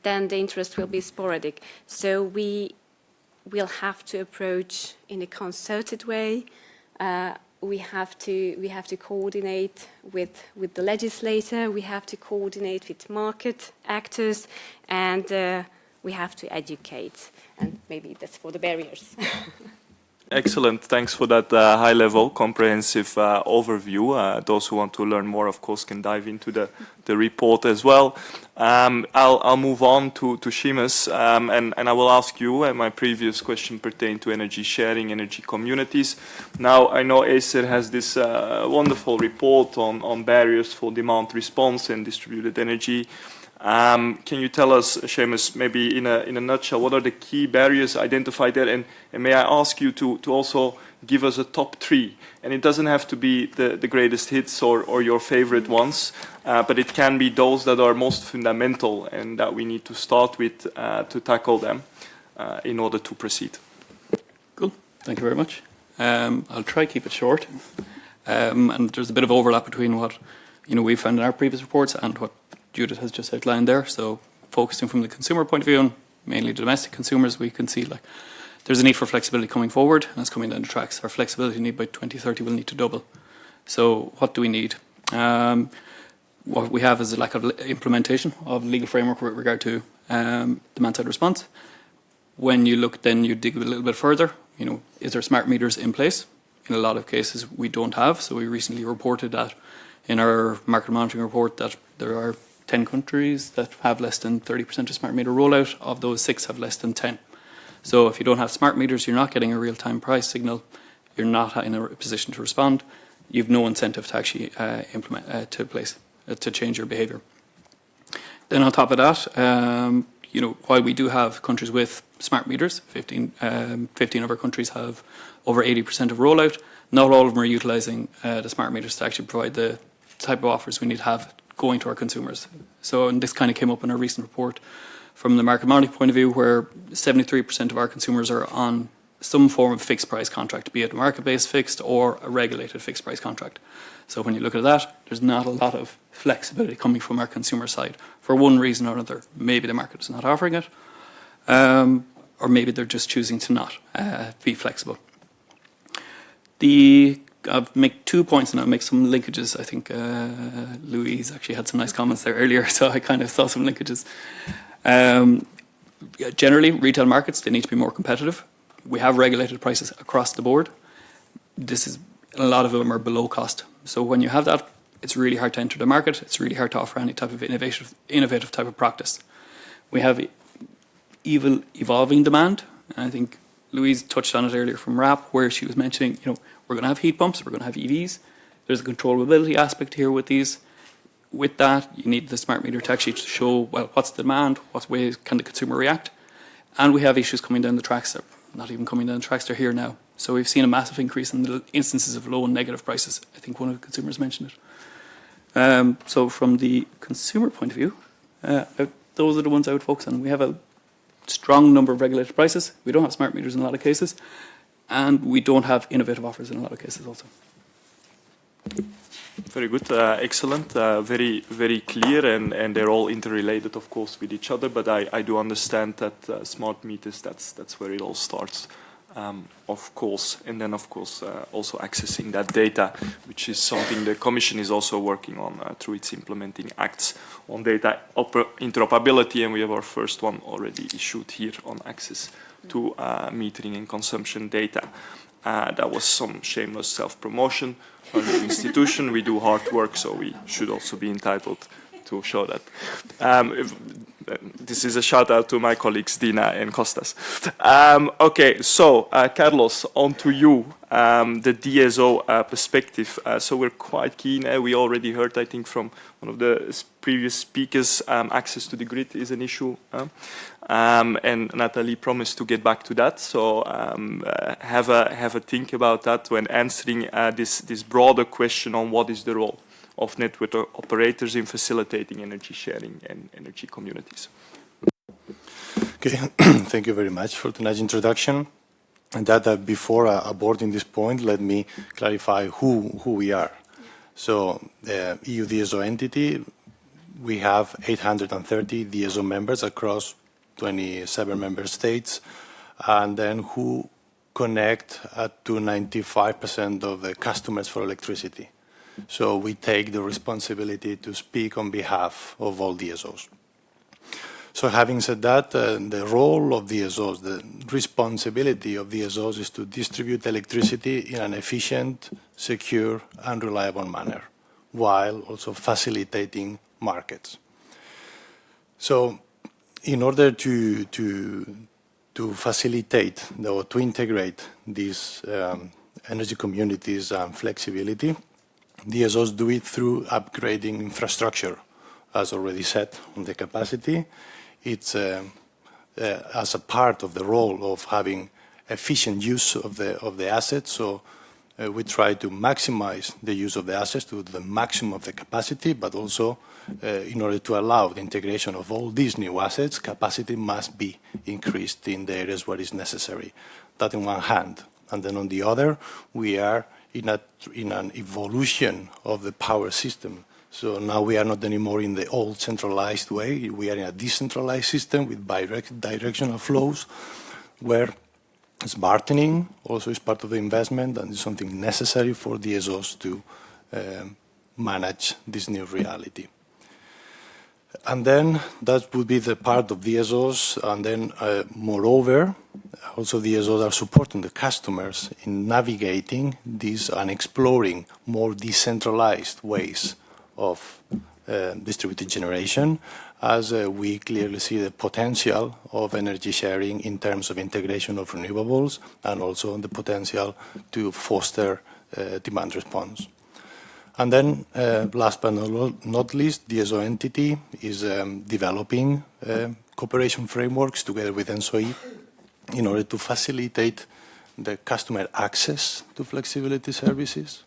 the interest will be sporadic. So we'll have to approach in a concerted way. We have to coordinate with the legislator. We have to coordinate with market actors, and we have to educate. And maybe that's for the barriers. Excellent. Thanks for that high-level, comprehensive overview. Those who want to learn more, of course, can dive into the report as well. I'll move on to Seamus, and I will ask you, my previous question pertained to energy sharing, energy communities. Now, I know EESC has this wonderful report on barriers for demand response and distributed energy. Can you tell us, Seamus, maybe in a nutshell, what are the key barriers identified there? And may I ask you to also give us a top 3? And it doesn't have to be the greatest hits or your favorite ones, but it can be those that are most fundamental and that we need to start with to tackle them in order to proceed. Cool. Thank you very much. I'll try to keep it short. And there's a bit of overlap between what we found in our previous reports and what Judith has just outlined there. So focusing from the consumer point of view, and mainly domestic consumers, we can see there's a need for flexibility coming forward, and it's coming down the tracks. Our flexibility need by 2030 will need to double. So what do we need? What we have is a lack of implementation of legal framework with regard to demand-side response. When you look, then you dig a little bit further. Is there smart meters in place? In a lot of cases, we don't have. So we recently reported that in our market monitoring report that there are 10 countries that have less than 30% of smart meter rollout. Of those, 6 have less than 10. So if you don't have smart meters, you're not getting a real-time price signal. You're not in a position to respond. You've no incentive to actually to change your behaviour. Then on top of that, while we do have countries with smart meters. 15 of our countries have over 80% of rollout. Not all of them are utilising the smart meters to actually provide the type of offers we need to have going to our consumers. So, and this kind of came up in a recent report from the market monitoring point of view, where 73% of our consumers are on some form of fixed price contract, be it a market-based fixed or a regulated fixed price contract. So when you look at that, there's not a lot of flexibility coming from our consumer side for one reason or another. Maybe the market is not offering it, or maybe they're just choosing to not be flexible. I'll make 2 points and I'll make some linkages. I think Louise actually had some nice comments there earlier, so I kind of saw some linkages. Generally, retail markets, they need to be more competitive. We have regulated prices across the board. A lot of them are below cost. So when you have that, it's really hard to enter the market. It's really hard to offer any type of innovative type of practice. We have evolving demand. And I think Louise touched on it earlier from RAP, where she was mentioning, we're going to have heat pumps, we're going to have EVs. There's a controllability aspect here with these. With that, you need the smart meter to actually show, well, what's the demand, what ways can the consumer react. And we have issues coming down the tracks. Not even coming down the tracks, they're here now. So we've seen a massive increase in the instances of low and negative prices. I think one of the consumers mentioned it. So from the consumer point of view, those are the ones I would focus on. We have a strong number of regulated prices. We don't have smart meters in a lot of cases. And we don't have innovative offers in a lot of cases also. Very good, excellent, very, very clear, and they're all interrelated, of course, with each other. But I do understand that smart meters, that's where it all starts, of course. And then, of course, also accessing that data, which is something the Commission is also working on through its implementing acts on data interoperability. And we have our first one already issued here on access to metering and consumption data. That was some shameless self-promotion. As an institution, we do hard work, so we should also be entitled to show that. This is a shout out to my colleagues Dina and Kostas. Okay, so Carlos, on to you, the DSO perspective. So we're quite keen. We already heard, I think, from one of the previous speakers, access to the grid is an issue. And Nathalie promised to get back to that. So have a think about that when answering this broader question on what is the role of network operators in facilitating energy sharing and energy communities. Okay, thank you very much for the nice introduction. And that before aborting this point, let me clarify who we are. So the EU DSO entity, we have 830 DSO members across 27 member states, and then who connect to 95% of the customers for electricity. So we take the responsibility to speak on behalf of all DSOs. So having said that, the role of DSOs, the responsibility of DSOs is to distribute electricity in an efficient, secure, and reliable manner, while also facilitating markets. So in order to facilitate or to integrate these energy communities and flexibility, DSOs do it through upgrading infrastructure, as already said, on the capacity. It's as a part of the role of having efficient use of the assets. So we try to maximize the use of the assets to the maximum of the capacity, but also in order to allow the integration of all these new assets, capacity must be increased in the areas where it's necessary. That on one hand. And then on the other, we are in an evolution of the power system. So now we are not anymore in the old centralized way. We are in a decentralized system with directional flows, where smartening also is part of the investment and is something necessary for DSOs to manage this new reality. And then that would be the part of DSOs, and then moreover, also DSOs are supporting the customers in navigating these and exploring more decentralized ways of distributed generation, as we clearly see the potential of energy sharing in terms of integration of renewables and also the potential to foster demand response. And then, last but not least, DSO entity is developing cooperation frameworks together with ENSOI in order to facilitate the customer access to flexibility services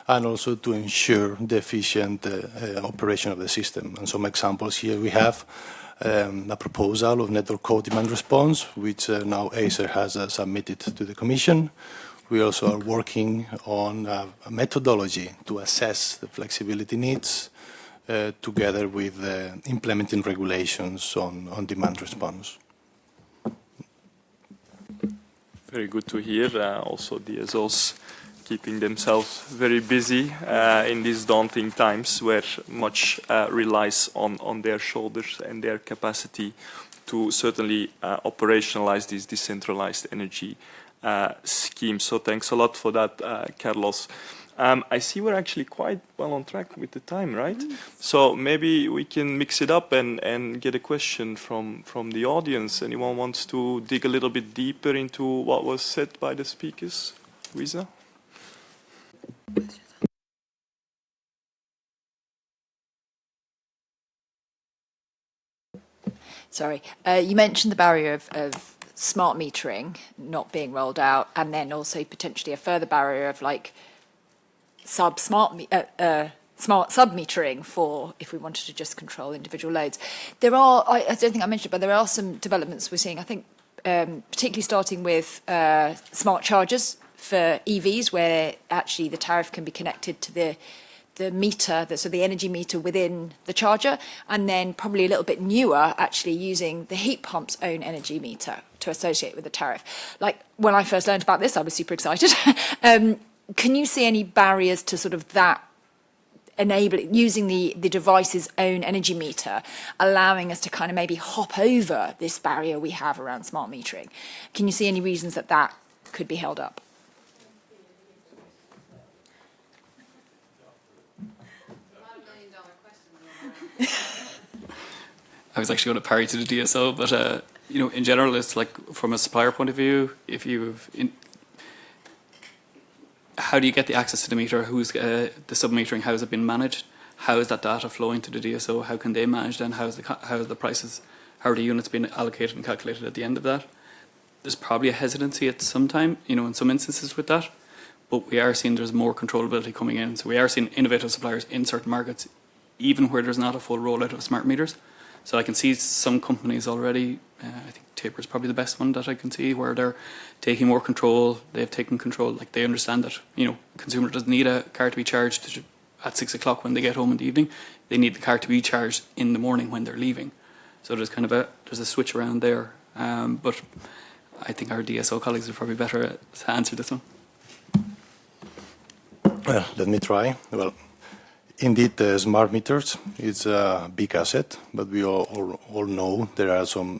and also to ensure the efficient operation of the system. And some examples here we have a proposal of network code demand response, which now EESC has submitted to the Commission. We also are working on a methodology to assess the flexibility needs together with implementing regulations on demand response. Very good to hear. Also, DSOs keeping themselves very busy in these daunting times where much relies on their shoulders and their capacity to certainly operationalize these decentralized energy schemes. So thanks a lot for that, Carlos. I see we're actually quite well on track with the time, right? So maybe we can mix it up and get a question from the audience. Anyone wants to dig a little bit deeper into what was said by the speakers? Luisa? Sorry, you mentioned the barrier of smart metering not being rolled out, and then also potentially a further barrier of like smart sub-metering for if we wanted to just control individual loads. There are, I don't think I mentioned it, but there are some developments we're seeing, I think, particularly starting with smart chargers for EVs, where actually the tariff can be connected to the meter, so the energy meter within the charger, and then probably a little bit newer, actually using the heat pump's own energy meter to associate with the tariff. Like when I first learned about this, I was super excited. Can you see any barriers to sort of that enabling, using the device's own energy meter, allowing us to kind of maybe hop over this barrier we have around smart metering? Can you see any reasons that that could be held up? I was actually going to parry to the DSO, but you know, in general, it's like from a supplier point of view, if you've how do you get the access to the meter? Who's the sub-metering? How has it been managed? How is that data flowing to the DSO? How can they manage that? And how is the prices? How are the units being allocated and calculated at the end of that? There's probably a hesitancy at some time, you know, in some instances with that, but we are seeing there's more controllability coming in. So we are seeing innovative suppliers in certain markets, even where there's not a full rollout of smart meters. So I can see some companies already, I think Taper is probably the best one that I can see, where they're taking more control. They've taken control, like they understand that, you know, consumer doesn't need a car to be charged at 6 o'clock when they get home in the evening. They need the car to be charged in the morning when they're leaving. So there's kind of there's a switch around there. But I think our DSO colleagues are probably better to answer this one. Well, let me try. Well, indeed, smart meters is a big asset, but we all know there are some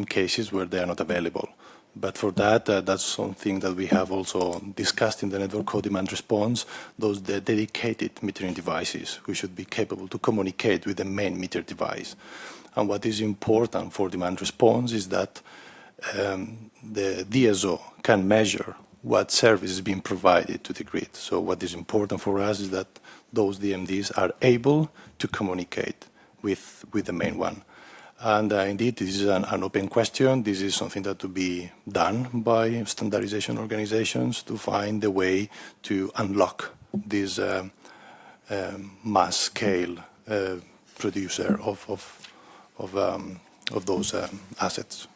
cases where they are not available. But for that, that's something that we have also discussed in the network code demand response, those dedicated metering devices who should be capable to communicate with the main meter device. And what is important for demand response is that the DSO can measure what service is being provided to the grid. So what is important for us is that those DMDs are able to communicate with the main one. And indeed, this is an open question. This is something that to be done by standardization organizations to find a way to unlock this mass scale producer of those assets.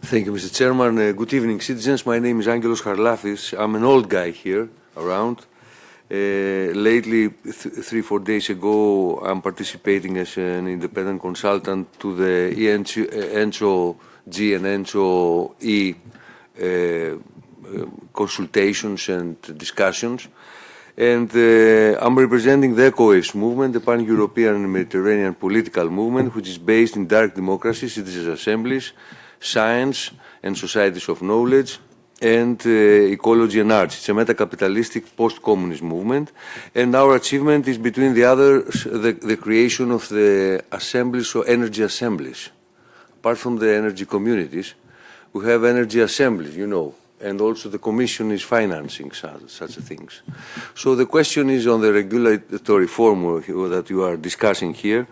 Thank you, Mr. Chairman. Good evening, citizens. My name is Angelos Harlafis. I'm an old guy here around. Lately, 3-4 days ago, I'm participating as an independent consultant to the ENSO G and ENSO E consultations and discussions. And I'm representing the ECOWAVES movement, the Pan-European Mediterranean political movement, which is based in direct democracy, citizens' assemblies, science and societies of knowledge, and ecology and arts. It's a meta-capitalistic post-communist movement, and our achievement is, between the others, the creation of the assemblies or energy assemblies. Apart from the energy communities, we have energy assemblies, you know, and also the Commission is financing such things. So the question is on the regulatory framework that you are discussing here.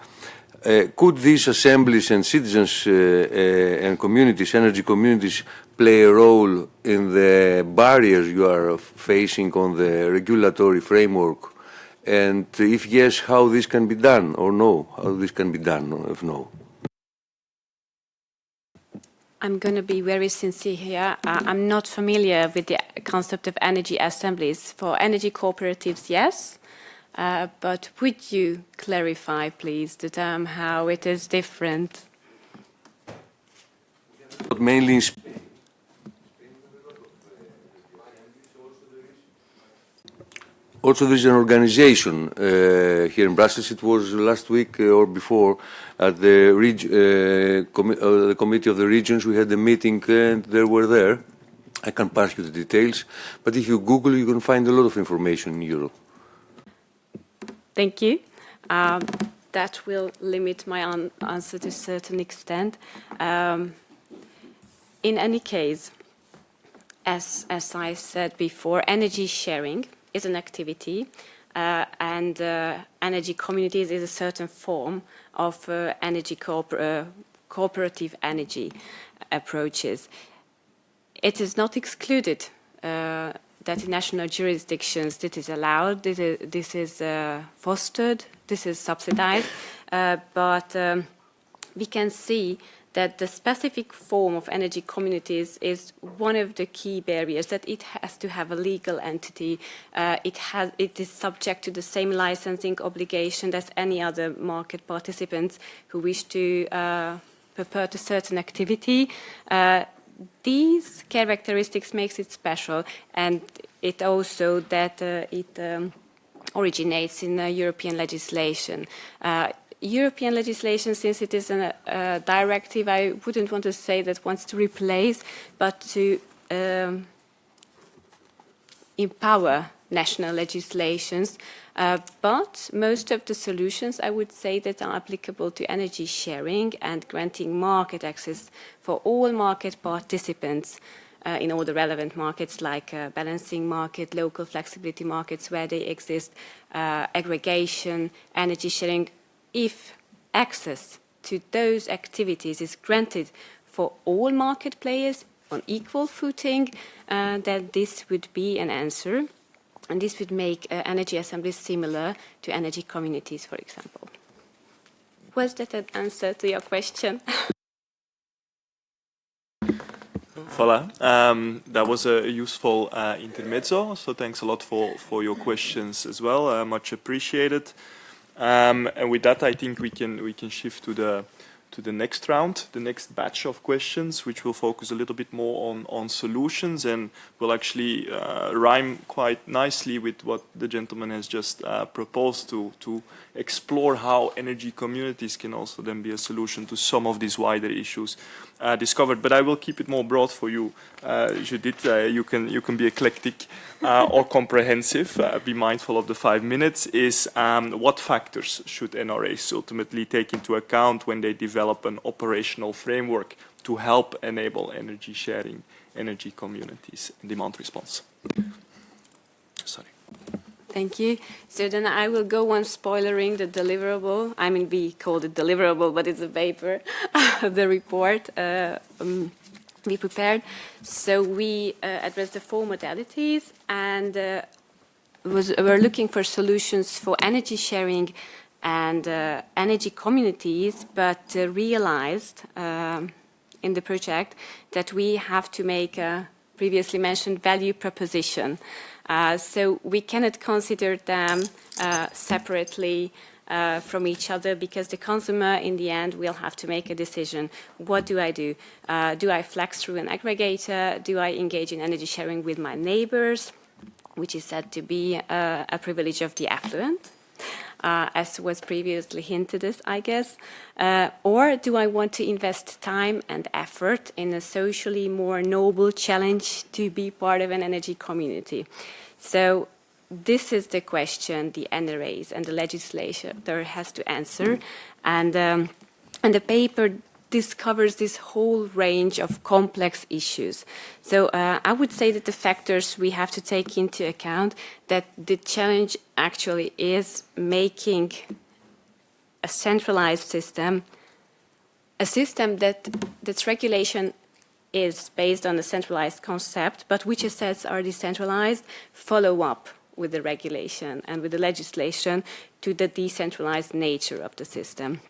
Could these assemblies and citizens and communities, energy communities, play a role in the barriers you are facing on the regulatory framework? And if yes, how this can be done, or no? How this can be done, if no? I'm going to be very sincere here. I'm not familiar with the concept of energy assemblies. For energy cooperatives, yes. But would you clarify, please, the term how it is different? Mainly in also, there is an organization here in Brussels. It was last week or before at the Committee of the Regions. We had a meeting and they were there. I can pass you the details, but if you Google, you can find a lot of information in Europe. Thank you. That will limit my answer to a certain extent. In any case, as I said before, energy sharing is an activity, and energy communities is a certain form of energy cooperative energy approaches. It is not excluded that in national jurisdictions this is allowed, this is fostered, this is subsidized, but we can see that the specific form of energy communities is one of the key barriers, that it has to have a legal entity. It is subject to the same licensing obligation as any other market participants who wish to perpet a certain activity. These characteristics makes it special, and it also that it originates in European legislation. European legislation, since it is a directive, I wouldn't want to say that wants to replace, but to empower national legislations. But most of the solutions, I would say, that are applicable to energy sharing and granting market access for all market participants in all the relevant markets, like balancing market, local flexibility markets where they exist, aggregation, energy sharing. If access to those activities is granted for all market players on equal footing, then this would be an answer. And this would make energy assemblies similar to energy communities, for example. Was that an answer to your question? Voila. That was a useful intermezzo. So thanks a lot for your questions as well. Much appreciated. And with that, I think we can shift to the next round, the next batch of questions, which will focus a little bit more on solutions and will actually rhyme quite nicely with what the gentleman has just proposed to explore how energy communities can also then be a solution to some of these wider issues discovered. But I will keep it more broad for you, Judith. You can be eclectic or comprehensive. Be mindful of the 5 minutes. Is what factors should NRAs ultimately take into account when they develop an operational framework to help enable energy sharing, energy communities, and demand response? Sorry. Thank you. So then I will go on spoilering the deliverable. I mean, we called it deliverable, but it's a paper, the report we prepared. So we addressed the 4 modalities, and we're looking for solutions for energy sharing and energy communities, but realized in the project that we have to make a previously mentioned value proposition. So we cannot consider them separately from each other, because the consumer in the end will have to make a decision. What do I do? Do I flex through an aggregator? Do I engage in energy sharing with my neighbors, which is said to be a privilege of the affluent, as was previously hinted at, I guess? Or do I want to invest time and effort in a socially more noble challenge to be part of an energy community? So this is the question the NRAs and the legislator has to answer. And the paper this covers this whole range of complex issues. So I would say that the factors we have to take into account, that the challenge actually is making a centralized system, a system that's regulation is based on a centralized concept, but which assets are decentralized, follow up with the regulation and with the legislation to the decentralized nature of the system.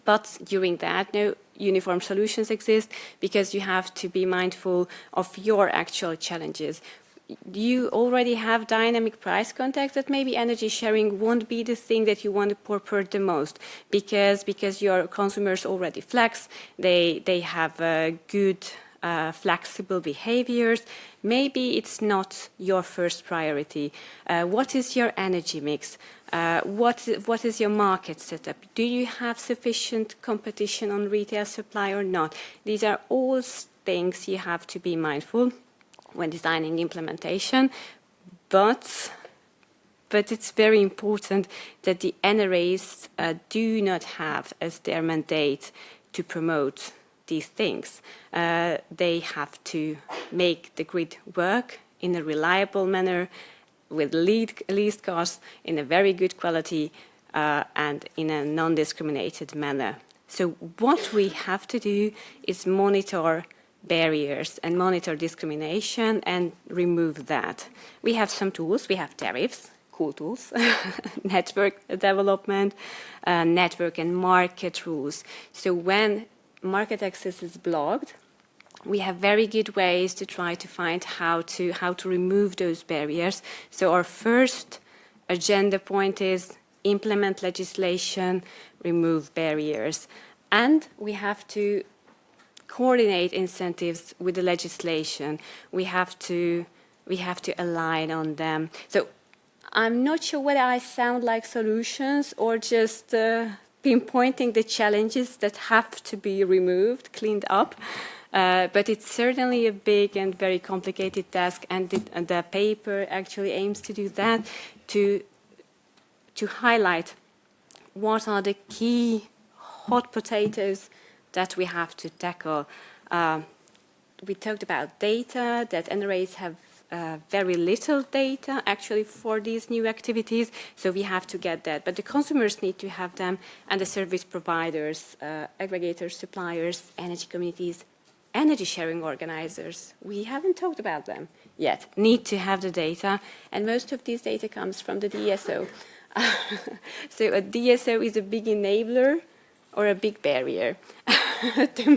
But during that, no uniform solutions exist because you have to be mindful of your actual challenges. You already have dynamic price contacts that maybe energy sharing won't be the thing that you want to purport the most because your consumers already flex, they have good flexible behaviors. Maybe it's not your first priority. What is your energy mix? What is your market setup? Do you have sufficient competition on retail supply or not? These are all things you have to be mindful when designing implementation, but it's very important that the NRAs do not have as their mandate to promote these things. They have to make the grid work in a reliable manner, with least cost, in a very good quality, and in a non-discriminated manner. So what we have to do is monitor barriers and monitor discrimination and remove that. We have some tools. We have tariffs, cool tools, network development, network and market rules. So when market access is blocked, we have very good ways to try to find how to remove those barriers. So our first agenda point is implement legislation, remove barriers. And we have to coordinate incentives with the legislation. We have to align on them. So I'm not sure whether I sound like solutions or just pinpointing the challenges that have to be removed, cleaned up. But it's certainly a big and very complicated task, and the paper actually aims to do that, to highlight what are the key hot potatoes that we have to tackle. We talked about data, that NRAs have very little data actually for these new activities, so we have to get that. But the consumers need to have them, and the service providers, aggregators, suppliers, energy communities, energy sharing organizers, we haven't talked about them yet, need to have the data, and most of this data comes from the DSO. So a DSO is a big enabler or a big barrier to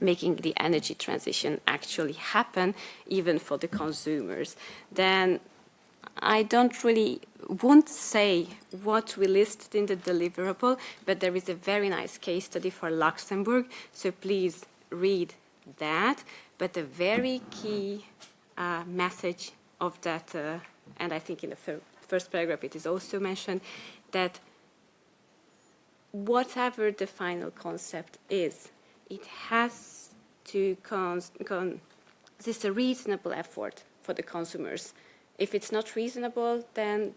making the energy transition actually happen, even for the consumers. Then I won't say what we listed in the deliverable, but there is a very nice case study for Luxembourg, so please read that. But the very key message of that, and I think in the first paragraph it is also mentioned, that whatever the final concept is, it has to consist a reasonable effort for the consumers. If it's not reasonable, then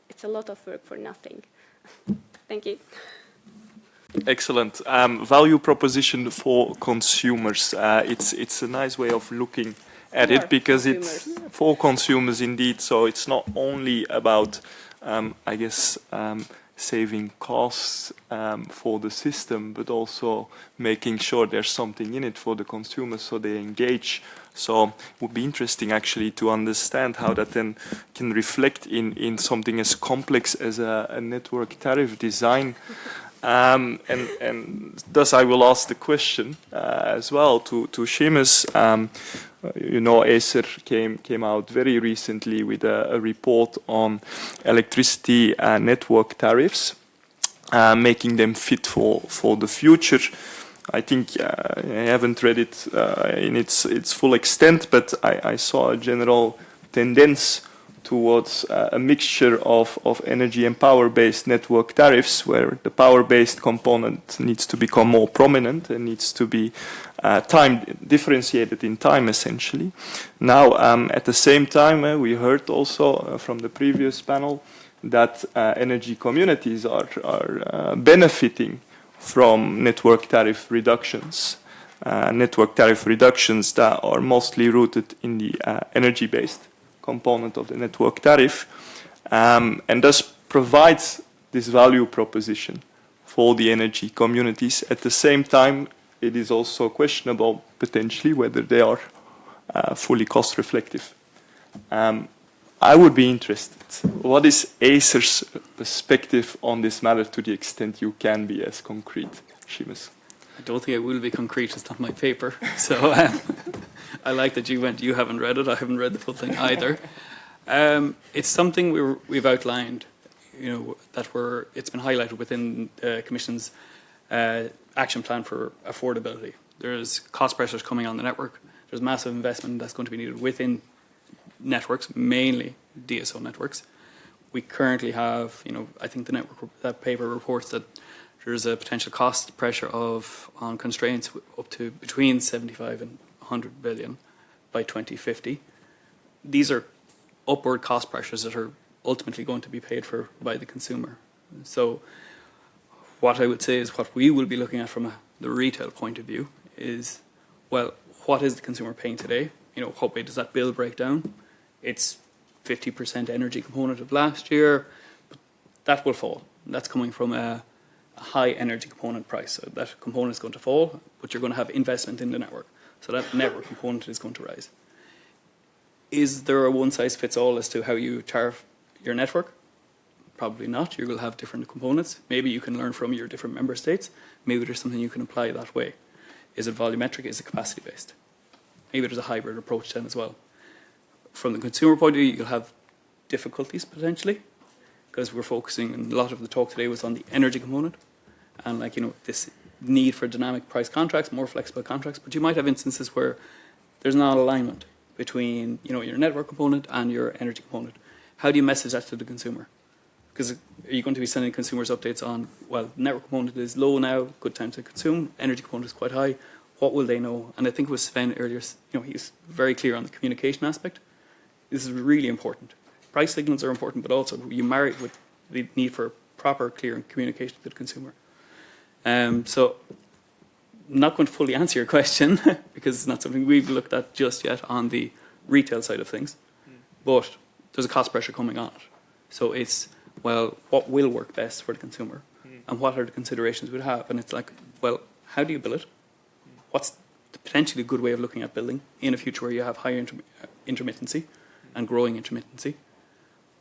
it's a lot of work for nothing. Thank you. Excellent. Value proposition for consumers. It's a nice way of looking at it, because it's for consumers indeed. So it's not only about, I guess, saving costs for the system, but also making sure there's something in it for the consumers so they engage. So it would be interesting actually to understand how that then can reflect in something as complex as a network tariff design. And thus I will ask the question as well to Seamus. You know, EESC came out very recently with a report on electricity network tariffs, making them fit for the future. I think I haven't read it in its full extent, but I saw a general tendency towards a mixture of energy and power-based network tariffs, where the power-based component needs to become more prominent and needs to be differentiated in time, essentially. Now, at the same time, we heard also from the previous panel that energy communities are benefiting from network tariff reductions. Network tariff reductions that are mostly rooted in the energy-based component of the network tariff, and thus provides this value proposition for the energy communities. At the same time, it is also questionable, potentially, whether they are fully cost reflective. I would be interested. What is Acer's perspective on this matter, to the extent you can be as concrete, Seamus? I don't think it will be concrete. It's not my paper. So I like that you haven't read it. I haven't read the full thing either. It's something we've outlined, that it's been highlighted within the Commission's action plan for affordability. There's cost pressures coming on the network. There's massive investment that's going to be needed within networks, mainly DSO networks. We currently have, I think that paper reports that there's a potential cost pressure on constraints up to between 75 and 100 billion by 2050. These are upward cost pressures that are ultimately going to be paid for by the consumer. So what I would say is what we will be looking at from the retail point of view is, well, what is the consumer paying today? What way does that bill break down? It's 50% energy component of last year, but that will fall. That's coming from a high energy component price. So that component is going to fall, but you're going to have investment in the network. So that network component is going to rise. Is there a one-size-fits-all as to how you tariff your network? Probably not. You will have different components. Maybe you can learn from your different member states. Maybe there's something you can apply that way. Is it volumetric? Is it capacity-based? Maybe there's a hybrid approach then as well. From the consumer point of view, you'll have difficulties potentially, because we're focusing, and a lot of the talk today was on the energy component, and this need for dynamic price contracts, more flexible contracts. But you might have instances where there's not alignment between your network component and your energy component. How do you message that to the consumer? Because are you going to be sending consumers updates on, well, network component is low now, good time to consume, energy component is quite high. What will they know? And I think it was Sven earlier, he's very clear on the communication aspect. This is really important. Price signals are important, but also you marry it with the need for proper, clear communication to the consumer. So I'm not going to fully answer your question because it's not something we've looked at just yet on the retail side of things. But there's a cost pressure coming on it. So it's, well, what will work best for the consumer? And what are the considerations we'd have? And it's like, well, how do you bill it? What's potentially a good way of looking at building in a future where you have higher intermittency and growing intermittency?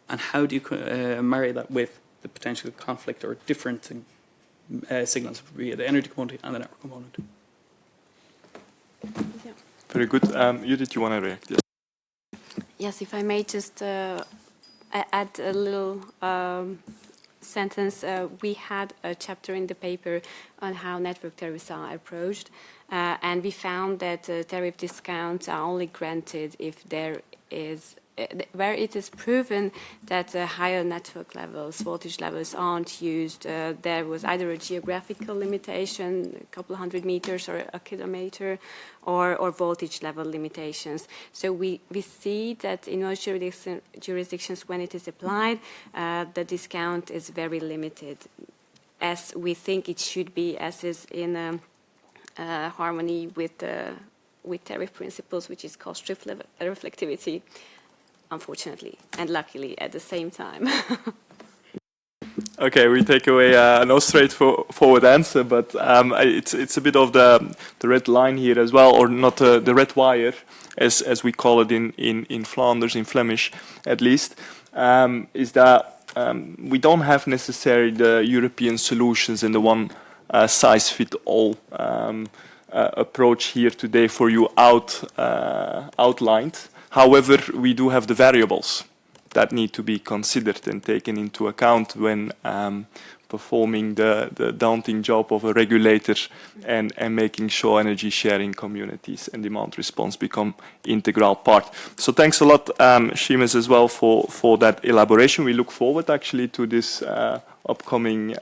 And how do you marry that with the potential conflict or different signals via the energy component and the network component? Yeah. Very good. Judith, you want to react? Yes. Yes, if I may just add a little sentence. We had a chapter in the paper on how network tariffs are approached, and we found that tariff discounts are only granted if there is where it is proven that higher network levels, voltage levels aren't used. There was either a geographical limitation, a couple of 100 meters or a kilometer, or voltage level limitations. So we see that in most jurisdictions, when it is applied, the discount is very limited, as we think it should be, as is in harmony with tariff principles, which is cost reflectivity, unfortunately, and luckily at the same time. Okay, we take away no straightforward answer, but it's a bit of the red line here as well, or not the red wire, as we call it in Flanders, in Flemish at least, is that we don't have necessarily the European solutions in the one size fit all approach here today for you outlined. However, we do have the variables that need to be considered and taken into account when performing the daunting job of a regulator and making sure energy sharing communities and demand response become integral part. So thanks a lot, Seamus, as well for that elaboration. We look forward actually to this upcoming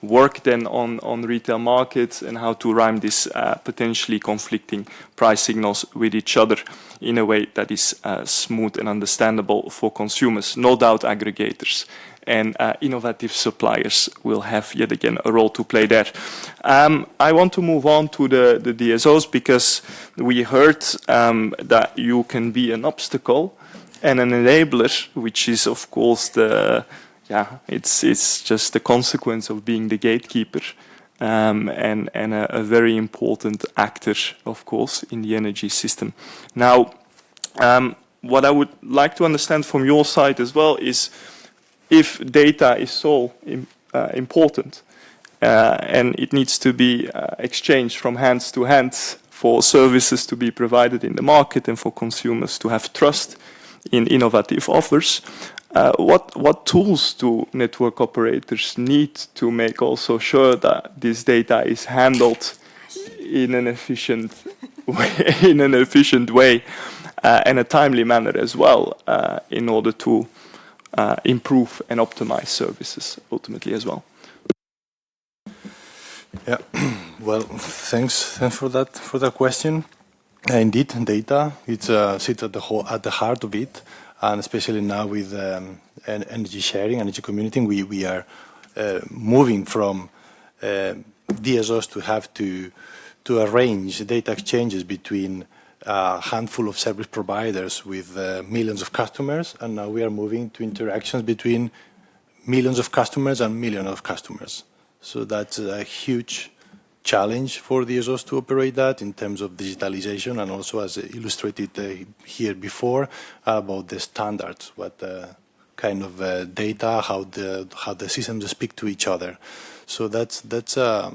work then on retail markets and how to rhyme these potentially conflicting price signals with each other in a way that is smooth and understandable for consumers. No doubt aggregators and innovative suppliers will have yet again a role to play there. I want to move on to the DSOs because we heard that you can be an obstacle and an enabler, which is of course it's just the consequence of being the gatekeeper and a very important actor, of course, in the energy system. Now, what I would like to understand from your side as well is if data is so important and it needs to be exchanged from hands to hands for services to be provided in the market and for consumers to have trust in innovative offers, what tools do network operators need to make also sure that this data is handled in an efficient way, and a timely manner as well, in order to improve and optimize services ultimately as well? Yeah, well, thanks for that question. Indeed, data sits at the heart of it, and especially now with energy sharing, energy commuting, we are moving from DSOs to have to arrange data exchanges between a handful of service providers with millions of customers, and now we are moving to interactions between millions of customers and millions of customers. So that's a huge challenge for DSOs to operate that in terms of digitalization, and also as illustrated here before about the standards, what kind of data, how the systems speak to each other. So that's a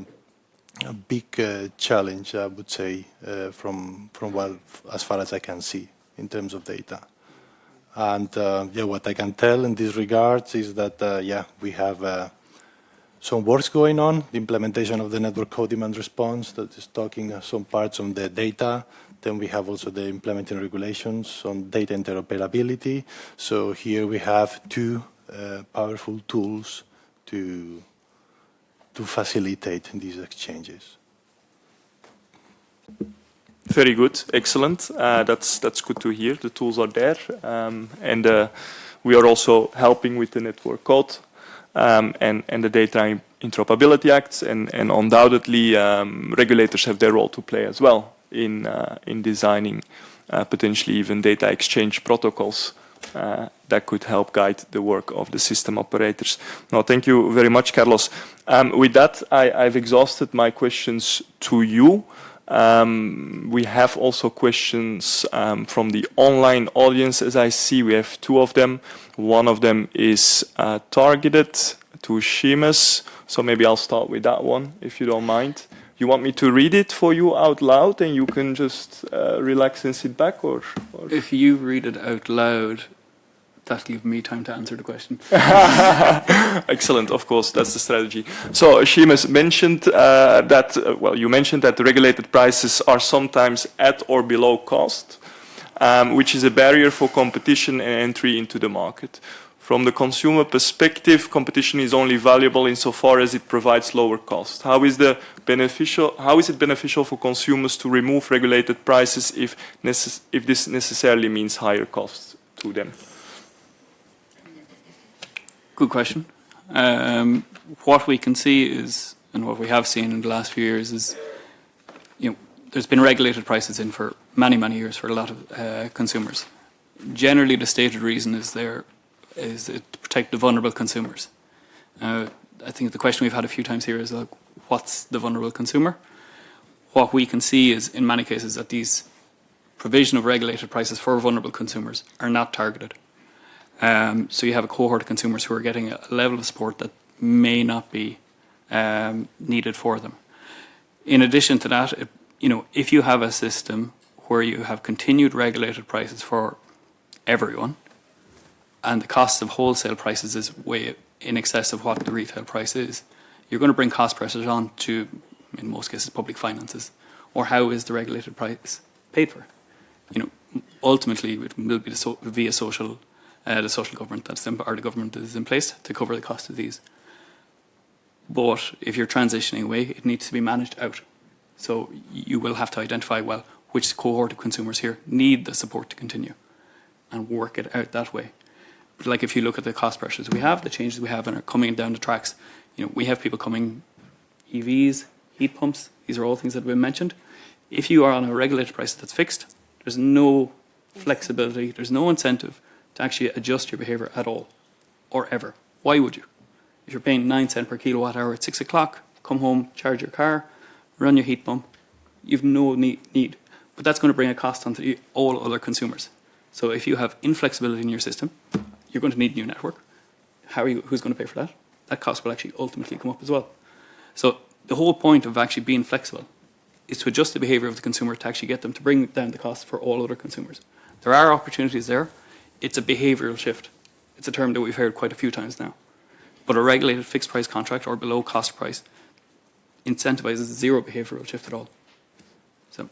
big challenge, I would say, from what, as far as I can see in terms of data. And what I can tell in this regard is that we have some works going on, the implementation of the network code demand response that is talking some parts on the data. Then we have also the implementing regulations on data interoperability. So here we have two powerful tools to facilitate these exchanges. Very good, excellent. That's good to hear. The tools are there, and we are also helping with the network code and the Data Interoperability Acts, and undoubtedly regulators have their role to play as well in designing potentially even data exchange protocols that could help guide the work of the system operators. Now, thank you very much, Carlos. With that, I've exhausted my questions to you. We have also questions from the online audience. As I see, we have two of them. One of them is targeted to Seamus, so maybe I'll start with that one, if you don't mind. You want me to read it for you out loud, and you can just relax and sit back, or? If you read it out loud, that'll give me time to answer the question. Excellent, of course, that's the strategy. So Seamus mentioned you mentioned that the regulated prices are sometimes at or below cost, which is a barrier for competition and entry into the market. From the consumer perspective, competition is only valuable insofar as it provides lower cost. How is it beneficial for consumers to remove regulated prices if this necessarily means higher costs to them? Good question. What we can see is, and what we have seen in the last few years is, there's been regulated prices in for many, many years for a lot of consumers. Generally, the stated reason is to protect the vulnerable consumers. I think the question we've had a few times here is, what's the vulnerable consumer? What we can see is, in many cases, that these provision of regulated prices for vulnerable consumers are not targeted. So you have a cohort of consumers who are getting a level of support that may not be needed for them. In addition to that, if you have a system where you have continued regulated prices for everyone, and the cost of wholesale prices is way in excess of what the retail price is, you're going to bring cost pressures on to, in most cases, public finances. Or how is the regulated price paid for? Ultimately, it will be via the social government or the government is in place to cover the cost of these. But if you're transitioning away, it needs to be managed out. So you will have to identify, well, which cohort of consumers here need the support to continue and work it out that way. But like if you look at the cost pressures we have, the changes we have and are coming down the tracks, you know, we have people coming, EVs, heat pumps, these are all things that have been mentioned. If you are on a regulated price that's fixed, there's no flexibility, there's no incentive to actually adjust your behaviour at all, or ever. Why would you? If you're paying 9 cents per kilowatt hour at 6 o'clock, come home, charge your car, run your heat pump, you've no need. But that's going to bring a cost onto all other consumers. So if you have inflexibility in your system, you're going to need a new network. Who's going to pay for that? That cost will actually ultimately come up as well. So the whole point of actually being flexible is to adjust the behaviour of the consumer to actually get them to bring down the cost for all other consumers. There are opportunities there. It's a behavioural shift. It's a term that we've heard quite a few times now. But a regulated fixed price contract or below cost price incentivizes zero behavioural shift at all. So.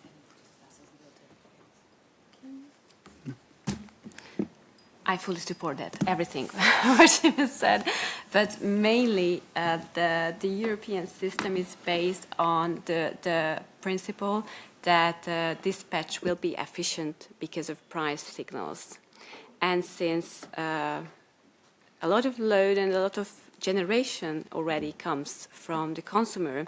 I fully support that, everything what you have said. But mainly the European system is based on the principle that dispatch will be efficient because of price signals. And since a lot of load and a lot of generation already comes from the consumer,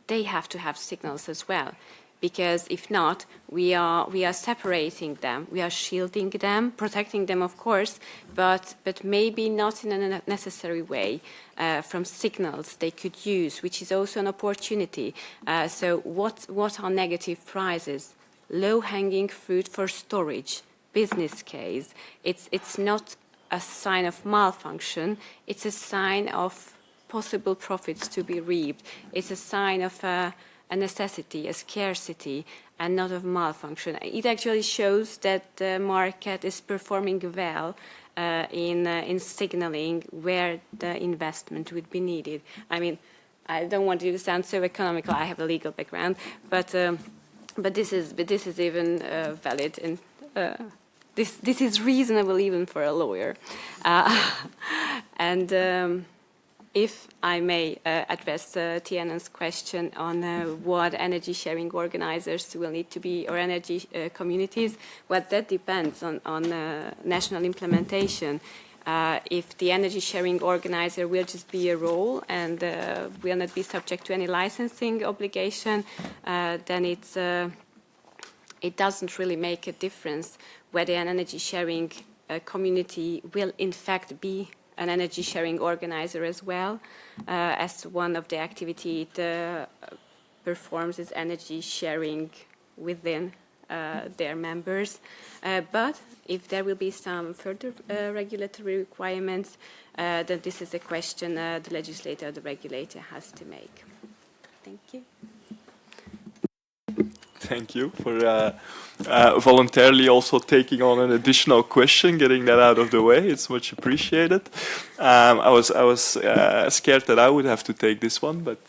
they have to have signals as well. Because if not, we are separating them, we are shielding them, protecting them, of course, but maybe not in a necessary way from signals they could use, which is also an opportunity. So what are negative prices? Low-hanging fruit for storage, business case. It's not a sign of malfunction, it's a sign of possible profits to be reaped. It's a sign of a necessity, a scarcity, and not of malfunction. It actually shows that the market is performing well in signaling where the investment would be needed. I mean, I don't want you to sound so economical. I have a legal background, but this is even valid, and this is reasonable even for a lawyer. If I may address Tianan's question on what energy sharing organizers will need to be, or energy communities, well, that depends on national implementation. If the energy sharing organizer will just be a role and will not be subject to any licensing obligation, then it doesn't really make a difference whether an energy sharing community will in fact be an energy sharing organizer as well, as one of the activity it performs is energy sharing within their members. But if there will be some further regulatory requirements, then this is a question the legislator, the regulator has to make. Thank you. Thank you for voluntarily also taking on an additional question, getting that out of the way. It's much appreciated. I was scared that I would have to take this one, but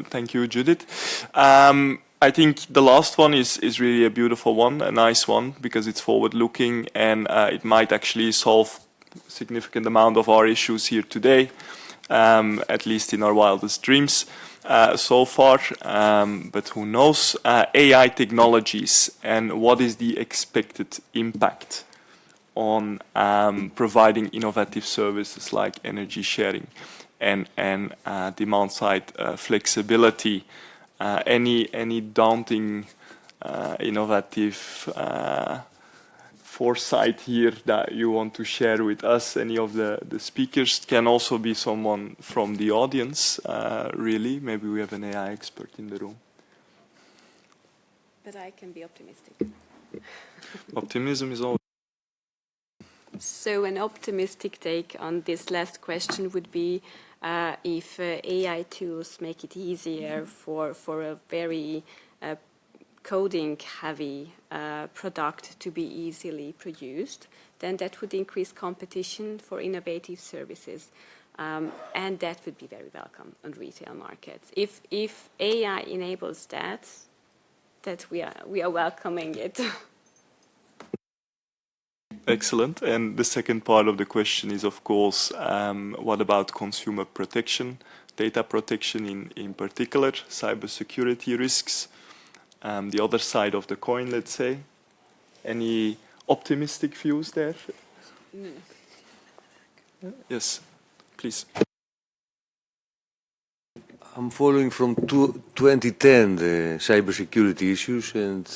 thank you, Judith. I think the last one is really a beautiful one, a nice one, because it's forward-looking and it might actually solve a significant amount of our issues here today, at least in our wildest dreams. So far, but who knows, AI technologies and what is the expected impact on providing innovative services like energy sharing and demand-side flexibility. Any daunting, innovative foresight here that you want to share with us? Any of the speakers? Can also be someone from the audience, really. Maybe we have an AI expert in the room. But I can be optimistic. Optimism is always... So an optimistic take on this last question would be if AI tools make it easier for a very coding-heavy product to be easily produced, then that would increase competition for innovative services. And that would be very welcome on retail markets. If AI enables that we are welcoming it. Excellent. And the second part of the question is, of course, what about consumer protection, data protection in particular, cybersecurity risks, the other side of the coin, let's say. Any optimistic views there? Yes, please. I'm following from 2010 the cybersecurity issues, and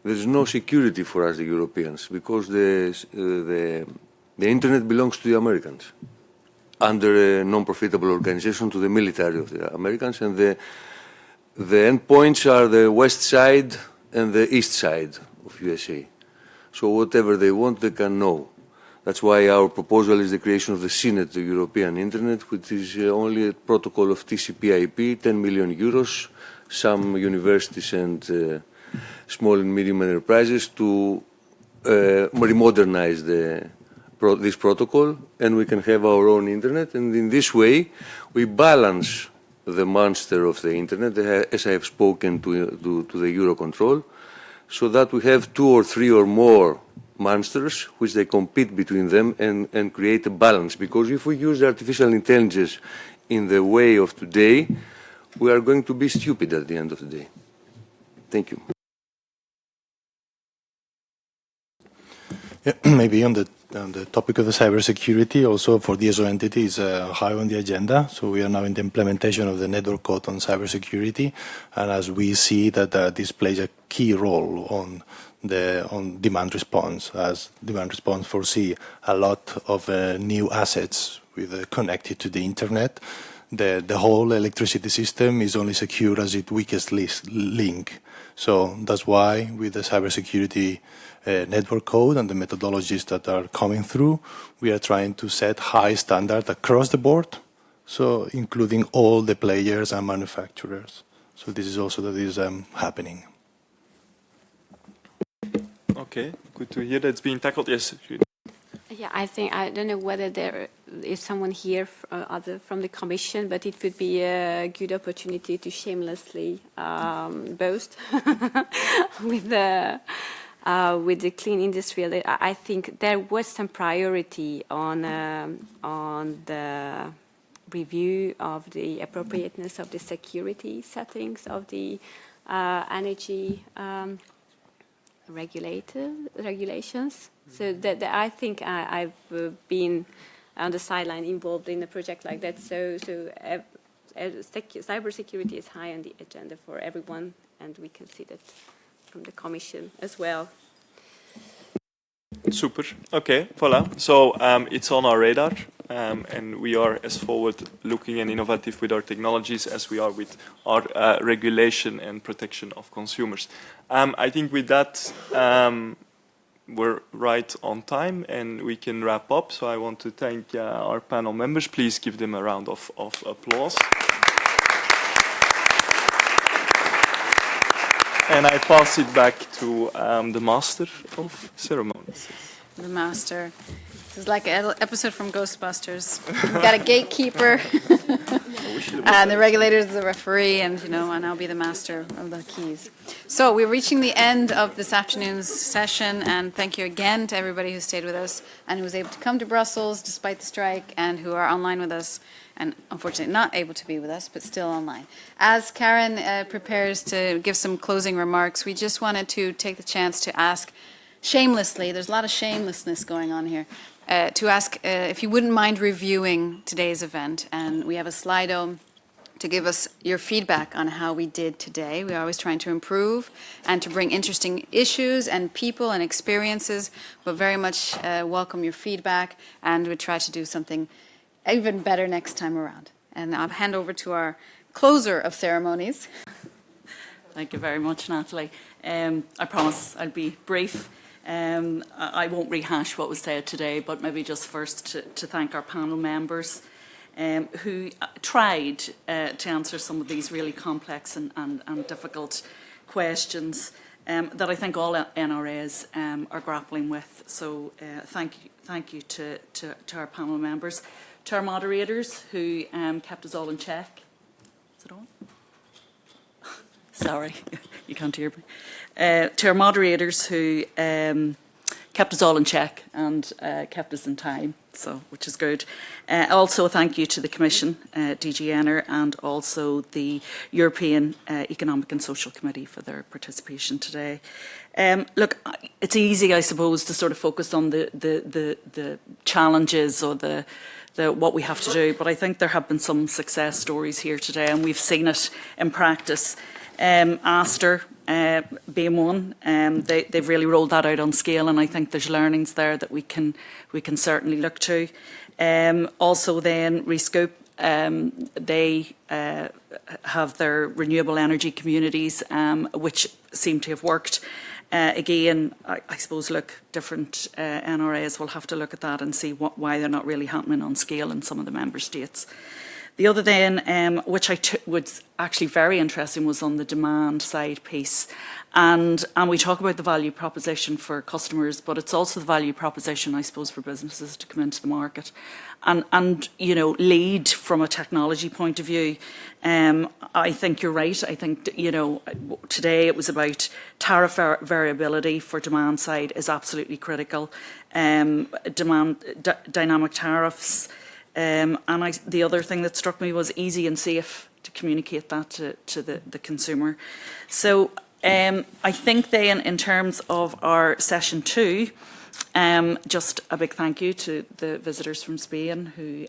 there's no security for us, the Europeans, because the internet belongs to the Americans under a non-profitable organization to the military of the Americans, and the endpoints are the west side and the east side of USA. So whatever they want, they can know. That's why our proposal is the creation of the CNET, the European Internet, which is only a protocol of TCP/IP, 10 million euros, some universities and small and medium enterprises to remodernize this protocol, and we can have our own Internet. And in this way, we balance the monster of the Internet, as I have spoken to the Eurocontrol, so that we have 2 or 3 or more monsters which they compete between them and create a balance. Because if we use artificial intelligence in the way of today, we are going to be stupid at the end of the day. Thank you. Yeah, maybe on the topic of the cybersecurity, also for DSO entity is high on the agenda. So we are now in the implementation of the network code on cybersecurity, and as we see that this plays a key role on demand response, as demand response foresee a lot of new assets connected to the internet. The whole electricity system is only secure as its weakest link. So that's why with the cybersecurity network code and the methodologies that are coming through, we are trying to set high standard across the board, so including all the players and manufacturers. So this is also that is happening. Okay, good to hear that's being tackled. Yes. Yeah, I don't know whether there is someone here other from the Commission, but it would be a good opportunity to shamelessly boast with the clean industry. I think there was some priority on the review of the appropriateness of the security settings of the energy regulations. So that I think I've been on the sideline involved in a project like that. So cybersecurity is high on the agenda for everyone, and we can see that from the Commission as well. Super. Okay, voila. So it's on our radar, and we are as forward-looking and innovative with our technologies as we are with our regulation and protection of consumers. I think with that, we're right on time, and we can wrap up. So I want to thank our panel members. Please give them a round of applause. And I pass it back to the Master of Ceremonies. The Master. This is like an episode from Ghostbusters. We've got a gatekeeper, and the regulator is the referee, and and I'll be the master of the keys. So we're reaching the end of this afternoon's session, and thank you again to everybody who stayed with us and who was able to come to Brussels despite the strike, and who are online with us, and unfortunately not able to be with us, but still online. As Karen prepares to give some closing remarks, we just wanted to take the chance to ask shamelessly, there's a lot of shamelessness going on here, to ask if you wouldn't mind reviewing today's event. And we have a Slido to give us your feedback on how we did today. We're always trying to improve and to bring interesting issues and people and experiences, but very much welcome your feedback, and we try to do something even better next time around. And I'll hand over to our closer of ceremonies. Thank you very much, Natalie. I promise I'll be brief. I won't rehash what was said today, but maybe just first to thank our panel members who tried to answer some of these really complex and difficult questions that I think all NRAs are grappling with. So thank you to our panel members, to our moderators who kept us all in check. Is it on? Sorry, you can't hear me. To our moderators who kept us all in check and kept us in time, so which is good. Also, thank you to the Commission, DG ENER, and also the European Economic and Social Committee for their participation today. Look, it's easy, I suppose, to sort of focus on the challenges or the what we have to do, but I think there have been some success stories here today, and we've seen it in practice. Aster being one, they've really rolled that out on scale, and I think there's learnings there that we can certainly look to. Also, then Rescoop, they have their renewable energy communities, which seem to have worked. Again, I suppose, look, different NRAs will have to look at that and see why they're not really happening on scale in some of the member states. The other then, which was actually very interesting, was on the demand side piece. And we talk about the value proposition for customers, but it's also the value proposition, I suppose, for businesses to come into the market and you know, lead from a technology point of view. I think you're right. I think, you know, today it was about tariff variability for demand side is absolutely critical. Dynamic tariffs. The other thing that struck me was easy and safe to communicate that to the consumer. So I think then in terms of our session 2, just a big thank you to the visitors from Spain who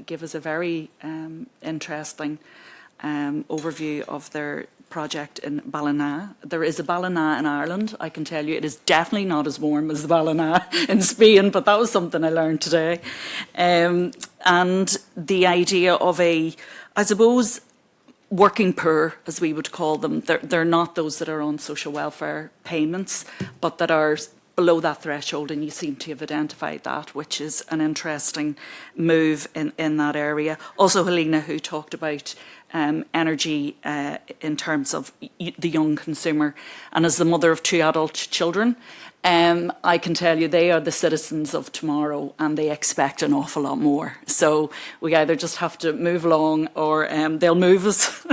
gave us a very interesting overview of their project in Ballina. There is a Ballina in Ireland, I can tell you. It is definitely not as warm as the Ballina in Spain, but that was something I learned today. And the idea of I suppose, working poor, as we would call them. They're not those that are on social welfare payments, but that are below that threshold, and you seem to have identified that, which is an interesting move in that area. Also, Helena, who talked about energy in terms of the young consumer. And as the mother of 2 adult children, I can tell you they are the citizens of tomorrow and they expect an awful lot more. So we either just have to move along or they'll move us.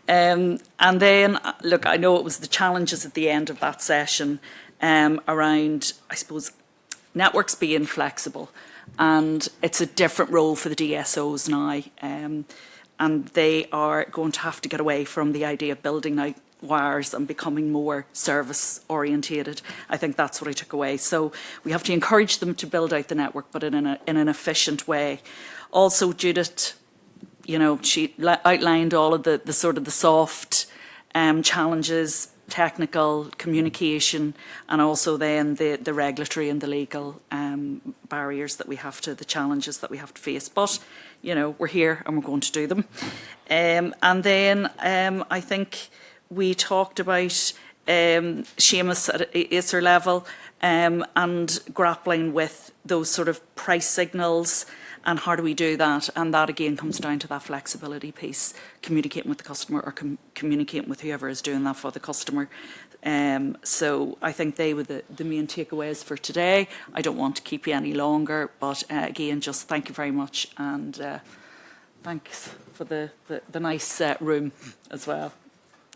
And then, look, I know it was the challenges at the end of that session around, I suppose, networks being flexible. And it's a different role for the DSOs now. And they are going to have to get away from the idea of building out wires and becoming more service orientated. I think that's what I took away. So we have to encourage them to build out the network, but in an efficient way. Also, Judith, you know, she outlined all of the sort of the soft challenges, technical communication, and also then the regulatory and the legal barriers that we have to, the challenges that we have to face. But, you know, we're here and we're going to do them. And then I think we talked about Seamus at EESC level and grappling with those sort of price signals and how do we do that. And that again comes down to that flexibility piece, communicating with the customer or communicating with whoever is doing that for the customer. So I think they were the main takeaways for today. I don't want to keep you any longer, but again, just thank you very much, and thanks for the nice room as well.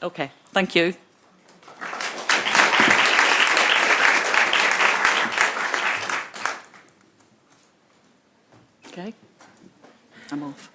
Okay, thank you. Okay, I'm off.